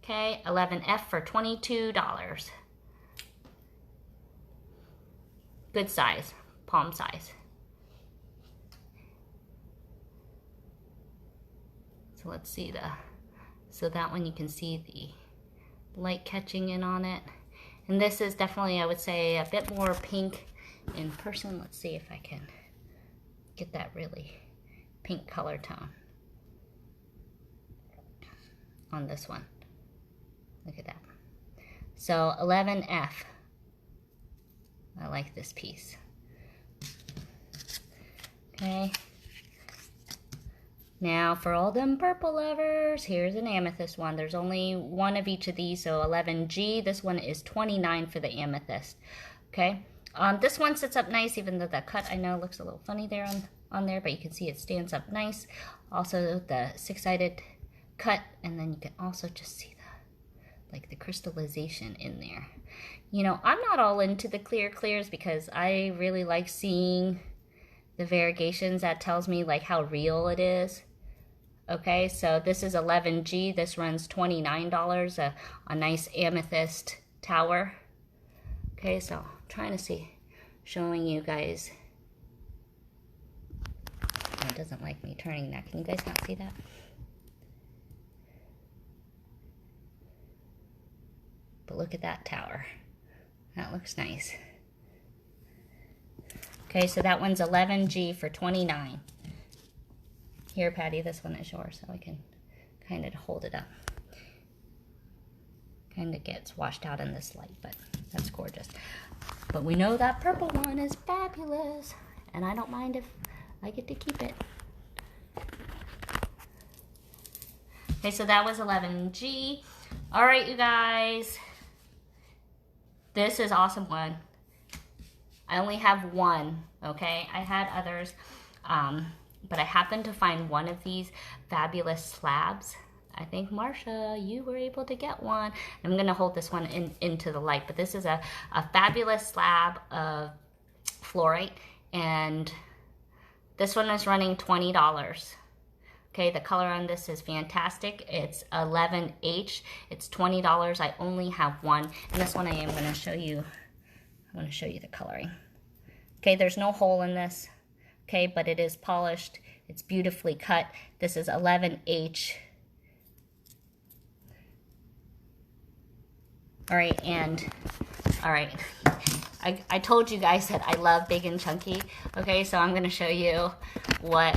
Okay, 11F for $22. Good size, palm size. So let's see so that one you can see the light catching in on it. And this is definitely, I would say, a bit more pink in person. Let's see if I can get that really pink color tone on this one. Look at that. So 11F. I like this piece. Okay. Now for all them purple lovers, here's an amethyst one. There's only one of each of these, so 11G. This one is 29 for the amethyst. Okay, this one sits up nice, even though the cut I know looks a little funny there on there, but you can see it stands up nice. Also the six-sided cut, and then you can also just see the crystallization in there. You know, I'm not all into the clears because I really like seeing the variegations. That tells me like how real it is. Okay, so this is 11G. This runs $29, a nice amethyst tower. Okay, so I'm trying to see, showing you guys. Oh, it doesn't like me turning that. Can you guys not see that? But look at that tower. That looks nice. Okay, so that one's 11G for 29. Here, Patty, this one is yours, so I can kind of hold it up. Kind of gets washed out in this light, but that's gorgeous. But we know that purple one is fabulous, and I don't mind if I get to keep it. Okay, so that was 11G. All right, you guys. This is awesome one. I only have one, okay? I had others, but I happened to find one of these fabulous slabs. I think, Marsha, you were able to get one. I'm gonna hold this one into the light, but this is a fabulous slab of fluorite, and this one is running $20. Okay, the color on this is fantastic. It's 11H, it's $20. I only have one, and this one I am gonna show you. I wanna show you the coloring. Okay, there's no hole in this, okay, but it is polished. It's beautifully cut. This is 11H. All right, and all right, I told you guys that I love big and chunky. Okay, so I'm gonna show you what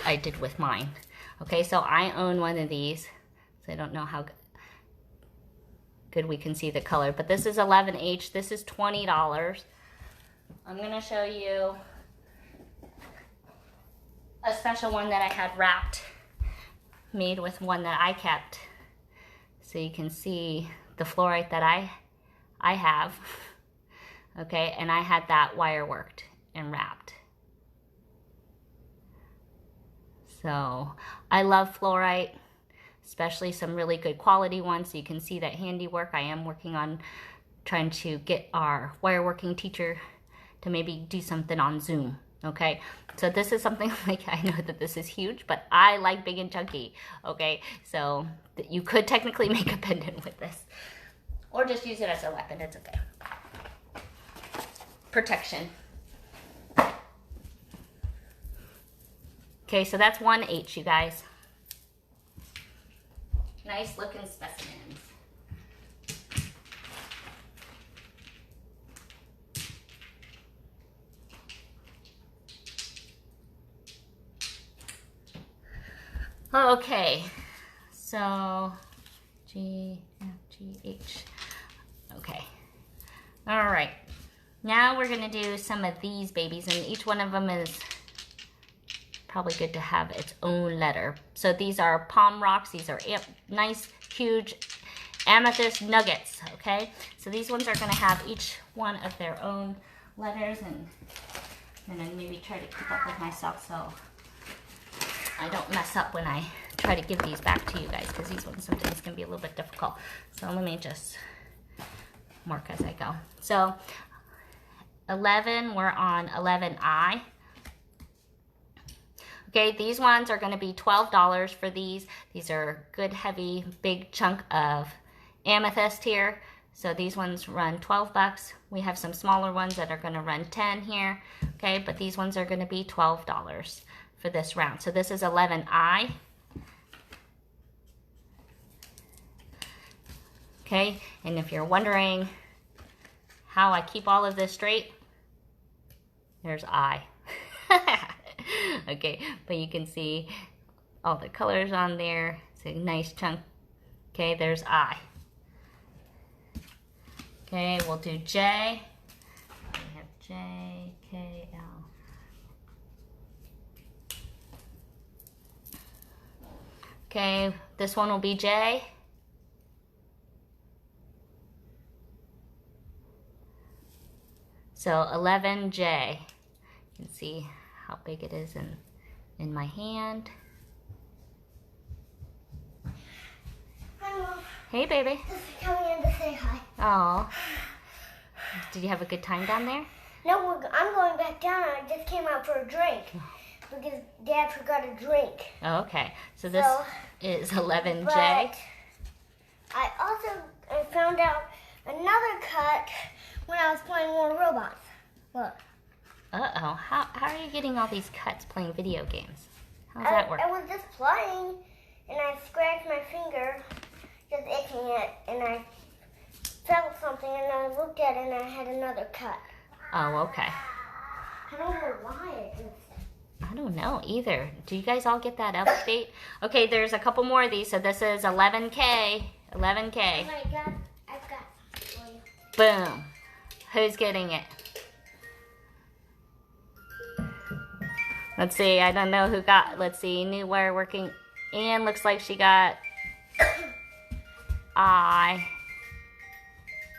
I did with mine. Okay, so I own one of these, so I don't know how good we can see the color, but this is 11H. This is $20. I'm gonna show you a special one that I had wrapped, made with one that I kept, so you can see the fluorite that I have. Okay, and I had that wire worked and wrapped. So I love fluorite, especially some really good quality ones. So you can see that handiwork. I am working on trying to get our wire working teacher to maybe do something on Zoom. Okay, so this is something like, I know that this is huge, but I like big and chunky. Okay, so you could technically make a pendant with this, or just use it as a weapon. It's okay. Protection. Okay, so that's 1H, you guys. Nice looking specimens. Okay, so G, F, G, H. Okay, all right. Now we're gonna do some of these babies, and each one of them is probably good to have its own letter. So these are palm rocks. These are nice, huge amethyst nuggets, okay? So these ones are gonna have each one of their own letters, and then maybe try to keep up with myself so I don't mess up when I try to give these back to you guys, because these ones sometimes can be a little bit difficult. So let me just mark as I go. So 11, we're on 11I. Okay, these ones are going to be $12 for these. These are good, heavy, big chunk of amethyst here. So these ones run 12 bucks. We have some smaller ones that are going to run 10 here. Okay, but these ones are going to be $12 for this round. So this is 11I. Okay, and if you're wondering how I keep all of this straight, there's I. Okay, but you can see all the colors on there. It's a nice chunk. Okay, there's I. Okay, we'll do J. We have J, K, L. Okay, this one will be J. So 11J. You can see how big it is in my hand. Hi, Mom. Hey, baby. Just coming in to say hi. Oh. Did you have a good time down there? No, I'm going back down. I just came out for a drink because Dad forgot a drink. Oh, okay. So this is 11J. But I found out another cut when I was playing more robots. Look. Uh-oh. How are you getting all these cuts playing video games? How's that work? I was just playing, and I scratched my finger, just itching it, and I felt something, and I looked at it, and I had another cut. Oh, okay. I don't know why it is. I don't know either. Do you guys all get that update? Okay, there's a couple more of these. So this is 11K. 11K. Oh my God, I've got some for you. Boom. Who's getting it? Let's see. I don't know who got. Let's see. New wire working. Anne looks like she got I.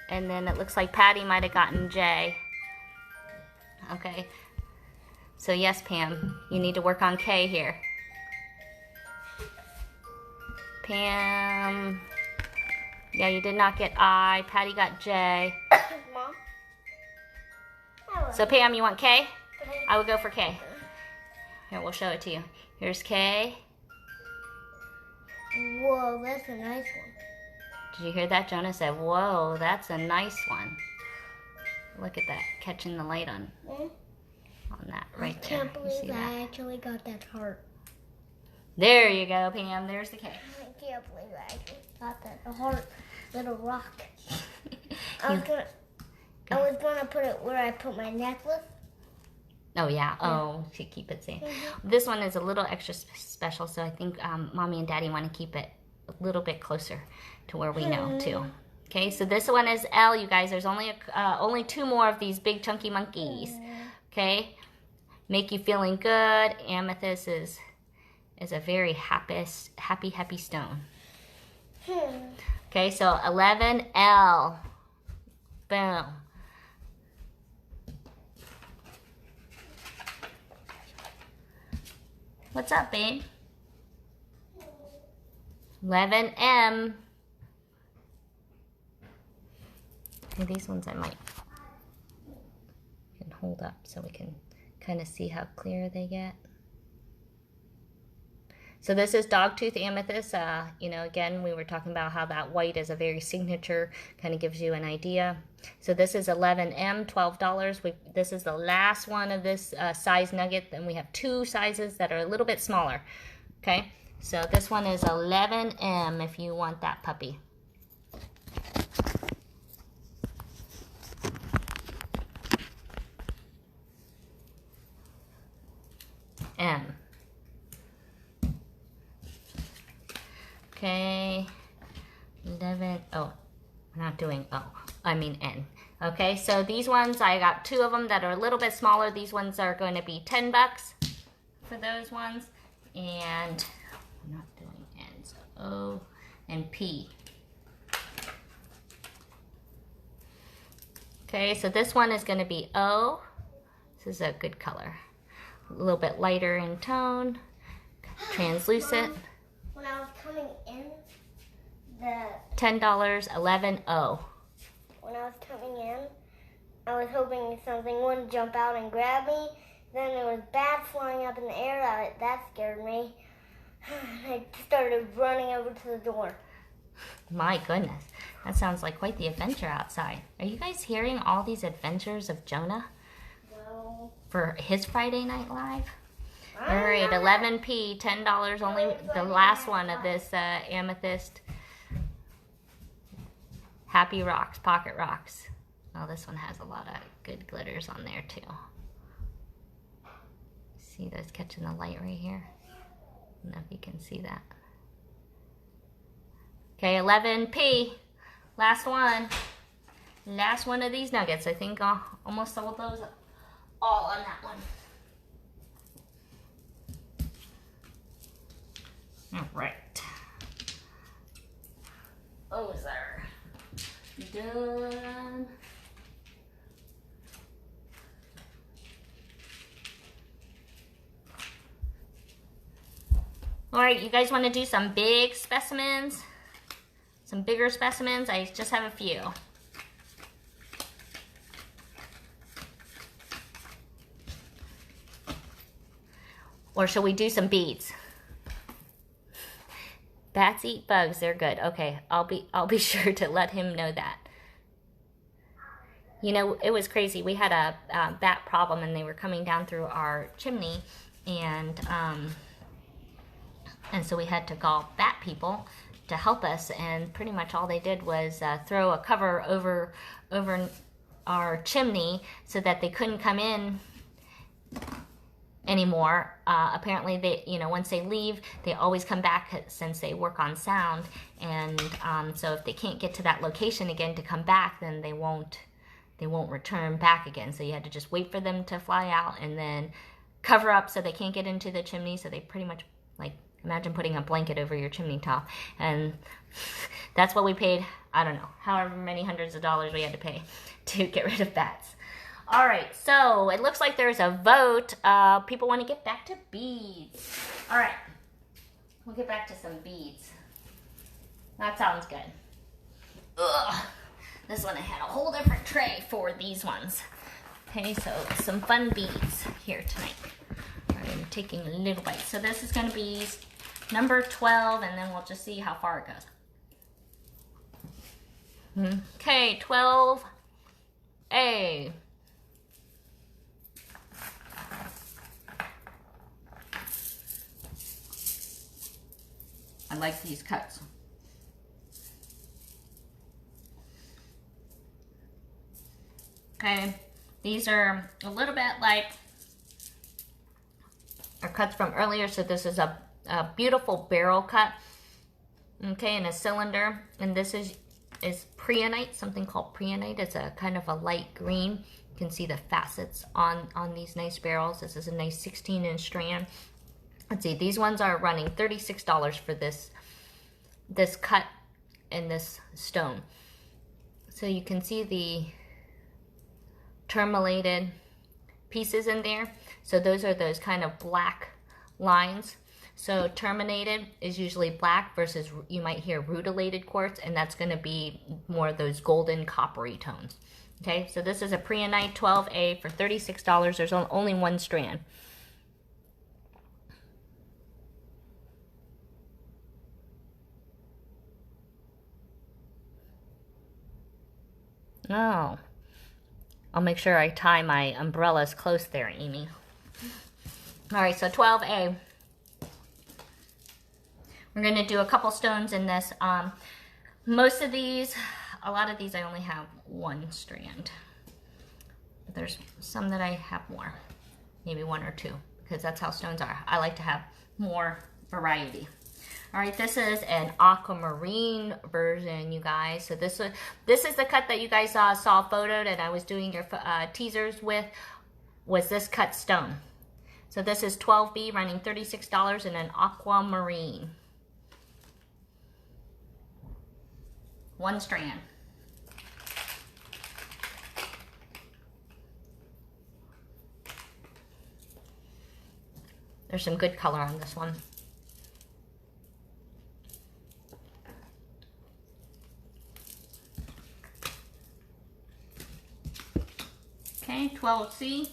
And then it looks like Patty might have gotten J. Okay. So yes, Pam, you need to work on K here. Pam, yeah, you did not get I. Patty got J. Mom? So Pam, you want K? I would go for K. Here, we'll show it to you. Here's K. Whoa, that's a nice one. Did you hear that? Jonah said, whoa, that's a nice one. Look at that, catching the light on that right there. I can't You see believe I that? actually got that heart. There you go, Pam. There's the K. I can't believe I actually got that. A heart, little rock. I was gonna put it where I put my necklace. Oh, yeah. Oh, to keep it safe. This one is a little extra special, so I think Mommy and Daddy want to keep it a little bit closer to where we know, too. Okay, so this one is L, you guys. There's only 2 more of these big chunky monkeys. Okay? Make you feeling good. Amethyst is a very happy stone. Okay, so 11L. Boom. What's up, babe? 11M. Okay, these ones I might can hold up so we can kind of see how clear they get. So this is Dogtooth Amethyst. You know, again, we were talking about how that white is a very signature, kind of gives you an idea. So this is 11M, $12. This is the last one of this size nugget. Then we have 2 sizes that are a little bit smaller. Okay, so this one is 11M if you want that puppy. M. Okay, 11, oh, we're not doing O, I mean N. Okay, so these ones, I got 2 of them that are a little bit smaller. These ones are going to be $10 for those ones. And I'm not doing N, so O and P. Okay, so this one is going to be O. This is a good color. A little bit lighter in tone, translucent. When I was coming in, the $10, 11O. when I was coming in, I was hoping something wouldn't jump out and grab me. Then there was bats flying up in the air. That scared me. I started running over to the door. My goodness, that sounds like quite the adventure outside. Are you guys hearing all these adventures of Jonah No. for his Friday Night Live? All right, 11P, $10, only the last one of this amethyst. Happy Rocks, Pocket Rocks. Oh, this one has a lot of good glitters on there too. See those catching the light right here? I don't know if you can see that. Okay, 11P, last one. Last one of these nuggets. I think I almost sold those all on that one. All right. done. All right, you guys want to do some big specimens? Some bigger specimens? I just have a few. Or shall we do some beads? Bats eat bugs, they're good. Okay, I'll be sure to let him know that. You know, it was crazy. We had a bat problem and they were coming down through our chimney, and so we had to call bat people to help us, and pretty much all they did was throw a cover over our chimney so that they couldn't come in anymore. Apparently they, you know, once they leave, they always come back since they work on sound, and so if they can't get to that location again to come back, then they won't return back again. So you had to just wait for them to fly out and then cover up so they can't get into the chimney. So they pretty much, like, imagine putting a blanket over your chimney top, and that's what we paid. I don't know, however many hundreds of dollars we had to pay to get rid of bats. All right, so it looks like there's a vote. People want to get back to beads. All right, we'll get back to some beads. That sounds good. Ugh, this one I had a whole different tray for these ones. Okay, so some fun beads here tonight. All right, I'm taking a little bite. So this is going to be number 12, and then we'll just see how far it goes. Okay, 12A. I like these cuts. Okay, these are a little bit like our cuts from earlier. So this is a beautiful barrel cut, okay, in a cylinder, and this is preonite, something called preonite. It's a kind of a light green. You can see the facets on these nice barrels. This is a nice 16-inch strand. Let's see, these ones are running $36 for this cut and this stone. So you can see the tourmalated pieces in there. So those are those kind of black lines. So terminated is usually black versus you might hear rutilated quartz, and that's going to be more of those golden coppery tones. Okay, so this is a preonite 12A for $36. There's only one strand. Oh, I'll make sure I tie my umbrellas close there, Amy. All right, so 12A. We're going to do a couple stones in this. Most of these, a lot of these I only have one strand. But there's some that I have more, maybe one or two, because that's how stones are. I like to have more variety. All right, this is an aquamarine version, you guys. So this is the cut that you guys saw photoed and I was doing your teasers with, was this cut stone. So this is 12B running $36 in an aquamarine. One strand. There's some good color on this one. Okay, 12C.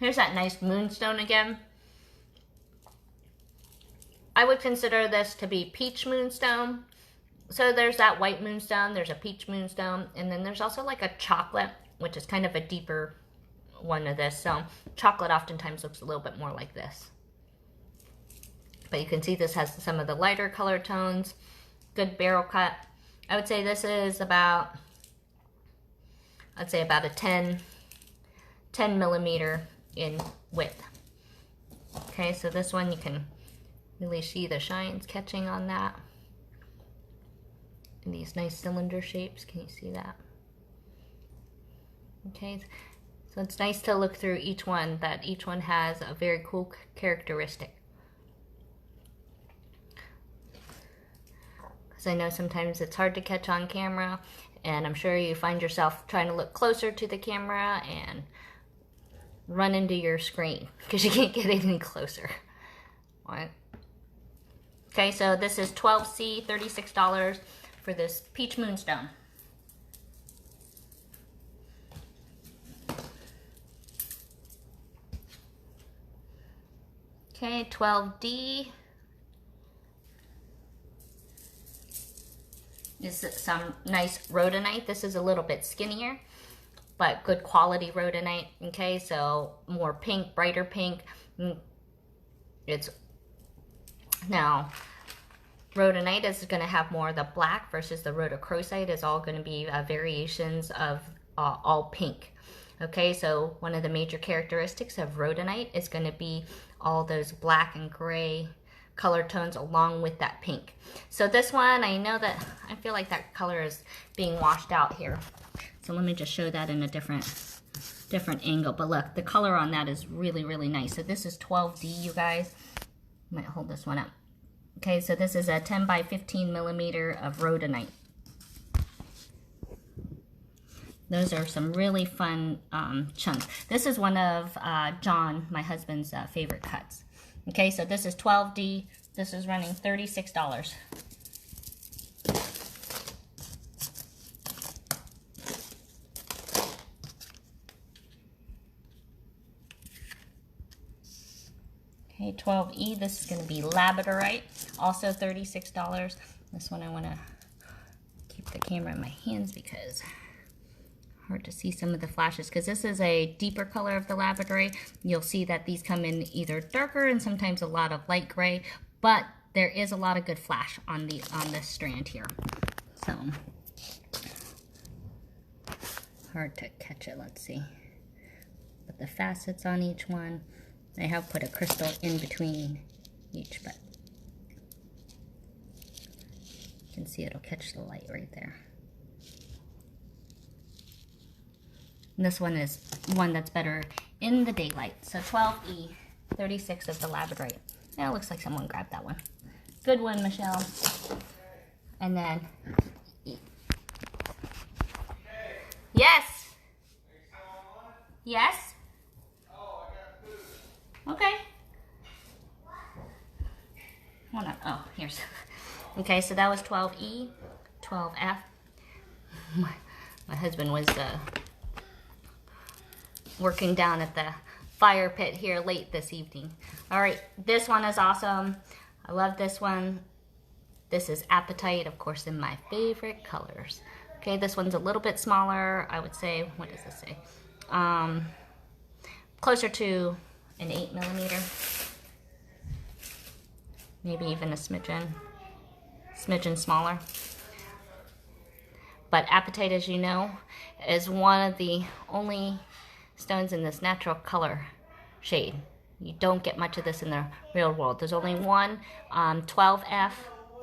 Here's that nice moonstone again. I would consider this to be peach moonstone. So there's that white moonstone, there's a peach moonstone, and then there's also like a chocolate, which is kind of a deeper one of this. So chocolate oftentimes looks a little bit more like this. But you can see this has some of the lighter color tones, good barrel cut. I would say this is about, I'd say about a 10 millimeter in width. Okay, so this one you can really see the shines catching on that. And these nice cylinder shapes, can you see that? Okay, so it's nice to look through each one, that each one has a very cool characteristic. Because I know sometimes it's hard to catch on camera, and I'm sure you find yourself trying to look closer to the camera and run into your screen because you can't get any closer. All right. Okay, so this is 12C, $36 for this Peach Moonstone. Okay, 12D is some nice rhodonite. This is a little bit skinnier, but good quality rhodonite. Okay, so more pink, brighter pink. It's now rhodonite is going to have more of the black versus the rhodochrosite is all going to be variations of all pink. Okay, so one of the major characteristics of rhodonite is going to be all those black and gray color tones along with that pink. So this one, I know that I feel like that color is being washed out here. So let me just show that in a different angle. But look, the color on that is really, really nice. So this is 12D, you guys. I might hold this one up. Okay, so this is a 10 by 15 millimeter of rhodonite. Those are some really fun chunks. This is one of John, my husband's favorite cuts. Okay, so this is 12D. This is running $36. Okay, 12E, this is going to be Labradorite, also $36. This one I want to keep the camera in my hands because hard to see some of the flashes, because this is a deeper color of the Labradorite. You'll see that these come in either darker and sometimes a lot of light gray, but there is a lot of good flash on this strand here. So hard to catch it. Let's see. Put the facets on each one. I have put a crystal in between each, but you can see it'll catch the light right there. And this one is one that's better in the daylight. So 12E, 36 of the Labradorite. Yeah, it looks like someone grabbed that one. Good one, Michelle. And then E. Yes. Yes. Okay. Hold on. Oh, here's. Okay, so that was 12E, 12F. My husband was working down at the fire pit here late this evening. All right, this one is awesome. I love this one. This is Apatite, of course, in my favorite colors. Okay, this one's a little bit smaller. I would say, what does this say? Closer to an 8 millimeter. Maybe even a smidgen smaller. But Apatite, as you know, is one of the only stones in this natural color shade. You don't get much of this in the real world. There's only one 12F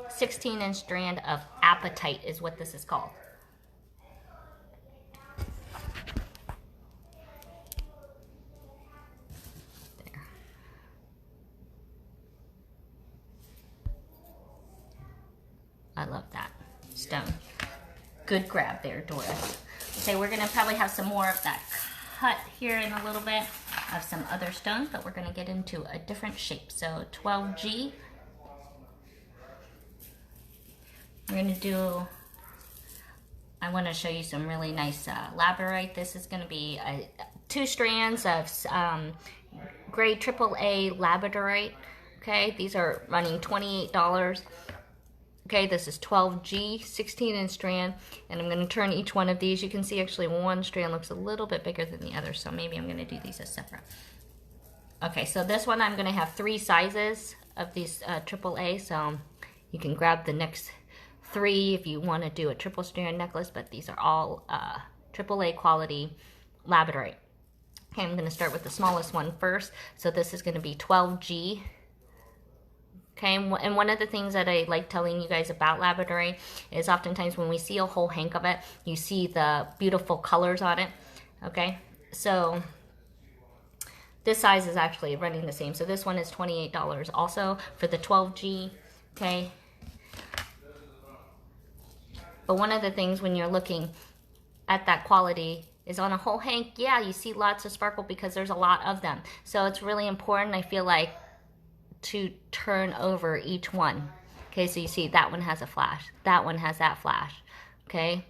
16-inch strand of Apatite is what this is called. There. I love that stone. Good grab there, Doris. Okay, we're gonna probably have some more of that cut here in a little bit of some other stones, but we're going to get into a different shape. So 12G, we're going to do, I want to show you some really nice Labradorite. This is going to be 2 strands of grade AAA Labradorite. Okay, these are running $28. Okay, this is 12G, 16-inch strand, and I'm going to turn each one of these. You can see actually one strand looks a little bit bigger than the other, so maybe I'm going to do these as separate. Okay, so this one I'm going to have 3 sizes of these AAA, so you can grab the next 3 if you want to do a triple strand necklace, but these are all AAA quality Labradorite. Okay, I'm going to start with the smallest one first, so this is going to be 12G. Okay, and one of the things that I like telling you guys about Labradorite is oftentimes when we see a whole hank of it, you see the beautiful colors on it. Okay, so this size is actually running the same. So this one is $28 also for the 12G. Okay, But one of the things when you're looking at that quality is on a whole hank, yeah, you see lots of sparkle because there's a lot of them. So it's really important, I feel like, to turn over each one. Okay, so you see that one has a flash. That one has that flash. Okay,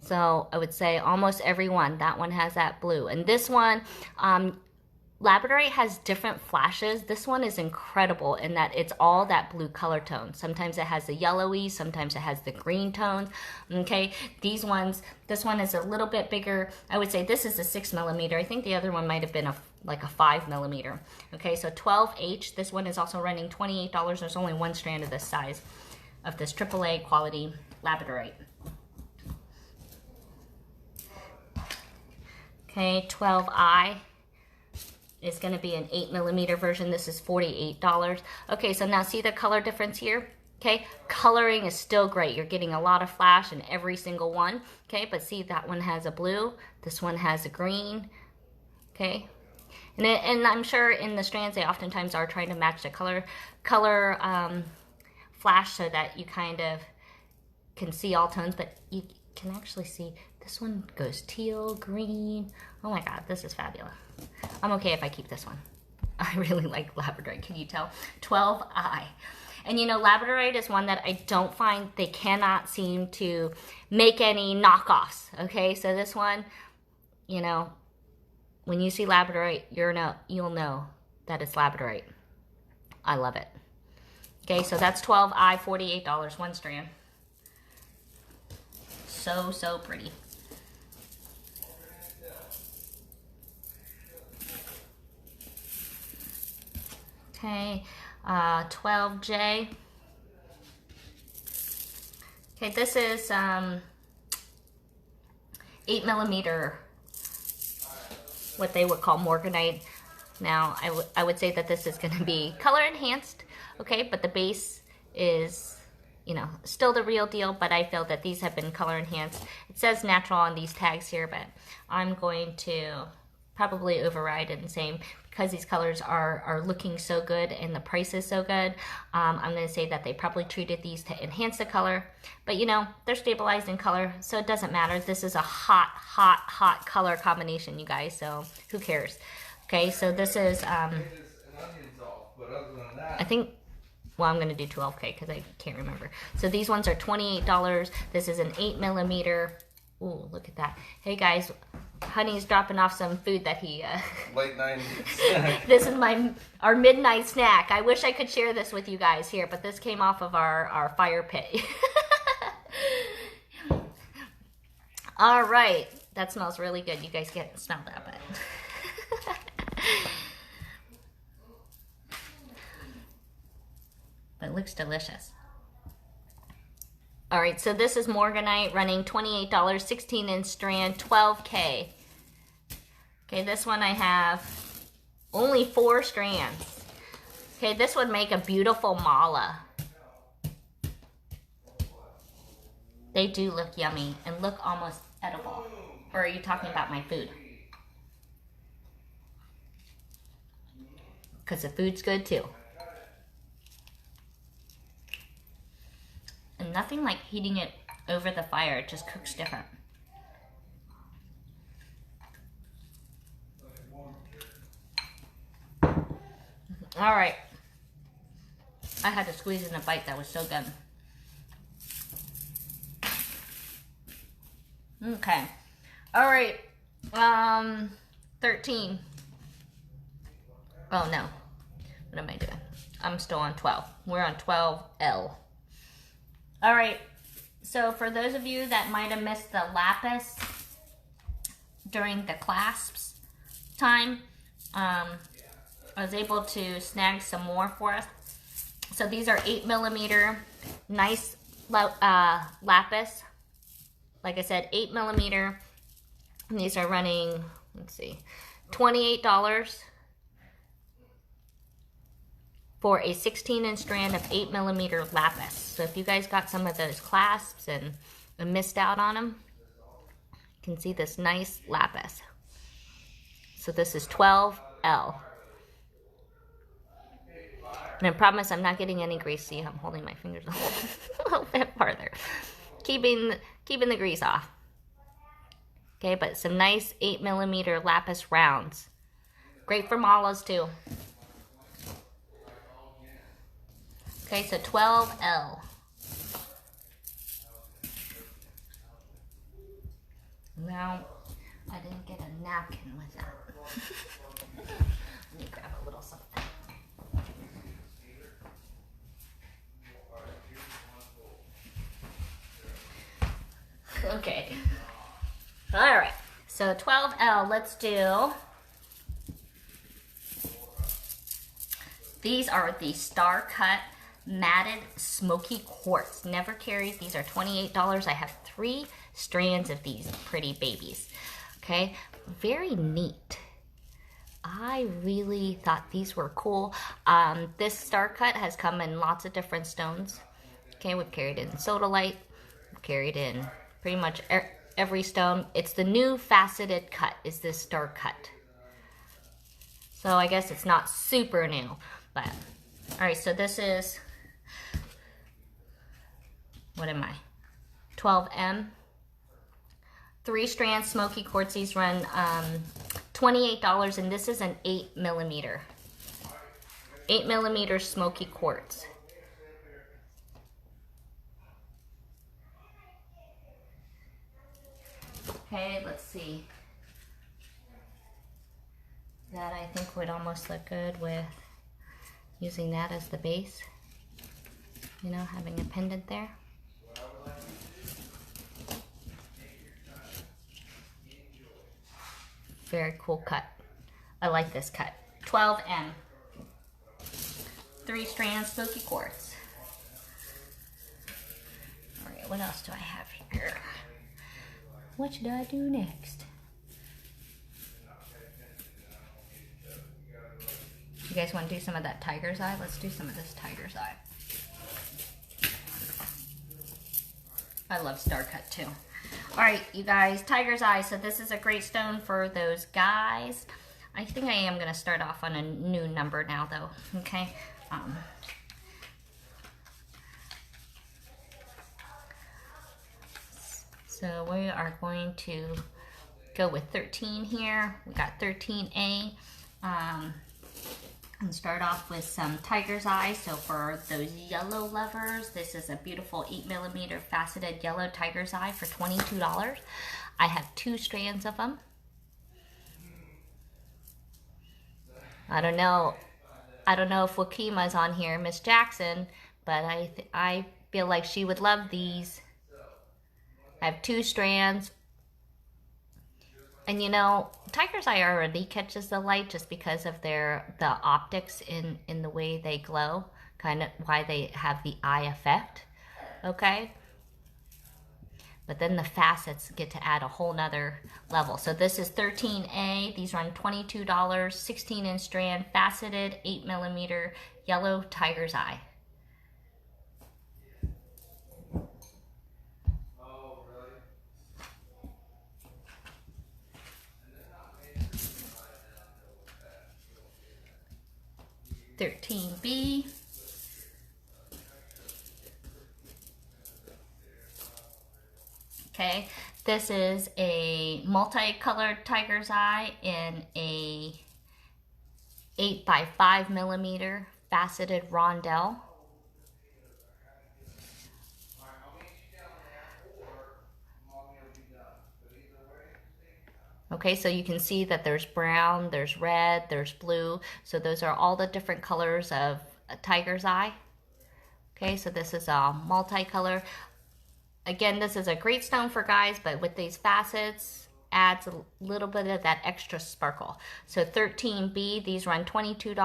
so I would say almost every one. That one has that blue. And this one, Labradorite has different flashes. This one is incredible in that it's all that blue color tone. Sometimes it has the yellowy, sometimes it has the green tones. Okay, these ones, this one is a little bit bigger. I would say this is a 6mm. I think the other one might have been like a 5mm. Okay, so 12H. This one is also running $28. There's only one strand of this size of this AAA quality Labradorite. Okay, 12I is going to be an 8mm version. This is $48. Okay, so now see the color difference here? Okay, coloring is still great. You're getting a lot of flash in every single one. Okay, but see that one has a blue. This one has a green. Okay, and I'm sure in the strands they oftentimes are trying to match the color flash so that you kind of can see all tones, but you can actually see this one goes teal, green. Oh my God, this is fabulous. I'm okay if I keep this one. I really like Labradorite, can you tell? 12I. And you know, Labradorite is one that I don't find, they cannot seem to make any knockoffs, okay? So this one, you know, when you see Labradorite, you'll know that it's Labradorite. I love it. Okay, so that's 12I, $48, one strand. So, so pretty. Okay, 12J. Okay, this is 8mm, what they would call Morganite. Now, I would say that this is going to be color enhanced, okay, but the base is, you know, still the real deal, but I feel that these have been color enhanced. It says natural on these tags here, but I'm going to probably override it and say, because these colors are looking so good and the price is so good, I'm going to say that they probably treated these to enhance the color. But you know, they're stabilized in color, so it doesn't matter. This is a hot, hot, hot color combination, you guys, so who cares? Okay, so this is, I think, well, I'm going to do 12K because I can't remember. So these ones are $28. This is an 8mm. Ooh, look at that. Hey guys, Honey's dropping off some food that he late night. This is our midnight snack. I wish I could share this with you guys here, but this came off of our fire pit. All right, that smells really good. You guys can't smell that, but but it looks delicious. All right, so this is Morganite running $28, 16-inch strand, 12K. Okay, this one I have only 4 strands. Okay, this would make a beautiful mala. They do look yummy and look almost edible. Or are you talking about my food? Because the food's good too. And nothing like heating it over the fire, it just cooks different. All right. I had to squeeze in a bite, that was so good. Okay. All right. 13. Oh no. What am I doing? I'm still on 12. We're on 12L. All right, so for those of you that might have missed the Lapis during the clasps time, I was able to snag some more for us. So these are 8mm, nice Lapis. Like I said, 8mm. And these are running, let's see, $28. For a 16-inch strand of 8mm Lapis. So if you guys got some of those clasps and missed out on them, you can see this nice Lapis. So this is 12L. And I promise I'm not getting any grease. See, I'm holding my fingers a little bit farther. keeping the grease off. Okay, but some nice 8mm lapis rounds. Great for malas too. Okay, so 12L. Now, I didn't get a napkin with that. Let me grab a little something. Okay. All right. So 12L, let's do. These are the Star Cut Matted Smoky Quartz. Never carried. These are $28. I have 3 strands of these pretty babies. Okay. Very neat. I really thought these were cool. This Star Cut has come in lots of different stones. Okay. We've carried in sodalite. We've carried in pretty much every stone. It's the new faceted cut is this Star Cut. So I guess it's not super new, but all right, so this is, what am I? 12M. 3 strand smoky quartz. These run $28, and this is an 8mm. 8mm smoky quartz. Okay, let's see. That I think would almost look good with using that as the base. You know, having a pendant there. Very cool cut. I like this cut. 12M. 3 strands smoky quartz. All right, what else do I have here? What should I do next? You guys want to do some of that tiger's eye? Let's do some of this tiger's eye. I love Star Cut too. All right, you guys, tiger's eye. So this is a great stone for those guys. I think I am going to start off on a new number now though, okay? So we are going to go with 13 here. We got 13A. And start off with some tiger's eye. So for those yellow lovers, this is a beautiful 8mm faceted yellow tiger's eye for $22. I have 2 strands of them. I don't know if Wakima's on here, Miss Jackson, but I feel like she would love these. I have 2 strands. And you know, tiger's eye already catches the light just because of the optics in the way they glow, kind of why they have the eye effect, okay? But then the facets get to add a whole nother level. So this is 13A. These run $22, 16-inch strand, faceted, 8mm yellow tiger's eye. $13B. Okay, this is a multicolored tiger's eye in a 8x5mm faceted rondelle. Okay, so you can see that there's brown, there's red, there's blue. So those are all the different colors of a tiger's eye. Okay, so this is a multicolor. Again, this is a great stone for guys, but with these facets, adds a little bit of that extra sparkle. So 13B, these run $22,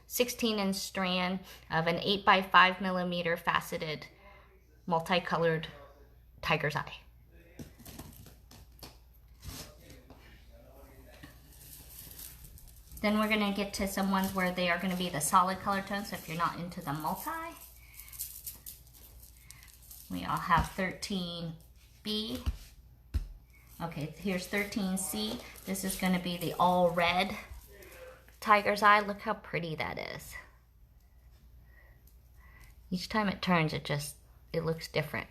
16-inch strand of an 8x5mm faceted multicolored tiger's eye. Then we're going to get to some ones where they are going to be the solid color tones. So if you're not into the multi, we all have 13B. Okay, here's 13C. This is going to be the all red tiger's eye. Look how pretty that is. Each time it turns, it looks different.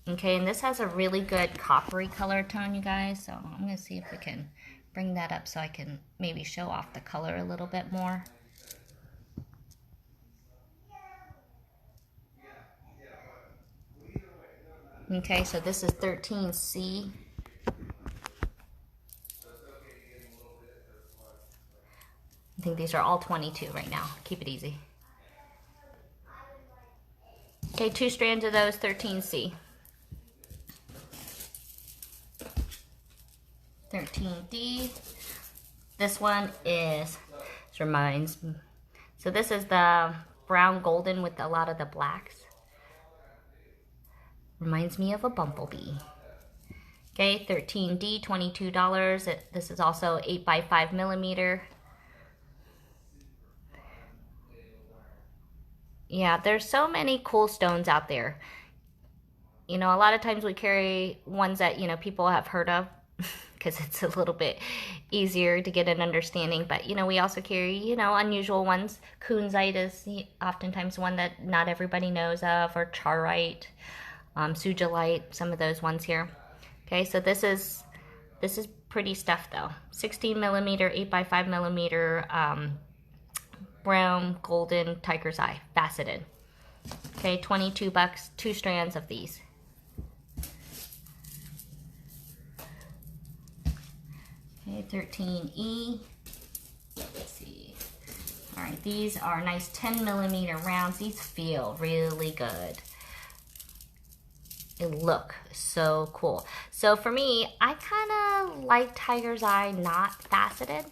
Okay, and this has a really good coppery color tone, you guys. So I'm gonna see if we can bring that up so I can maybe show off the color a little bit more. Okay, so this is 13C. I think these are all 22 right now. Keep it easy. Okay, 2 strands of those, 13C. 13D. This one is, this reminds me. So this is the brown golden with a lot of the blacks. Reminds me of a bumblebee. Okay, 13D, $22. This is also 8 by 5 millimeter. Yeah, there's so many cool stones out there. You know, a lot of times we carry ones that, you know, people have heard of because it's a little bit easier to get an understanding. But, you know, we also carry, you know, unusual ones. Kunzite is oftentimes one that not everybody knows of, or Charoite, Sugilite, some of those ones here. Okay, so this is pretty stuff though. 16 millimeter, 8 by 5 millimeter, brown, golden, tiger's eye, faceted. Okay, $22, 2 strands of these. Okay, 13E. Let's see. All right, these are nice 10 millimeter rounds. These feel really good. They look so cool. So for me, I kind of like tiger's eye not faceted.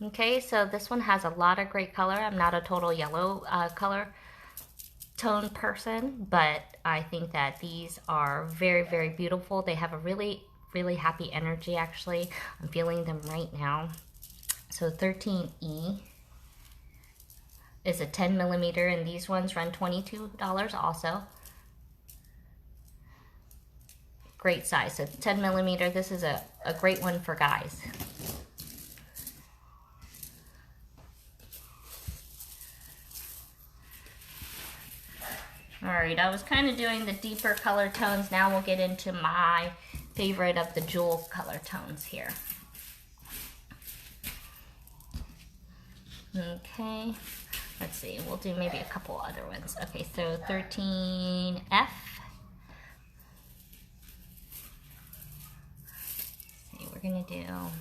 Okay, so this one has a lot of great color. I'm not a total yellow color tone person, but I think that these are very, very beautiful. They have a really, really happy energy, actually. I'm feeling them right now. So 13E is a 10 millimeter, and these ones run $22 also. Great size. So 10 millimeter, this is a great one for guys. All right, I was kind of doing the deeper color tones. Now we'll get into my favorite of the jewel color tones here. Okay, let's see, we'll do maybe a couple other ones. Okay, so 13F. Let's see, we're gonna do, oh,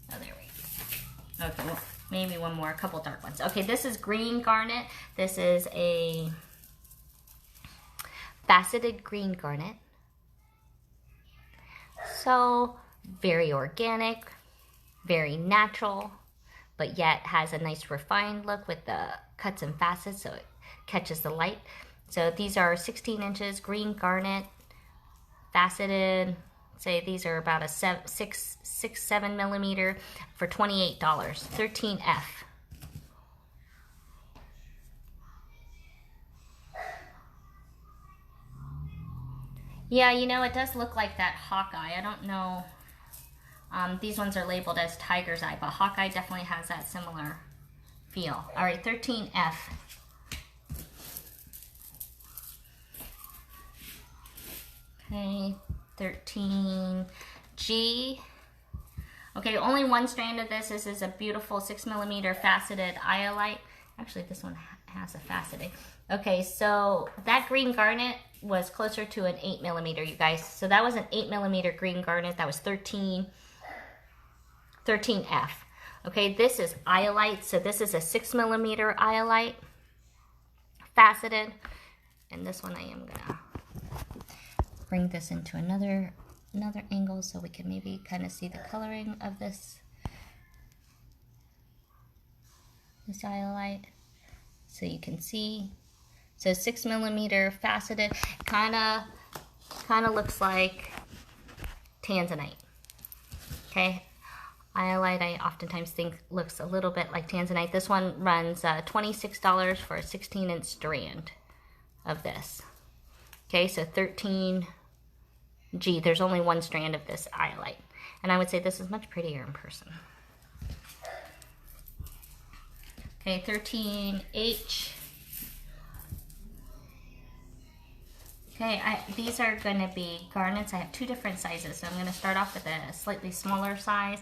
there we go. Okay, well, maybe one more, a couple dark ones. Okay, this is green garnet. This is a faceted green garnet. So very organic, very natural, but yet has a nice refined look with the cuts and facets so it catches the light. So these are 16 inches green garnet, faceted. Say these are about a 7 millimeter for $28. 13F. Yeah, you know, it does look like that Hawkeye. I don't know. These ones are labeled as tiger's eye, but Hawkeye definitely has that similar feel. All right, 13F. Okay, 13G. Okay, only one strand of this. This is a beautiful 6 millimeter faceted iolite. Actually, this one has a faceted. Okay, so that green garnet was closer to an 8 millimeter, you guys. So that was an 8 millimeter green garnet. That was 13F. Okay, this is iolite. So this is a 6 millimeter iolite, faceted. And this one I am gonna bring this into another angle so we can maybe kind of see the coloring of this iolite. So you can see. So 6 millimeter faceted, kind of looks like tanzanite. Okay, iolite I oftentimes think looks a little bit like tanzanite. This one runs $26 for a 16-inch strand of this. Okay, so 13G. There's only one strand of this iolite, and I would say this is much prettier in person. Okay, 13H. Okay, these are going to be garnets. I have two different sizes, so I'm going to start off with a slightly smaller size.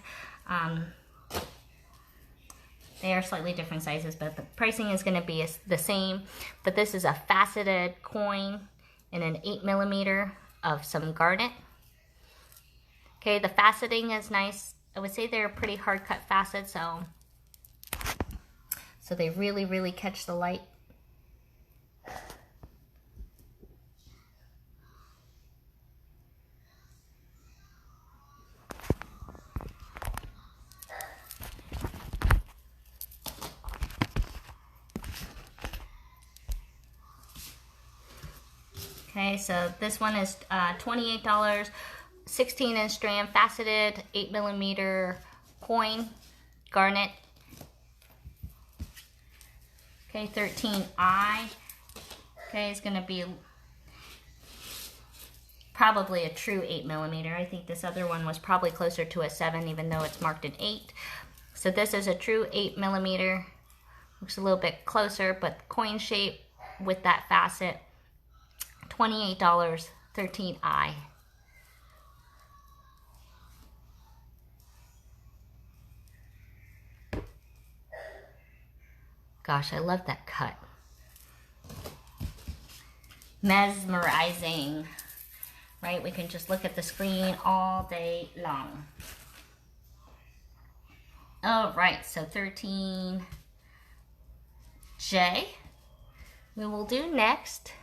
They are slightly different sizes, but the pricing is going to be the same. But this is a faceted coin in an 8mm of some garnet. Okay, the faceting is nice. I would say they're pretty hard cut facets, so they really catch the light. Okay, so this one is $28, 16-inch strand, faceted, 8mm coin, garnet. Okay, 13I. Okay, it's going to be probably a true 8mm. I think this other one was probably closer to a 7, even though it's marked an 8. So this is a true 8mm. Looks a little bit closer, but coin shape with that facet. $28, 13I. Gosh, I love that cut. Mesmerizing, right? We can just look at the screen all day long. All right, so 13J. We will do next.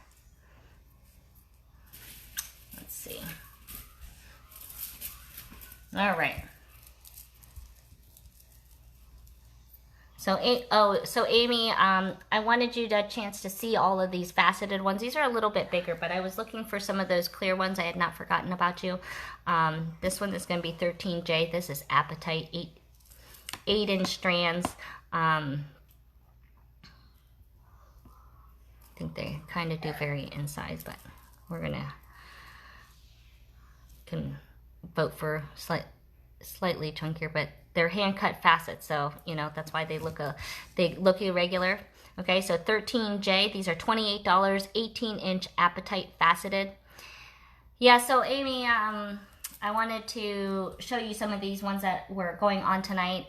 Let's see. All right. So Amy, I wanted you a chance to see all of these faceted ones. These are a little bit bigger, but I was looking for some of those clear ones. I had not forgotten about you. This one is going to be 13J. This is Apatite, 8-inch strands. I think they kind of do vary in size, but we're gonna can vote for slightly chunkier, but they're hand cut facets, so you know that's why they look irregular. Okay, so 13J, these are $28, 18-inch Apatite faceted. Yeah, so Amy, I wanted to show you some of these ones that were going on tonight,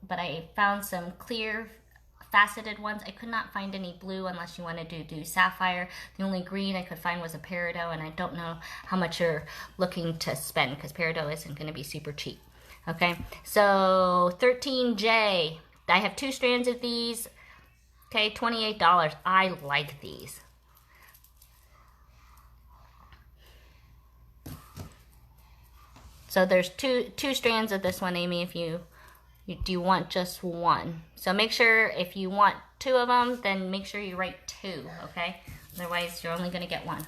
but I found some clear faceted ones. I could not find any blue unless you wanted to do sapphire. The only green I could find was a peridot, and I don't know how much you're looking to spend because peridot isn't going to be super cheap. Okay, so 13J, I have 2 strands of these. Okay, $28. I like these. So there's two strands of this one, Amy, if do you want just one? So make sure if you want 2 of them, then make sure you write 2, okay? Otherwise, you're only gonna get 1.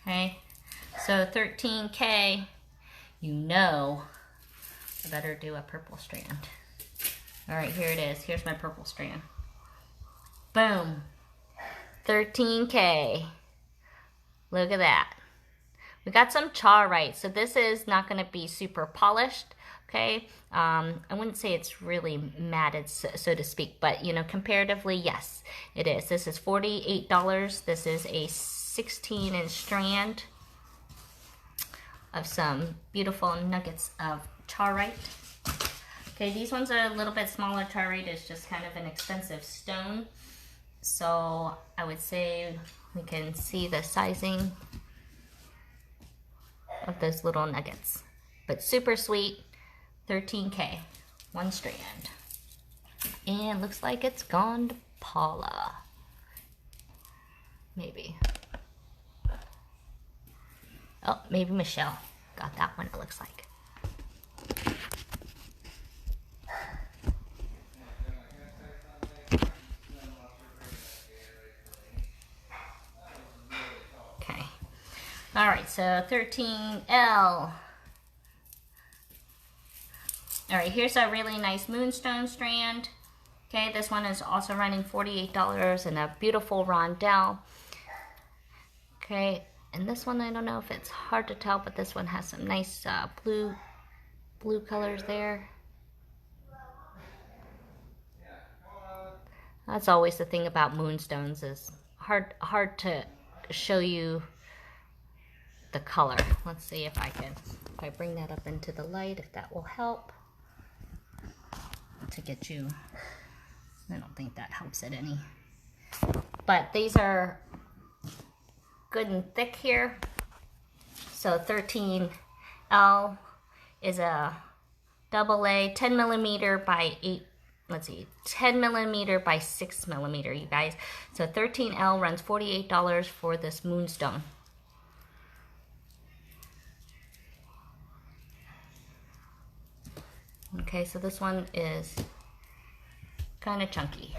Okay, so 13K, you know, I better do a purple strand. All right, here it is. Here's my purple strand. Boom, 13K. Look at that. We got some chaurite, so this is not going to be super polished, okay? I wouldn't say it's really matted, so to speak, but, you know, comparatively, yes, it is. This is $48. This is a 16-inch strand of some beautiful nuggets of chaurite. Okay, these ones are a little bit smaller. Chaurite is just kind of an expensive stone, so I would say we can see the sizing of those little nuggets, but super sweet. 13K, 1 strand, and looks like it's gone to Paula, maybe. Oh, maybe Michelle got that one, it looks like. Okay, all right, so 13L. All right, here's a really nice Moonstone strand. Okay, this one is also running $48 and a beautiful rondelle. Okay, and this one, I don't know if it's hard to tell, but this one has some nice blue colors there. That's always the thing about moonstones, is hard to show you the color. Let's see if I bring that up into the light, if that will help to get you. I don't think that helps it any. But these are good and thick here. So 13L is a AA, 10 millimeter by 8. Let's see, 10 millimeter by 6 millimeter, you guys. So 13L runs $48 for this Moonstone. Okay, so this one is kind of chunky.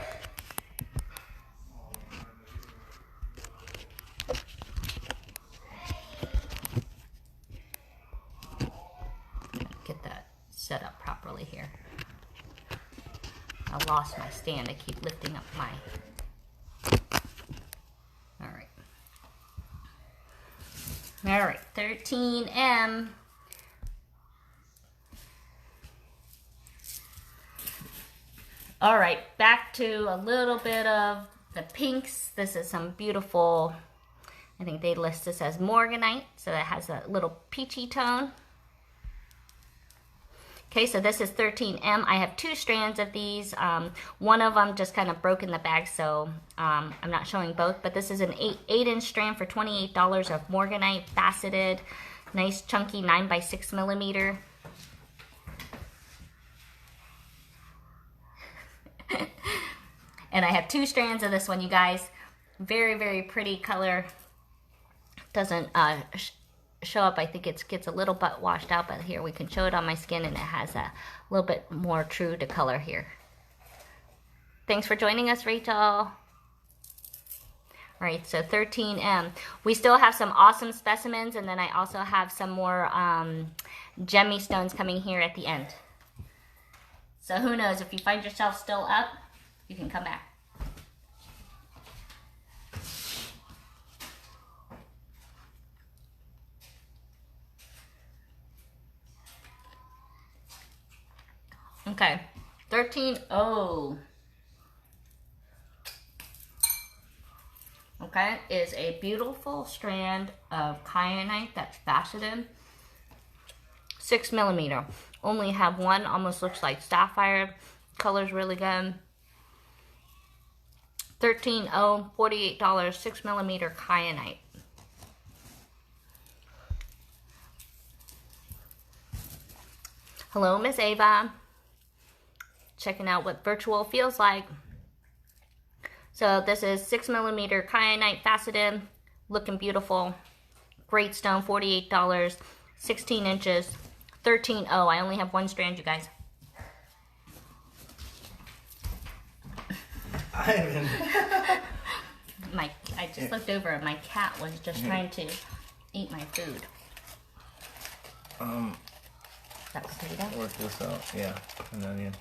Get that set up properly here. I lost my stand. I keep lifting up my... Alright. Alright, 13M. Alright, back to a little bit of the pinks. This is some beautiful, I think they list this as Morganite, so that has a little peachy tone. Okay, so this is 13M. I have 2 strands of these. One of them just kind of broke in the bag, so I'm not showing both. But this is an 8-inch strand for $28 of Morganite, faceted, nice chunky 9 by 6 millimeter. And I have 2 strands of this one, you guys. Very, very pretty color. Doesn't show up. I think it gets a little bit washed out, but here we can show it on my skin, and it has a little bit more true to color here. Thanks for joining us, Rachel. All right, so 13M. We still have some awesome specimens, and then I also have some more gemstones coming here at the end. So who knows, if you find yourself still up, you can come back. Okay, 13O. Okay, is a beautiful strand of kyanite that's faceted. 6 millimeter. Only have one, almost looks like sapphire. Color's really good. 13O, $48, 6 millimeter kyanite. Hello, Miss Ava. Checking out what virtual feels like. So this is 6 millimeter kyanite faceted, looking beautiful. Great stone, $48, 16 inches, 13O. I only have 1 strand, you guys. I just looked over and my cat was just trying to eat my food. That potato? Work this out, yeah, an onion.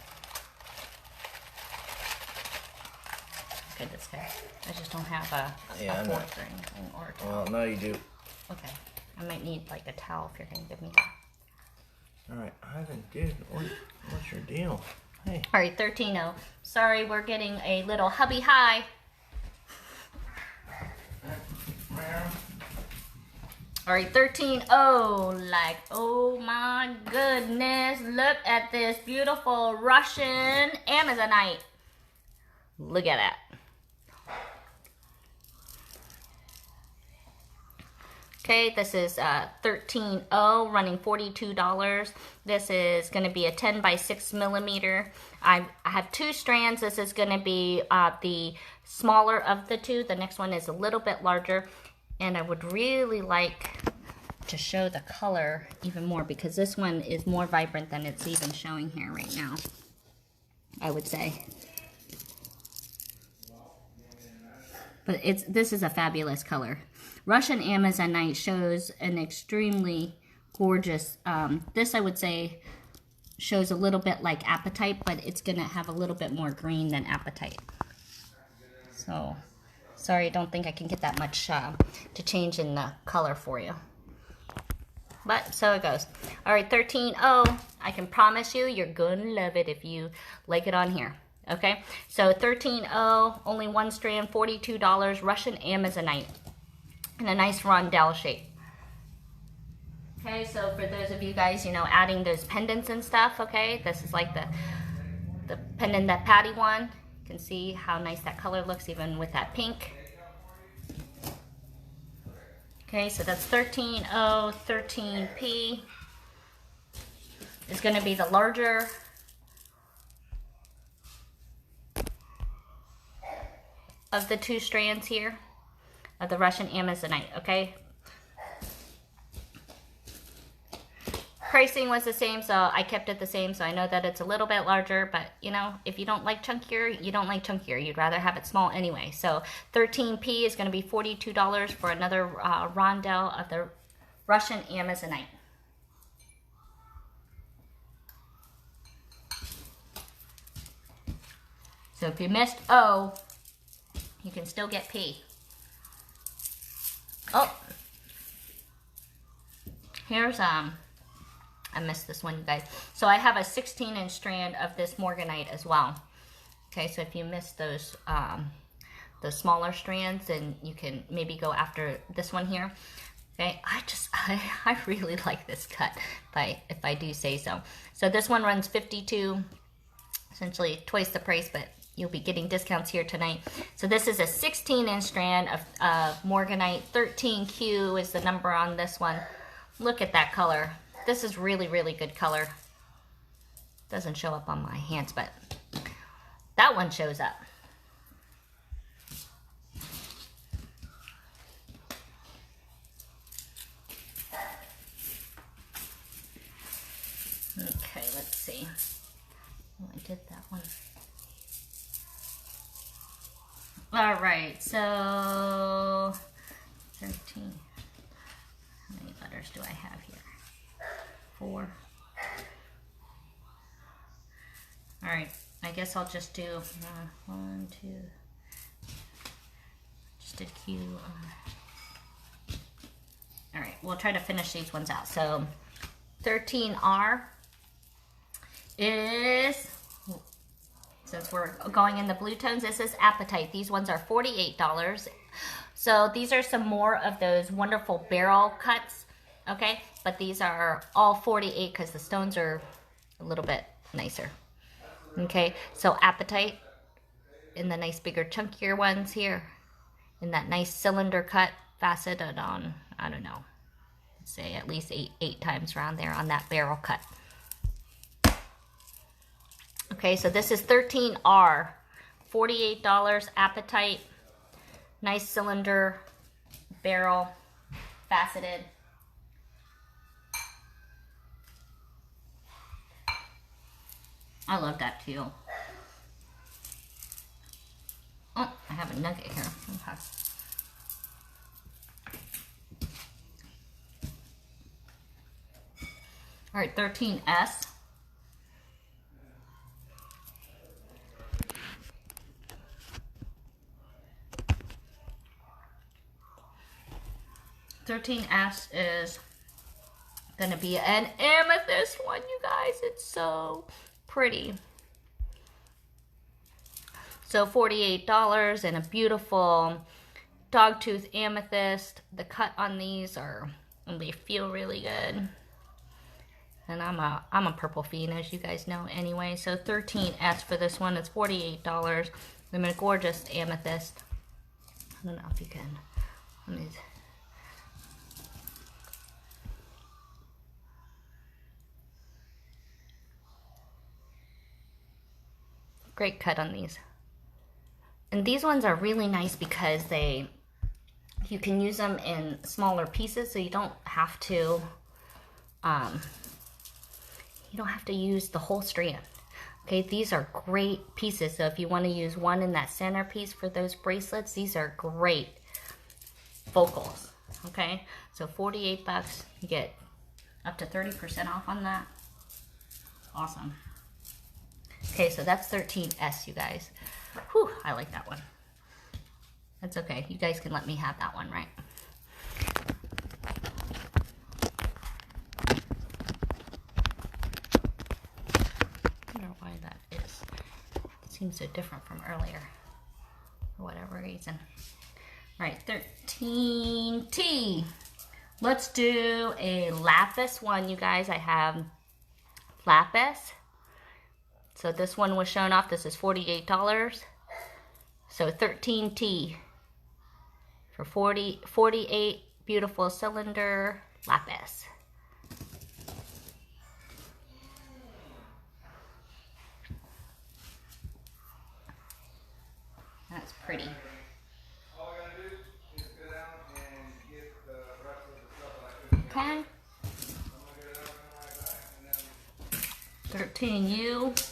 Good, that's good. I just don't have a fork or anything or a towel. Well, no, you do. Okay, I might need like a towel if you're gonna give me that. All right, Ivan, dude, what's your deal? Hey. All right, 13O. Sorry, we're getting a little hubby high. All right, 13O, like, oh my goodness, look at this beautiful Russian Amazonite. Look at that. Okay, this is 13O, running $42. This is going to be a 10 by 6 millimeter. I have 2 strands. This is going to be the smaller of the 2. The next one is a little bit larger. And I would really like to show the color even more, because this one is more vibrant than it's even showing here right now, I would say. But this is a fabulous color. Russian Amazonite shows an extremely gorgeous, this I would say shows a little bit like Apatite, but it's going to have a little bit more green than Apatite. So, sorry, I don't think I can get that much to change in the color for you. But so it goes. All right, 13O, I can promise you, you're going to love it if you like it on here. Okay, so 13O, only 1 strand, $42, Russian Amazonite. in a nice rondelle shape. Okay, so for those of you guys, you know, adding those pendants and stuff, okay, this is like the pendant that Patty won. You can see how nice that color looks even with that pink. Okay, so that's 13O, 13P. Is going to be the larger of the two strands here of the Russian Amazonite, okay? Pricing was the same, so I kept it the same, so I know that it's a little bit larger, but you know, if you don't like chunkier, you don't like chunkier. You'd rather have it small anyway. So 13P is going to be $42 for another rondelle of the Russian Amazonite. So if you missed O, you can still get P. Oh, here's I missed this one, you guys. So I have a 16-inch strand of this Morganite as well. Okay, so if you missed those smaller strands, then you can maybe go after this one here. Okay, I really like this cut, if I do say so. So this one runs $52, essentially twice the price, but you'll be getting discounts here tonight. So this is a 16-inch strand of Morganite. 13Q is the number on this one. Look at that color. This is really, really good color. Doesn't show up on my hands, but that one shows up. Okay, let's see. Oh, I did that one. All right, so 13. How many letters do I have here? 4. All right, I guess I'll just do 1, 2. Just did Q. All right, we'll try to finish these ones out. So 13R is, since we're going in the blue tones, this is Apatite. These ones are $48. So these are some more of those wonderful barrel cuts, okay? But these are all 48 because the stones are a little bit nicer, okay? So Apatite in the nice bigger chunkier ones here, in that nice cylinder cut, faceted on, I don't know, say at least eight times around there on that barrel cut. Okay, so this is 13R, $48, Apatite, nice cylinder, barrel, faceted. I love that teal. Oh, I have a nugget here. Okay. All right, 13S. S is gonna be an amethyst one, you guys. It's so pretty. So $48 and a beautiful dogtooth amethyst. The cut on these they feel really good. And I'm a purple fiend, as you guys know anyway. So 13S for this one. It's $48. I'm a gorgeous amethyst. I don't know if you can. Let me. Great cut on these. And these ones are really nice because you can use them in smaller pieces, so you don't have to use the whole strand. Okay, these are great pieces. So if you want to use one in that center piece for those bracelets, these are great focals. Okay, so $48, you get up to 30% off on that. Awesome. Okay, so that's 13S, you guys. Whew, I like that one. That's okay. You guys can let me have that one, right? I wonder why that is. It seems so different from earlier, for whatever reason. All right, 13T. Let's do a Lapis one, you guys. I have Lapis. So this one was shown off. This is $48. So 13T for 48 beautiful cylinder Lapis. That's pretty. Okay. 13U.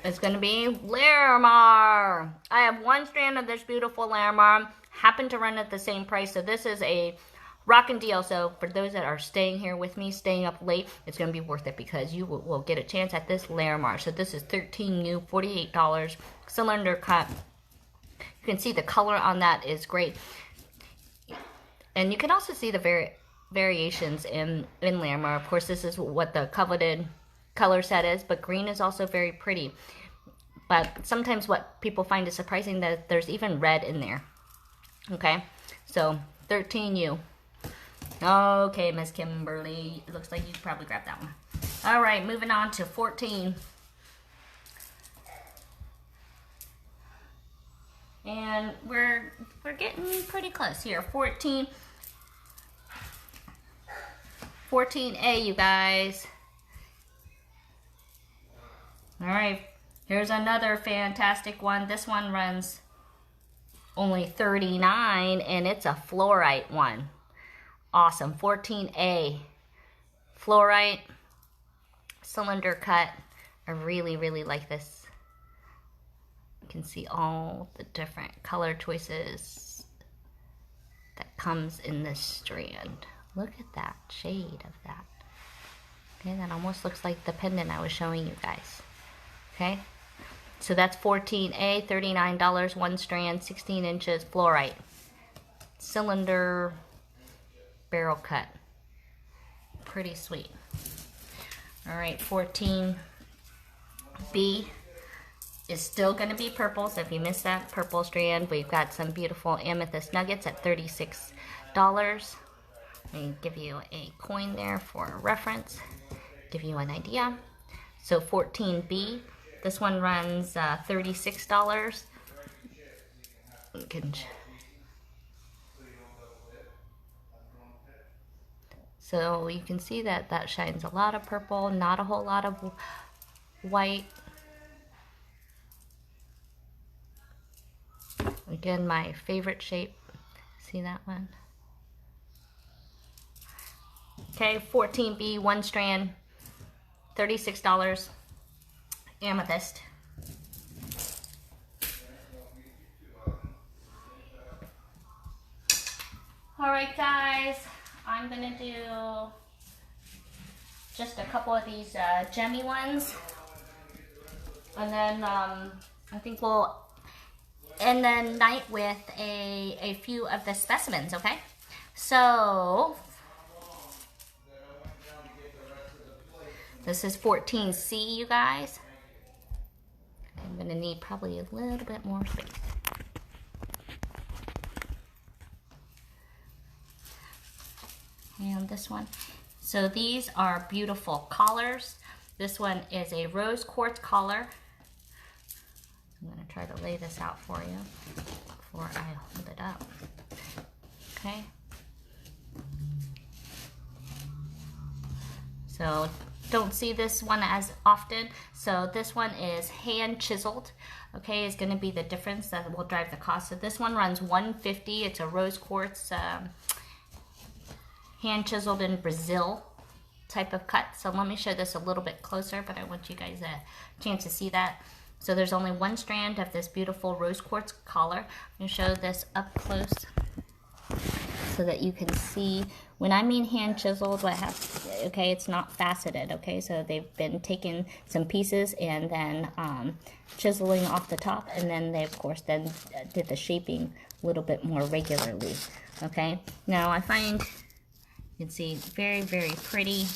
It's going to be Larimar. I have one strand of this beautiful Larimar. Happen to run at the same price. So this is a rockin' deal. So for those that are staying here with me, staying up late, it's going to be worth it because you will get a chance at this Larimar. So this is 13U, $48, cylinder cut. You can see the color on that is great. And you can also see the variations in Larimar. Of course, this is what the coveted color set is, but green is also very pretty. But sometimes what people find is surprising that there's even red in there. Okay, so 13U. Okay, Miss Kimberly, it looks like you probably grabbed that one. All right, moving on to 14. And we're getting pretty close here. 14A, you guys. All right, here's another fantastic one. This one runs only $39, and it's a fluorite one. Awesome, 14A. Fluorite, cylinder cut. I really, really like this. You can see all the different color choices that comes in this strand. Look at that shade of that. Okay, that almost looks like the pendant I was showing you guys. Okay, so that's 14A, $39, one strand, 16 inches, fluorite. Cylinder barrel cut. Pretty sweet. All right, 14B is still going to be purple, so if you missed that purple strand, we've got some beautiful amethyst nuggets at $36. Let me give you a coin there for reference, give you an idea. So 14B, this one runs $36. So you can see that that shines a lot of purple, not a whole lot of white. Again, my favorite shape. See that one? Okay, 14B, one strand, $36. Amethyst. All right, guys, I'm gonna do just a couple of these gemmy ones, and then I think we'll end the night with a few of the specimens. Okay, so this is 14C, you guys. I'm gonna need probably a little bit more space. And this one. So these are beautiful collars. This one is a rose quartz collar. I'm gonna try to lay this out for you before I hold it up. Okay. So don't see this one as often. So this one is hand chiseled. Okay, is going to be the difference that will drive the cost. So this one runs $150. It's a rose quartz hand chiseled in Brazil type of cut. So let me show this a little bit closer, but I want you guys a chance to see that. So there's only one strand of this beautiful rose quartz collar. I'm going to show this up close so that you can see. When I mean hand chiseled, what happens, okay, it's not faceted, okay, so they've been taking some pieces and then chiseling off the top, and then they, of course, then did the shaping a little bit more regularly, okay. Now, I find, you can see, very, very pretty,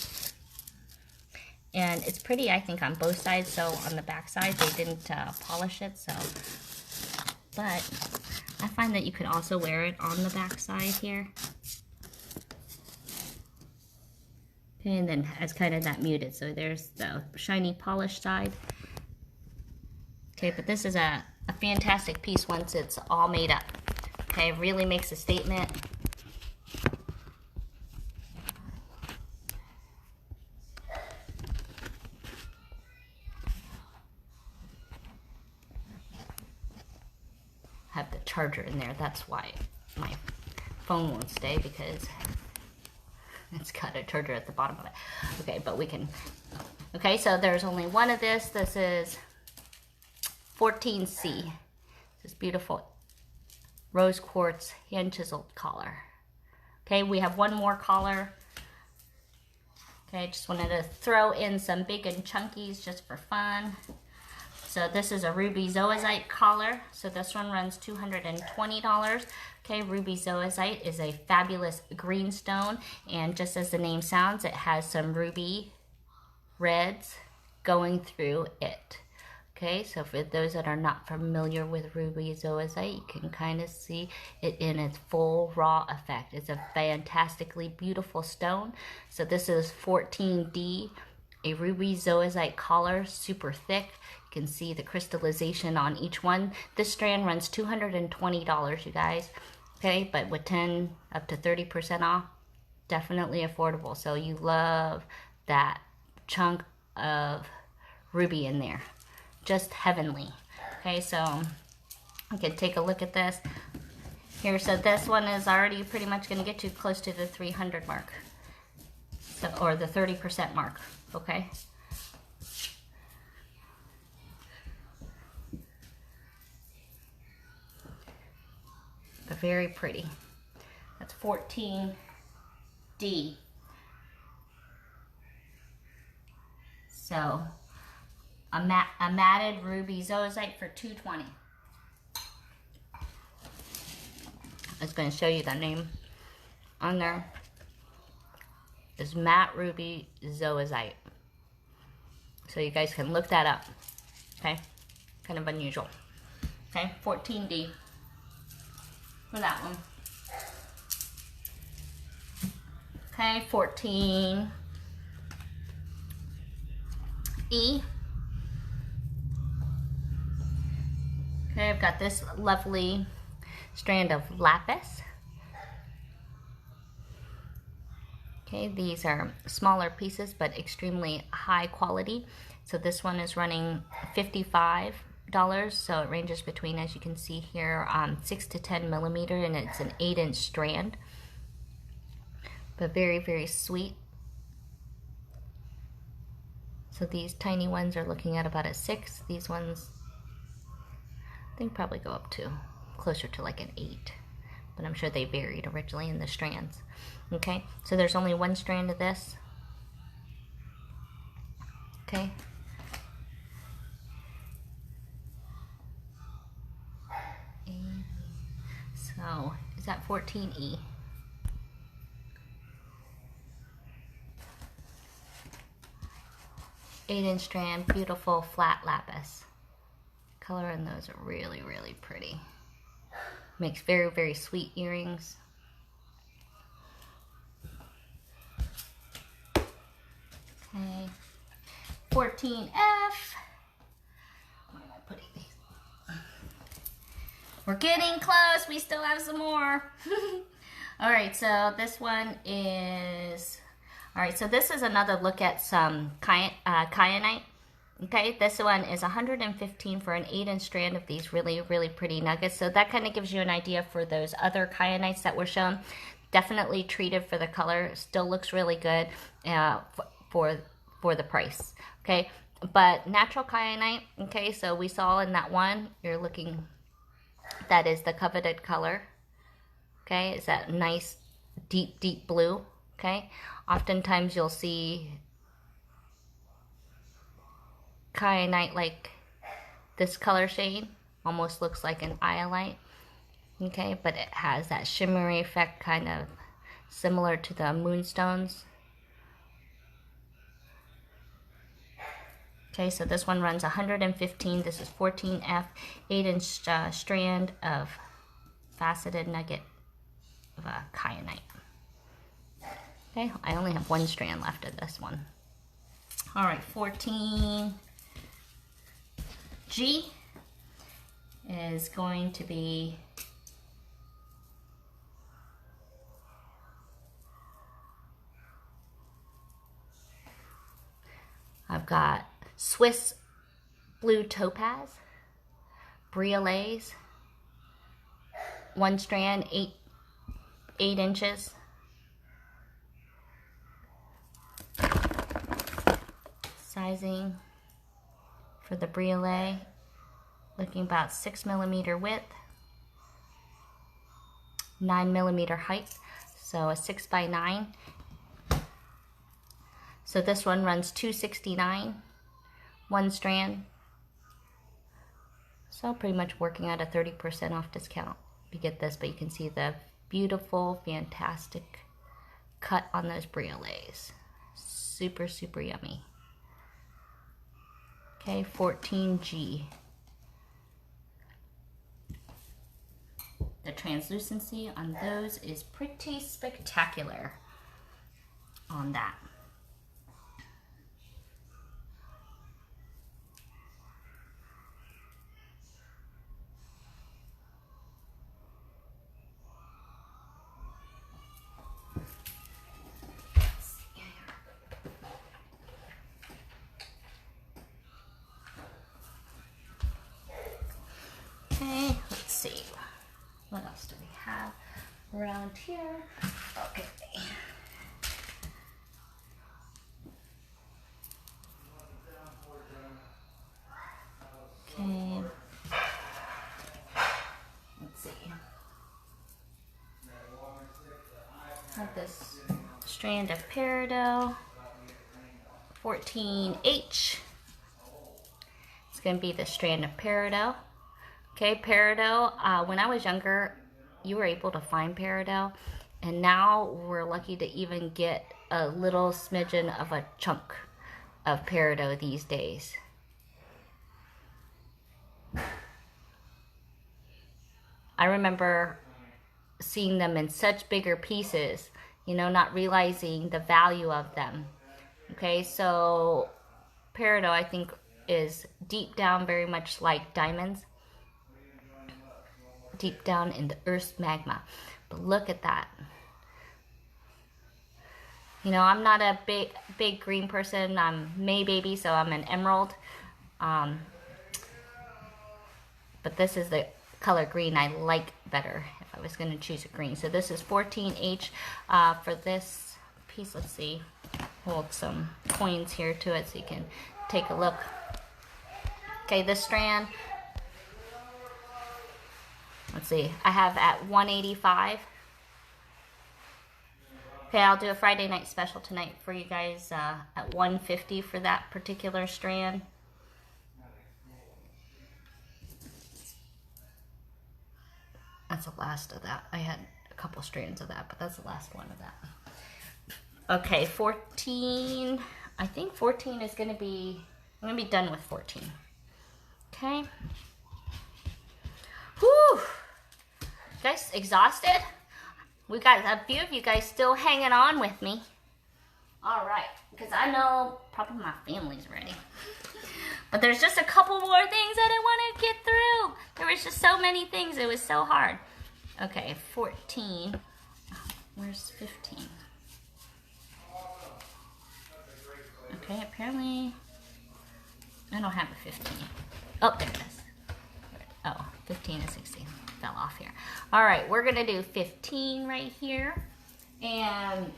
And it's pretty, I think, on both sides. So on the back side, they didn't polish it. So, but I find that you could also wear it on the back side here. Okay, and then has kind of that muted. So there's the shiny polished side. Okay, but this is a fantastic piece once it's all made up. Okay, really makes a statement. Have the charger in there. That's why my phone won't stay, because it's got a charger at the bottom of it. Okay, but we can. Okay, so there's only one of this. This is 14C. This beautiful rose quartz hand chiseled collar. Okay, we have one more collar. Okay, just wanted to throw in some big and chunkies just for fun. So this is a ruby zoisite collar. So this one runs $220. Okay, ruby zoisite is a fabulous green stone, and just as the name sounds, it has some ruby reds going through it. Okay, so for those that are not familiar with ruby zoisite, you can kind of see it in its full raw effect. It's a fantastically beautiful stone. So this is 14D, a ruby zoisite collar, super thick. You can see the crystallization on each one. This strand runs $220, you guys. Okay, but with 10 up to 30% off, definitely affordable. So you love that chunk of ruby in there. Just heavenly. Okay, so you can take a look at this here. So this one is already pretty much going to get you close to the 300 mark, so, or the 30% mark. Okay, but very pretty. That's 14D. So a matted ruby zoisite for $220. I was going to show you the name on there. It's matte ruby zoisite. So you guys can look that up. Okay, kind of unusual. Okay, 14D for that one. Okay, 14E. Okay, I've got this lovely strand of lapis. Okay, these are smaller pieces but extremely high quality. So this one is running $55. So it ranges between, as you can see here, 6 to 10 millimeter, and it's an 8-inch strand. But very, very sweet. So these tiny ones are looking at about a 6. These ones, I think, probably go up to closer to like an 8. But I'm sure they varied originally in the strands. Okay, so there's only one strand of this. Okay. So is that 14E? Eight-inch strand, beautiful flat lapis. Color in those are really, really pretty. Makes very, very sweet earrings. Okay, 14F. Where am I putting these? We're getting close. We still have some more. All right, so this one is... All right, so this is another look at some kyanite. Okay, this one is $115 for an 8-inch strand of these really, really pretty nuggets. So that kind of gives you an idea for those other kyanites that were shown. Definitely treated for the color. Still looks really good for the price. Okay, but natural kyanite. Okay, so we saw in that one, you're looking, that is the coveted color. Okay, it's that nice deep, deep blue. Okay, oftentimes you'll see kyanite like this color shade, almost looks like an iolite. Okay, but it has that shimmery effect, kind of similar to the moonstones. Okay, so this one runs 115. This is 14F, 8-inch strand of faceted nugget of kyanite. Okay, I only have one strand left of this one. All right, 14G is going to be I've got Swiss blue topaz, briolets, one strand, 8 inches. Sizing for the briolet, looking about 6 millimeter width, 9 millimeter height, so a 6 by 9. So this one runs $269, one strand. So pretty much working at a 30% off discount. You get this, but you can see the beautiful, fantastic cut on those briolets. Super, super yummy. Okay, 14G. The translucency on those is pretty spectacular on that. Okay, let's see. What else do we have around here? Okay. Okay. Let's see. I have this strand of Peridot, 14H. It's going to be the strand of Peridot. Okay, Peridot, when I was younger, you were able to find Peridot, and now we're lucky to even get a little smidgen of a chunk of Peridot these days. I remember seeing them in such bigger pieces, you know, not realizing the value of them. Okay, so Peridot, I think, is deep down very much like diamonds. Deep down in the Earth's magma. But look at that. You know, I'm not a big green person. I'm May baby, so I'm an emerald. But this is the color green I like better if I was going to choose a green. So this is 14H for this piece. Let's see. Hold some coins here to it so you can take a look. Okay, this strand. Let's see, I have at 185. Okay, I'll do a Friday night special tonight for you guys at 150 for that particular strand. That's the last of that. I had a couple strands of that, but that's the last one of that. Okay, 14. I think 14 is going to be, I'm going to be done with 14. Okay. Whew. Guys, exhausted? We got a few of you guys still hanging on with me. All right, because I know probably my family's ready. But there's just a couple more things I didn't want to get through. There was just so many things. It was so hard. Okay, 14. Where's 15? Okay, apparently I don't have a 15. Oh, there it is. Oh, 15 and 16 fell off here. All right, we're gonna do 15 right here, and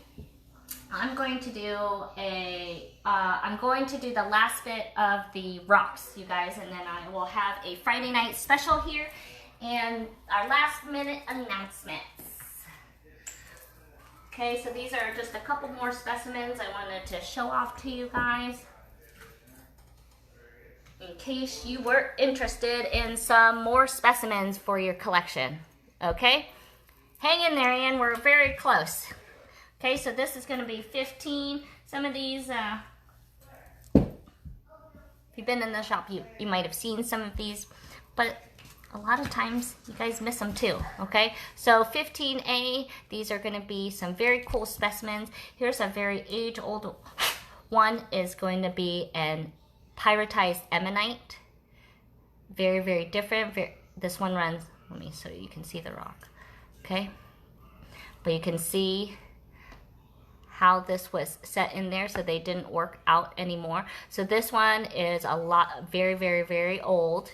I'm going to do the last bit of the rocks, you guys, and then I will have a Friday night special here and our last minute announcements. Okay, so these are just a couple more specimens I wanted to show off to you guys, in case you were interested in some more specimens for your collection. Okay? Hang in there, Ann. We're very close. Okay, so this is going to be 15. Some of these If you've been in the shop, you might have seen some of these, but a lot of times you guys miss them too, okay? So 15A, these are gonna be some very cool specimens. Here's a very age-old one, is going to be an pyritized ammonite. Very, very different. This one runs, let me so you can see the rock, okay? But you can see how this was set in there, so they didn't work out anymore. So this one is a lot, very, very, very old,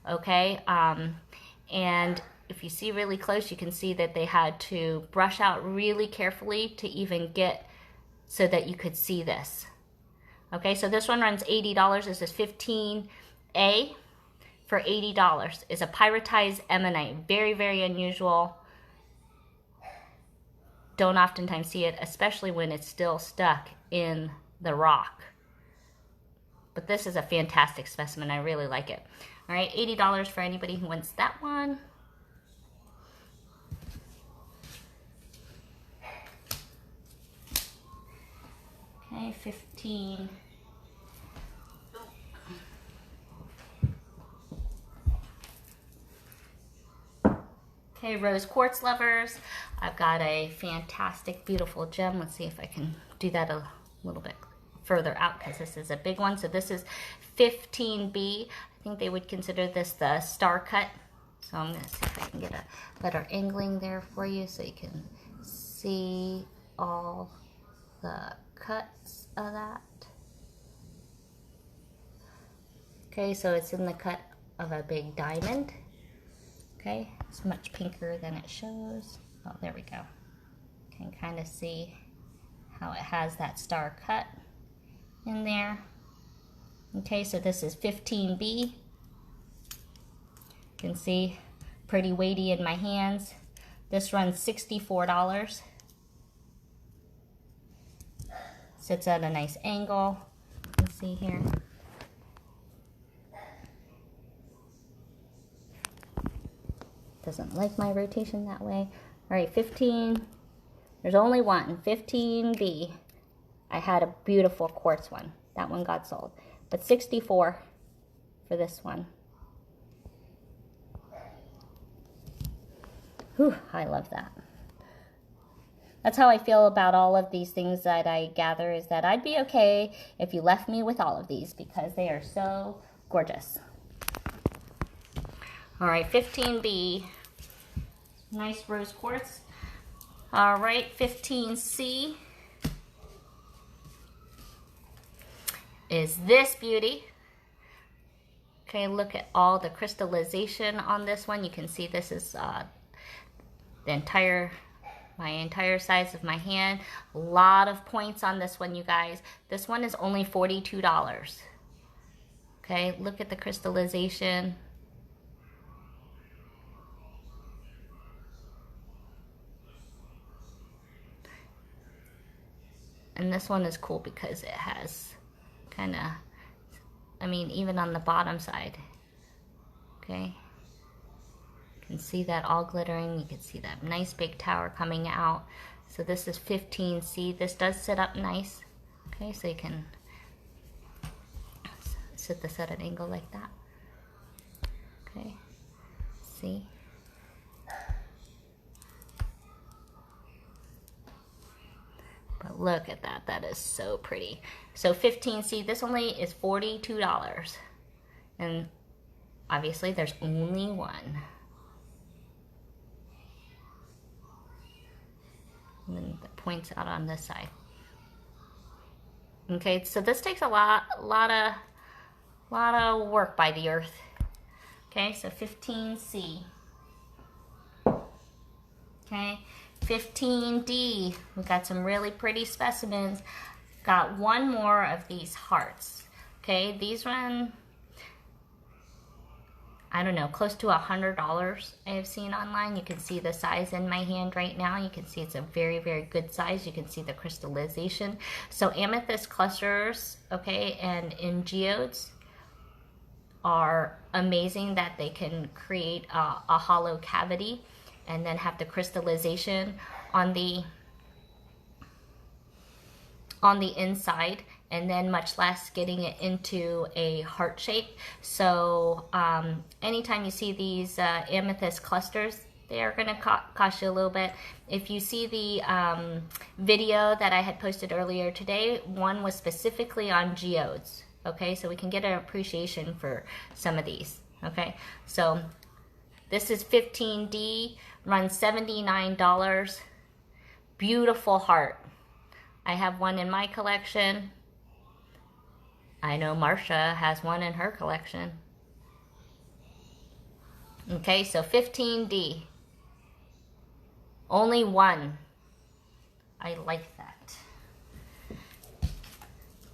okay? And if you see really close, you can see that they had to brush out really carefully to even get so that you could see this. Okay, so this one runs $80. This is 15A for $80. It's a pyritized ammonite. Very, very unusual. Don't oftentimes see it, especially when it's still stuck in the rock. But this is a fantastic specimen. I really like it. All right, $80 for anybody who wants that one. Okay, 15. Okay, rose quartz lovers. I've got a fantastic, beautiful gem. Let's see if I can do that a little bit further out because this is a big one. So this is 15B. I think they would consider this the star cut. So I'm gonna see if I can get a better angling there for you so you can see all the cuts of that. Okay, so it's in the cut of a big diamond. Okay, it's much pinker than it shows. Oh, there we go. You can kind of see how it has that star cut in there. Okay, so this is 15B. You can see pretty weighty in my hands. This runs $64. Sits at a nice angle. You can see here. Doesn't like my rotation that way. All right, 15. There's only one, 15B. I had a beautiful quartz one. That one got sold. But 64 for this one. Whew, I love that. That's how I feel about all of these things that I gather, is that I'd be okay if you left me with all of these because they are so gorgeous. All right, 15B, nice rose quartz. All right, 15C is this beauty. Okay, look at all the crystallization on this one. You can see this is my entire size of my hand. A lot of points on this one, you guys. This one is only $42. Okay, look at the crystallization. And this one is cool because it has kind of, I mean, even on the bottom side, okay? You can see that all glittering. You can see that nice big tower coming out. So this is 15C. This does sit up nice, okay? So you can sit this at an angle like that, okay? See? But look at that, that is so pretty. So 15C, this only is $42. And obviously there's only one. And then the points out on this side. Okay, so this takes a lot of work by the earth. Okay, so 15C. Okay. 15D, we got some really pretty specimens. Got one more of these hearts. Okay, these run, I don't know, close to $100 I have seen online. You can see the size in my hand right now. You can see it's a very, very good size. You can see the crystallization. So amethyst clusters, okay, and in geodes are amazing that they can create a hollow cavity and then have the crystallization on the inside, and then much less getting it into a heart shape. So anytime you see these amethyst clusters, they are going to cost you a little bit. If you see the video that I had posted earlier today, one was specifically on geodes. Okay, so we can get an appreciation for some of these. Okay, so this is 15D, runs $79. Beautiful heart. I have one in my collection. I know Marcia has one in her collection. Okay, so 15D. Only one. I like that.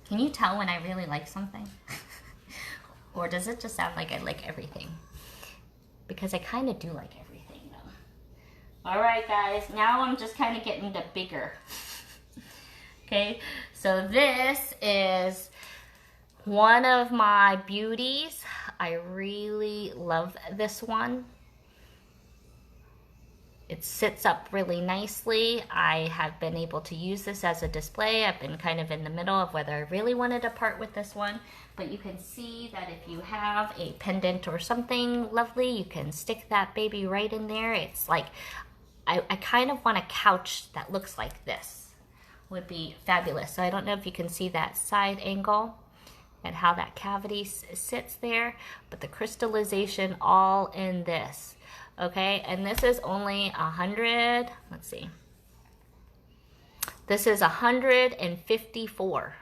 Can you tell when I really like something? Or does it just sound like I like everything? Because I kind of do like everything though. Alright guys, now I'm just kind of getting the bigger. Okay, so this is one of my beauties. I really love this one. It sits up really nicely. I have been able to use this as a display. I've been kind of in the middle of whether I really wanted to part with this one. But you can see that if you have a pendant or something lovely, you can stick that baby right in there. It's like, I kind of want a couch that looks like this. Would be fabulous. So I don't know if you can see that side angle and how that cavity sits there, but the crystallization all in this. Okay, and this is only 100, let's see. This is 154.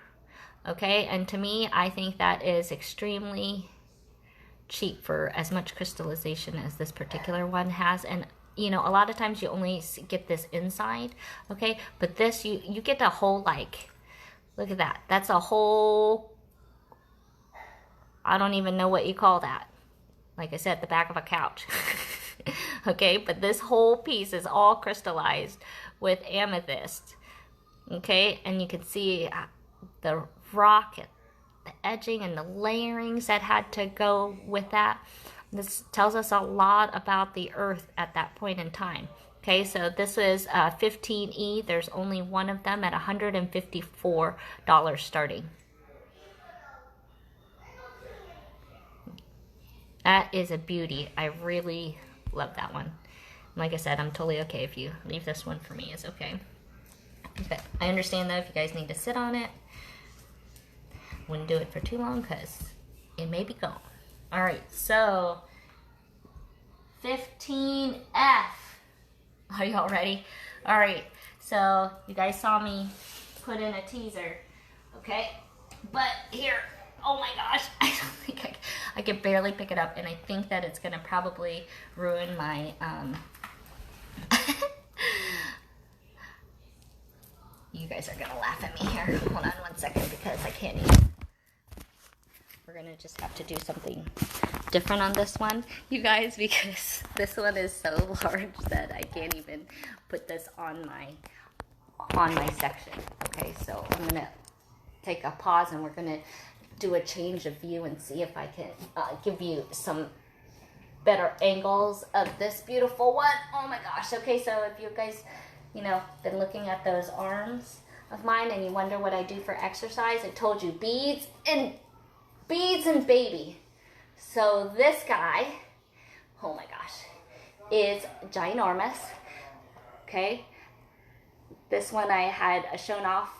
Okay, and to me, I think that is extremely cheap for as much crystallization as this particular one has. And you know, a lot of times you only get this inside, okay? But this, you get a whole, like, look at that. That's a whole, I don't even know what you call that. Like I said, the back of a couch. Okay, but this whole piece is all crystallized with amethyst. Okay, and you can see the rock, the edging, and the layerings that had to go with that. This tells us a lot about the earth at that point in time. Okay, so this is 15E. There's only one of them at $154 starting. That is a beauty. I really love that one. Like I said, I'm totally okay if you leave this one for me. It's okay. But I understand though if you guys need to sit on it. Wouldn't do it for too long because it may be gone. All right, so 15F. Are y'all ready? All right, so you guys saw me put in a teaser, okay? But here, oh my gosh, I don't think I can barely pick it up, and I think that it's gonna probably ruin my, you guys are gonna laugh at me here. Hold on one second because I can't even. We're gonna just have to do something different on this one, you guys, because this one is so large that I can't even put this on my section. Okay, so I'm gonna take a pause and we're gonna do a change of view and see if I can give you some better angles of this beautiful one. Oh my gosh. Okay, so if you guys, you know, been looking at those arms of mine and you wonder what I do for exercise, I told you beads and baby. So this guy, oh my gosh, is ginormous. Okay, this one I had shown off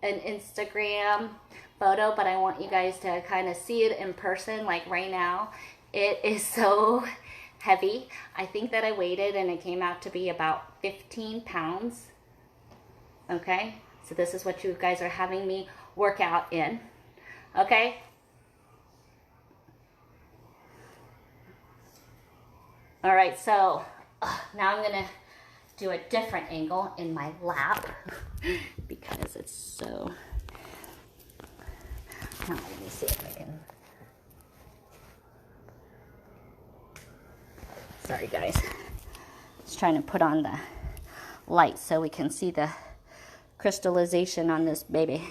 an Instagram photo, but I want you guys to kind of see it in person, like right now. It is so heavy. I think that I weighed it and it came out to be about 15 pounds. Okay, so this is what you guys are having me work out in. Okay. All right, so now I'm gonna do a different angle in my lap because it's so, now let me see if I can, sorry guys, just trying to put on the light so we can see the crystallization on this baby.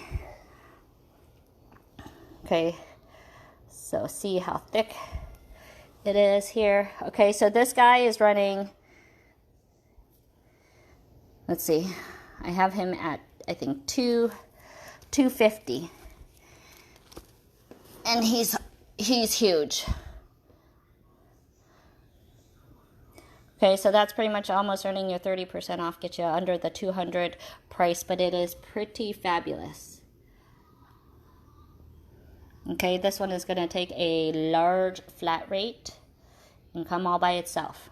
Okay, so see how thick it is here. Okay, so this guy is running, let's see, I have him at I think 250. And he's huge. Okay, so that's pretty much almost earning your 30% off, get you under the $200 price, but it is pretty fabulous. Okay, this one is going to take a large flat rate and come all by itself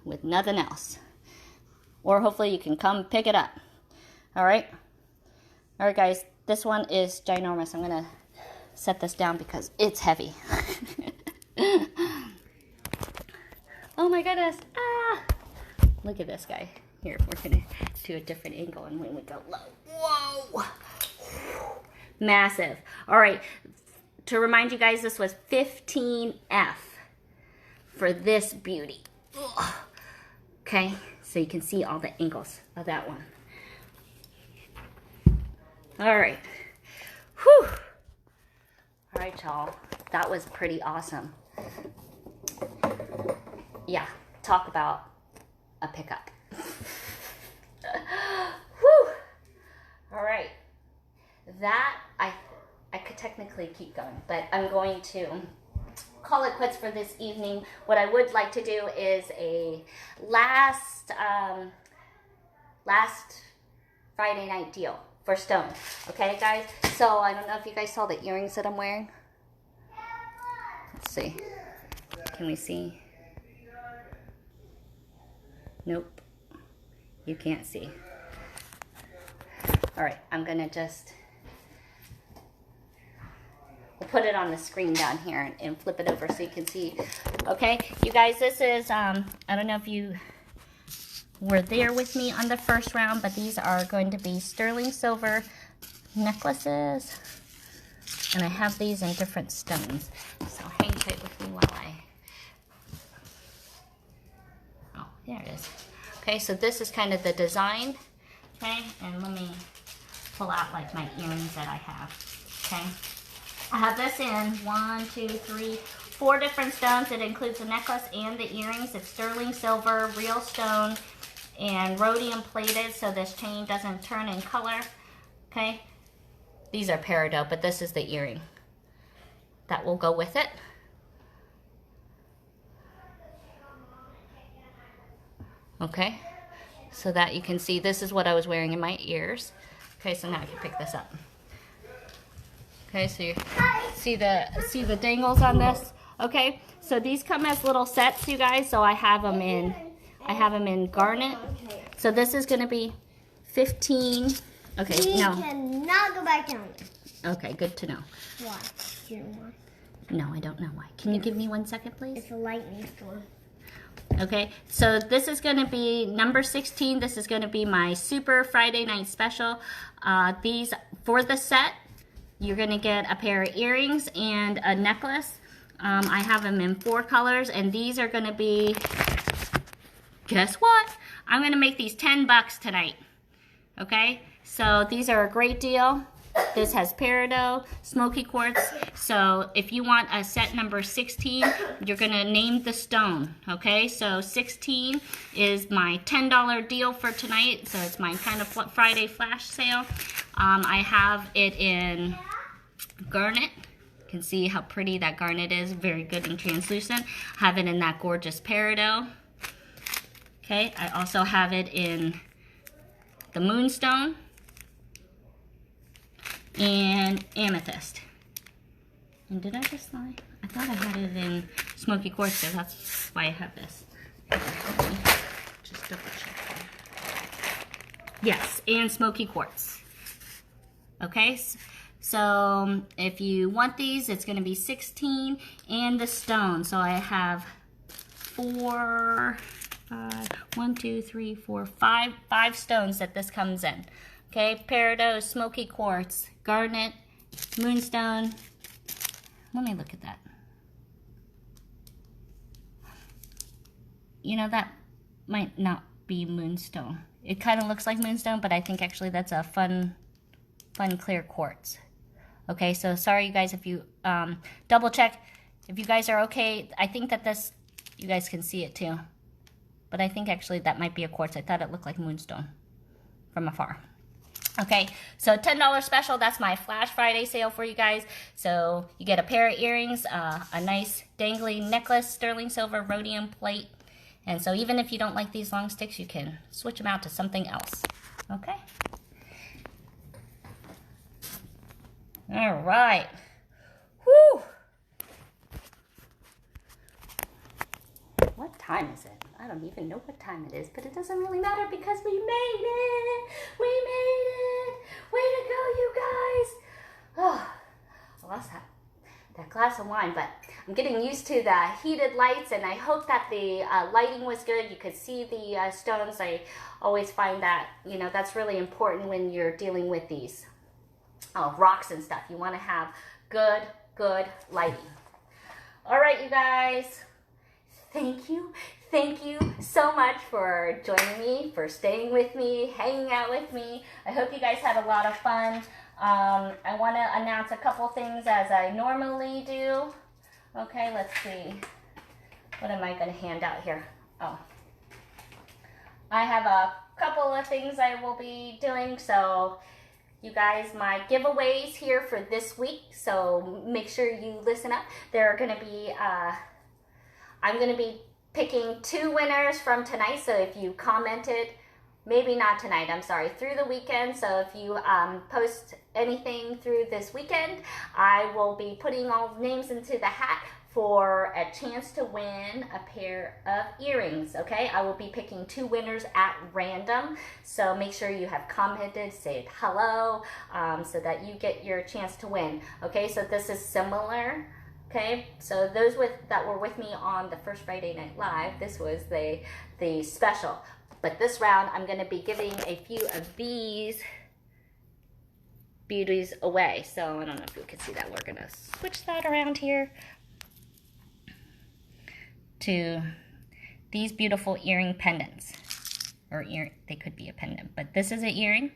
with nothing else. Or hopefully you can come pick it up. All right? All right, guys, this one is ginormous. I'm going to set this down because it's heavy. Oh my goodness. Ah! Look at this guy. Here, we're going to do a different angle and when we go low. Whoa! Massive. All right. To remind you guys, this was 15F for this beauty. Ugh. Okay, so you can see all the angles of that one. All right. Whew. All right, y'all. That was pretty awesome. Yeah, talk about a pickup. Whew. All right. That, I could technically keep going, but I'm going to call it quits for this evening. What I would like to do is a last Friday night deal for stone. Okay, guys? So I don't know if you guys saw the earrings that I'm wearing. Let's see. Can we see? Nope. You can't see. All right, I'm gonna just we'll put it on the screen down here and flip it over so you can see. Okay, you guys, this is I don't know if you were there with me on the first round, but these are going to be sterling silver necklaces, and I have these in different stones. So hang tight with me while oh, there it is. Okay, so this is kind of the design. Okay, and let me pull out like my earrings that I have. Okay, I have this in 4 different stones. It includes the necklace and the earrings. It's sterling silver, real stone, and rhodium plated, so this chain doesn't turn in color. Okay, these are peridot, but this is the earring that will go with it. Okay, so that you can see, this is what I was wearing in my ears. Okay, so now I can pick this up. Okay, so you see the dangles on this. Okay, so these come as little sets, you guys. So I have them in garnet. So this is going to be 15. Okay, We no. cannot go back down there. Okay, good to know. Why? You know why? No, I don't know why. Can you give me 1 second, please? It's a lightning storm. Okay, so this is going to be number 16. This is going to be my Super Friday Night Special. These, for the set, you're going to get a pair of earrings and a necklace. I have them in 4 colors, and these are going to be, guess what? I'm going to make these $10 tonight. Okay, so these are a great deal. This has peridot, smoky quartz. So if you want a set number 16, you're going to name the stone. Okay, so 16 is my $10 deal for tonight. So it's my kind of Friday flash sale. I have it in garnet. You can see how pretty that garnet is. Very good and translucent. Have it in that gorgeous peridot. Okay, I also have it in the Moonstone and amethyst. And did I just lie? I thought I had it in smoky quartz, so that's why I have this. Just double check. Yes, and smoky quartz. Okay, so if you want these, it's going to be 16 and the stone. So I have 5 stones that this comes in. Okay, peridot, smoky quartz, garnet, moonstone. Let me look at that. You know, that might not be moonstone. It kind of looks like moonstone, but I think actually that's a fun clear quartz. Okay, so sorry you guys if you double check if you guys are okay. I think that this, you guys can see it too, but I think actually that might be a quartz. I thought it looked like moonstone from afar. Okay, so $10 special, that's my Flash Friday sale for you guys. So you get a pair of earrings, a nice dangly necklace, sterling silver rhodium plate. And so even if you don't like these long sticks, you can switch them out to something else. Okay. All right. Whew. What time is it? I don't even know what time it is, but it doesn't really matter because we made it. We made it. Way to go, you guys. Oh, I lost that glass of wine, but I'm getting used to the heated lights, and I hope that the lighting was good. You could see the stones. I always find that, you know, that's really important when you're dealing with these rocks and stuff. You want to have good lighting. All right, you guys. Thank you so much for joining me, for staying with me, hanging out with me. I hope you guys had a lot of fun. I want to announce a couple things as I normally do. Okay, let's see. What am I going to hand out here? Oh, I have a couple of things I will be doing. So you guys, my giveaways here for this week. So make sure you listen up. There are going to be I'm going to be picking 2 winners from tonight. So if you commented, maybe not tonight, I'm sorry, through the weekend. So if you post anything through this weekend, I will be putting all names into the hat for a chance to win a pair of earrings, okay? I will be picking 2 winners at random. So make sure you have commented, said hello, so that you get your chance to win, okay? So this is similar. Okay, so those that were with me on the first Friday Night Live, this was the special. But this round, I'm going to be giving a few of these beauties away. So I don't know if you can see that. We're going to switch that around here to these beautiful earring pendants. Or they could be a pendant, but this is an earring.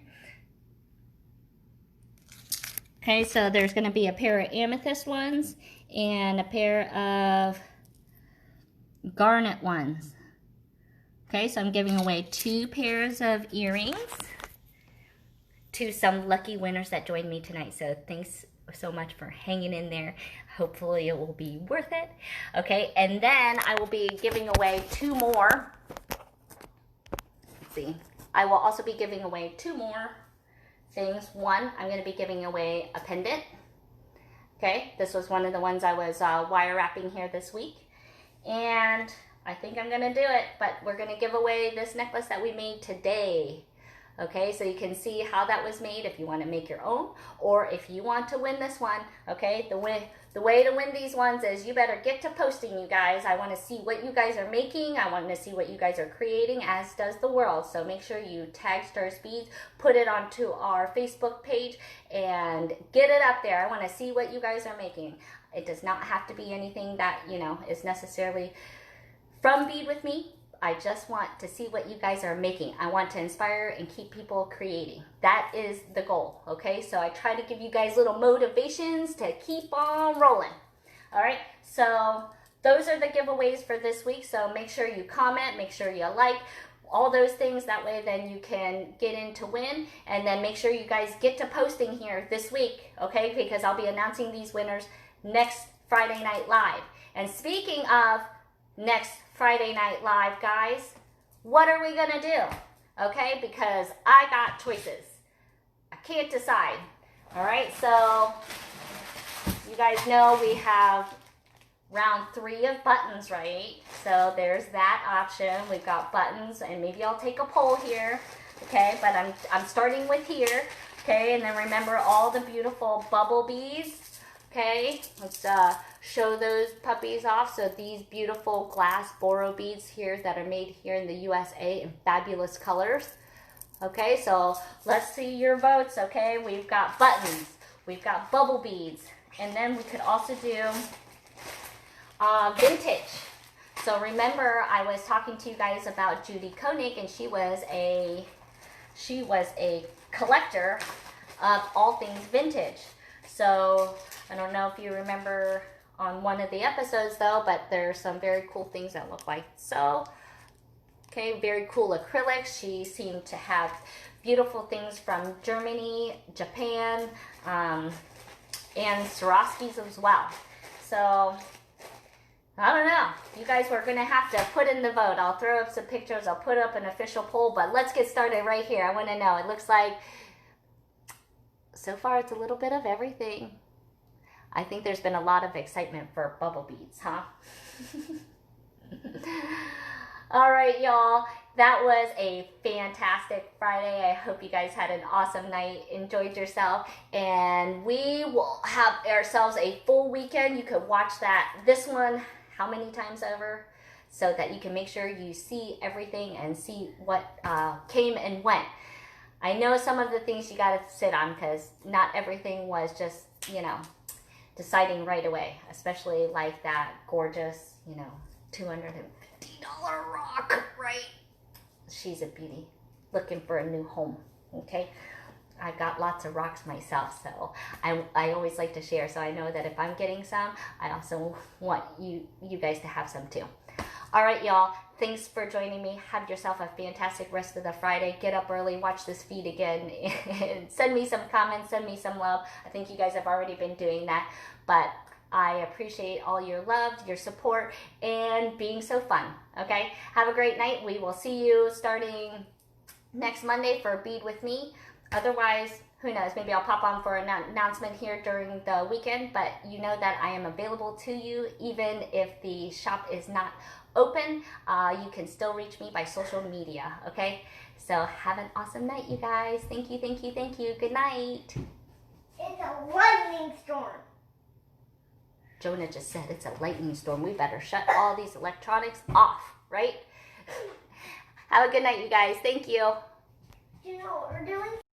Okay, so there's going to be a pair of amethyst ones and a pair of garnet ones. Okay, so I'm giving away 2 pairs of earrings to some lucky winners that joined me tonight. So thanks so much for hanging in there. Hopefully it will be worth it. Okay, and then I will be giving away 2 more. Let's see. I will also be giving away 2 more things. One, I'm going to be giving away a pendant. Okay, this was one of the ones I was wire wrapping here this week. And I think I'm going to do it, but we're going to give away this necklace that we made today. Okay, so you can see how that was made if you want to make your own, or if you want to win this one. Okay, the way to win these ones is you better get to posting, you guys. I want to see what you guys are making. I want to see what you guys are creating, as does the world. So make sure you tag Star Speeds, put it onto our Facebook page, and get it up there. I want to see what you guys are making. It does not have to be anything that, you know, is necessarily from Bead With Me. I just want to see what you guys are making. I want to inspire and keep people creating. That is the goal, okay? So I try to give you guys little motivations to keep on rolling. All right, so those are the giveaways for this week. So make sure you comment, make sure you like, all those things. That way then you can get in to win. And then make sure you guys get to posting here this week, okay? Because I'll be announcing these winners next Friday Night Live. And speaking of next Friday Night Live, guys, what are we gonna do? Okay, because I got choices. I can't decide. All right, so you guys know we have round 3 of buttons, right? So there's that option. We've got buttons, and maybe I'll take a poll here. Okay, but I'm starting with here. Okay, and then remember all the beautiful bubble bees. Okay, let's show those puppies off. So these beautiful glass boro beads here that are made here in the USA in fabulous colors. Okay, so let's see your votes. Okay, we've got buttons, we've got bubble beads, and then we could also do vintage. So remember, I was talking to you guys about Judy Koenig, and she was a collector of all things vintage. So I don't know if you remember on one of the episodes though, but there's some very cool things that look like so. Okay, very cool acrylics. She seemed to have beautiful things from Germany, Japan, and Swarovskis as well. So, I don't know. You guys were going to have to put in the vote. I'll throw up some pictures. I'll put up an official poll, but let's get started right here. I want to know. It looks like, so far, it's a little bit of everything. I think there's been a lot of excitement for bubble beads, huh? All right, y'all. That was a fantastic Friday. I hope you guys had an awesome night, enjoyed yourself, and we will have ourselves a full weekend. You could watch this one how many times over, so that you can make sure you see everything and see what came and went. I know some of the things you got to sit on, because not everything was just, you know, deciding right away, especially like that gorgeous, you know, $250 rock, right? She's a beauty, looking for a new home, okay? I got lots of rocks myself, so I always like to share, so I know that if I'm getting some, I also want you guys to have some too. All right, y'all. Thanks for joining me. Have yourself a fantastic rest of the Friday. Get up early, watch this feed again, and send me some comments, send me some love. I think you guys have already been doing that, but I appreciate all your love, your support, and being so fun, okay? Have a great night. We will see you starting next Monday for Bead With Me. Otherwise, who knows, maybe I'll pop on for an announcement here during the weekend, but you know that I am available to you even if the shop is not open. You can still reach me by social media, okay? So have an awesome night, you guys. Thank you, thank you, thank you. Good night. It's a lightning storm. Jonah just said it's a lightning storm. We better shut all these electronics off, right? Have a good night, you guys. Thank you. Do you know what we're doing?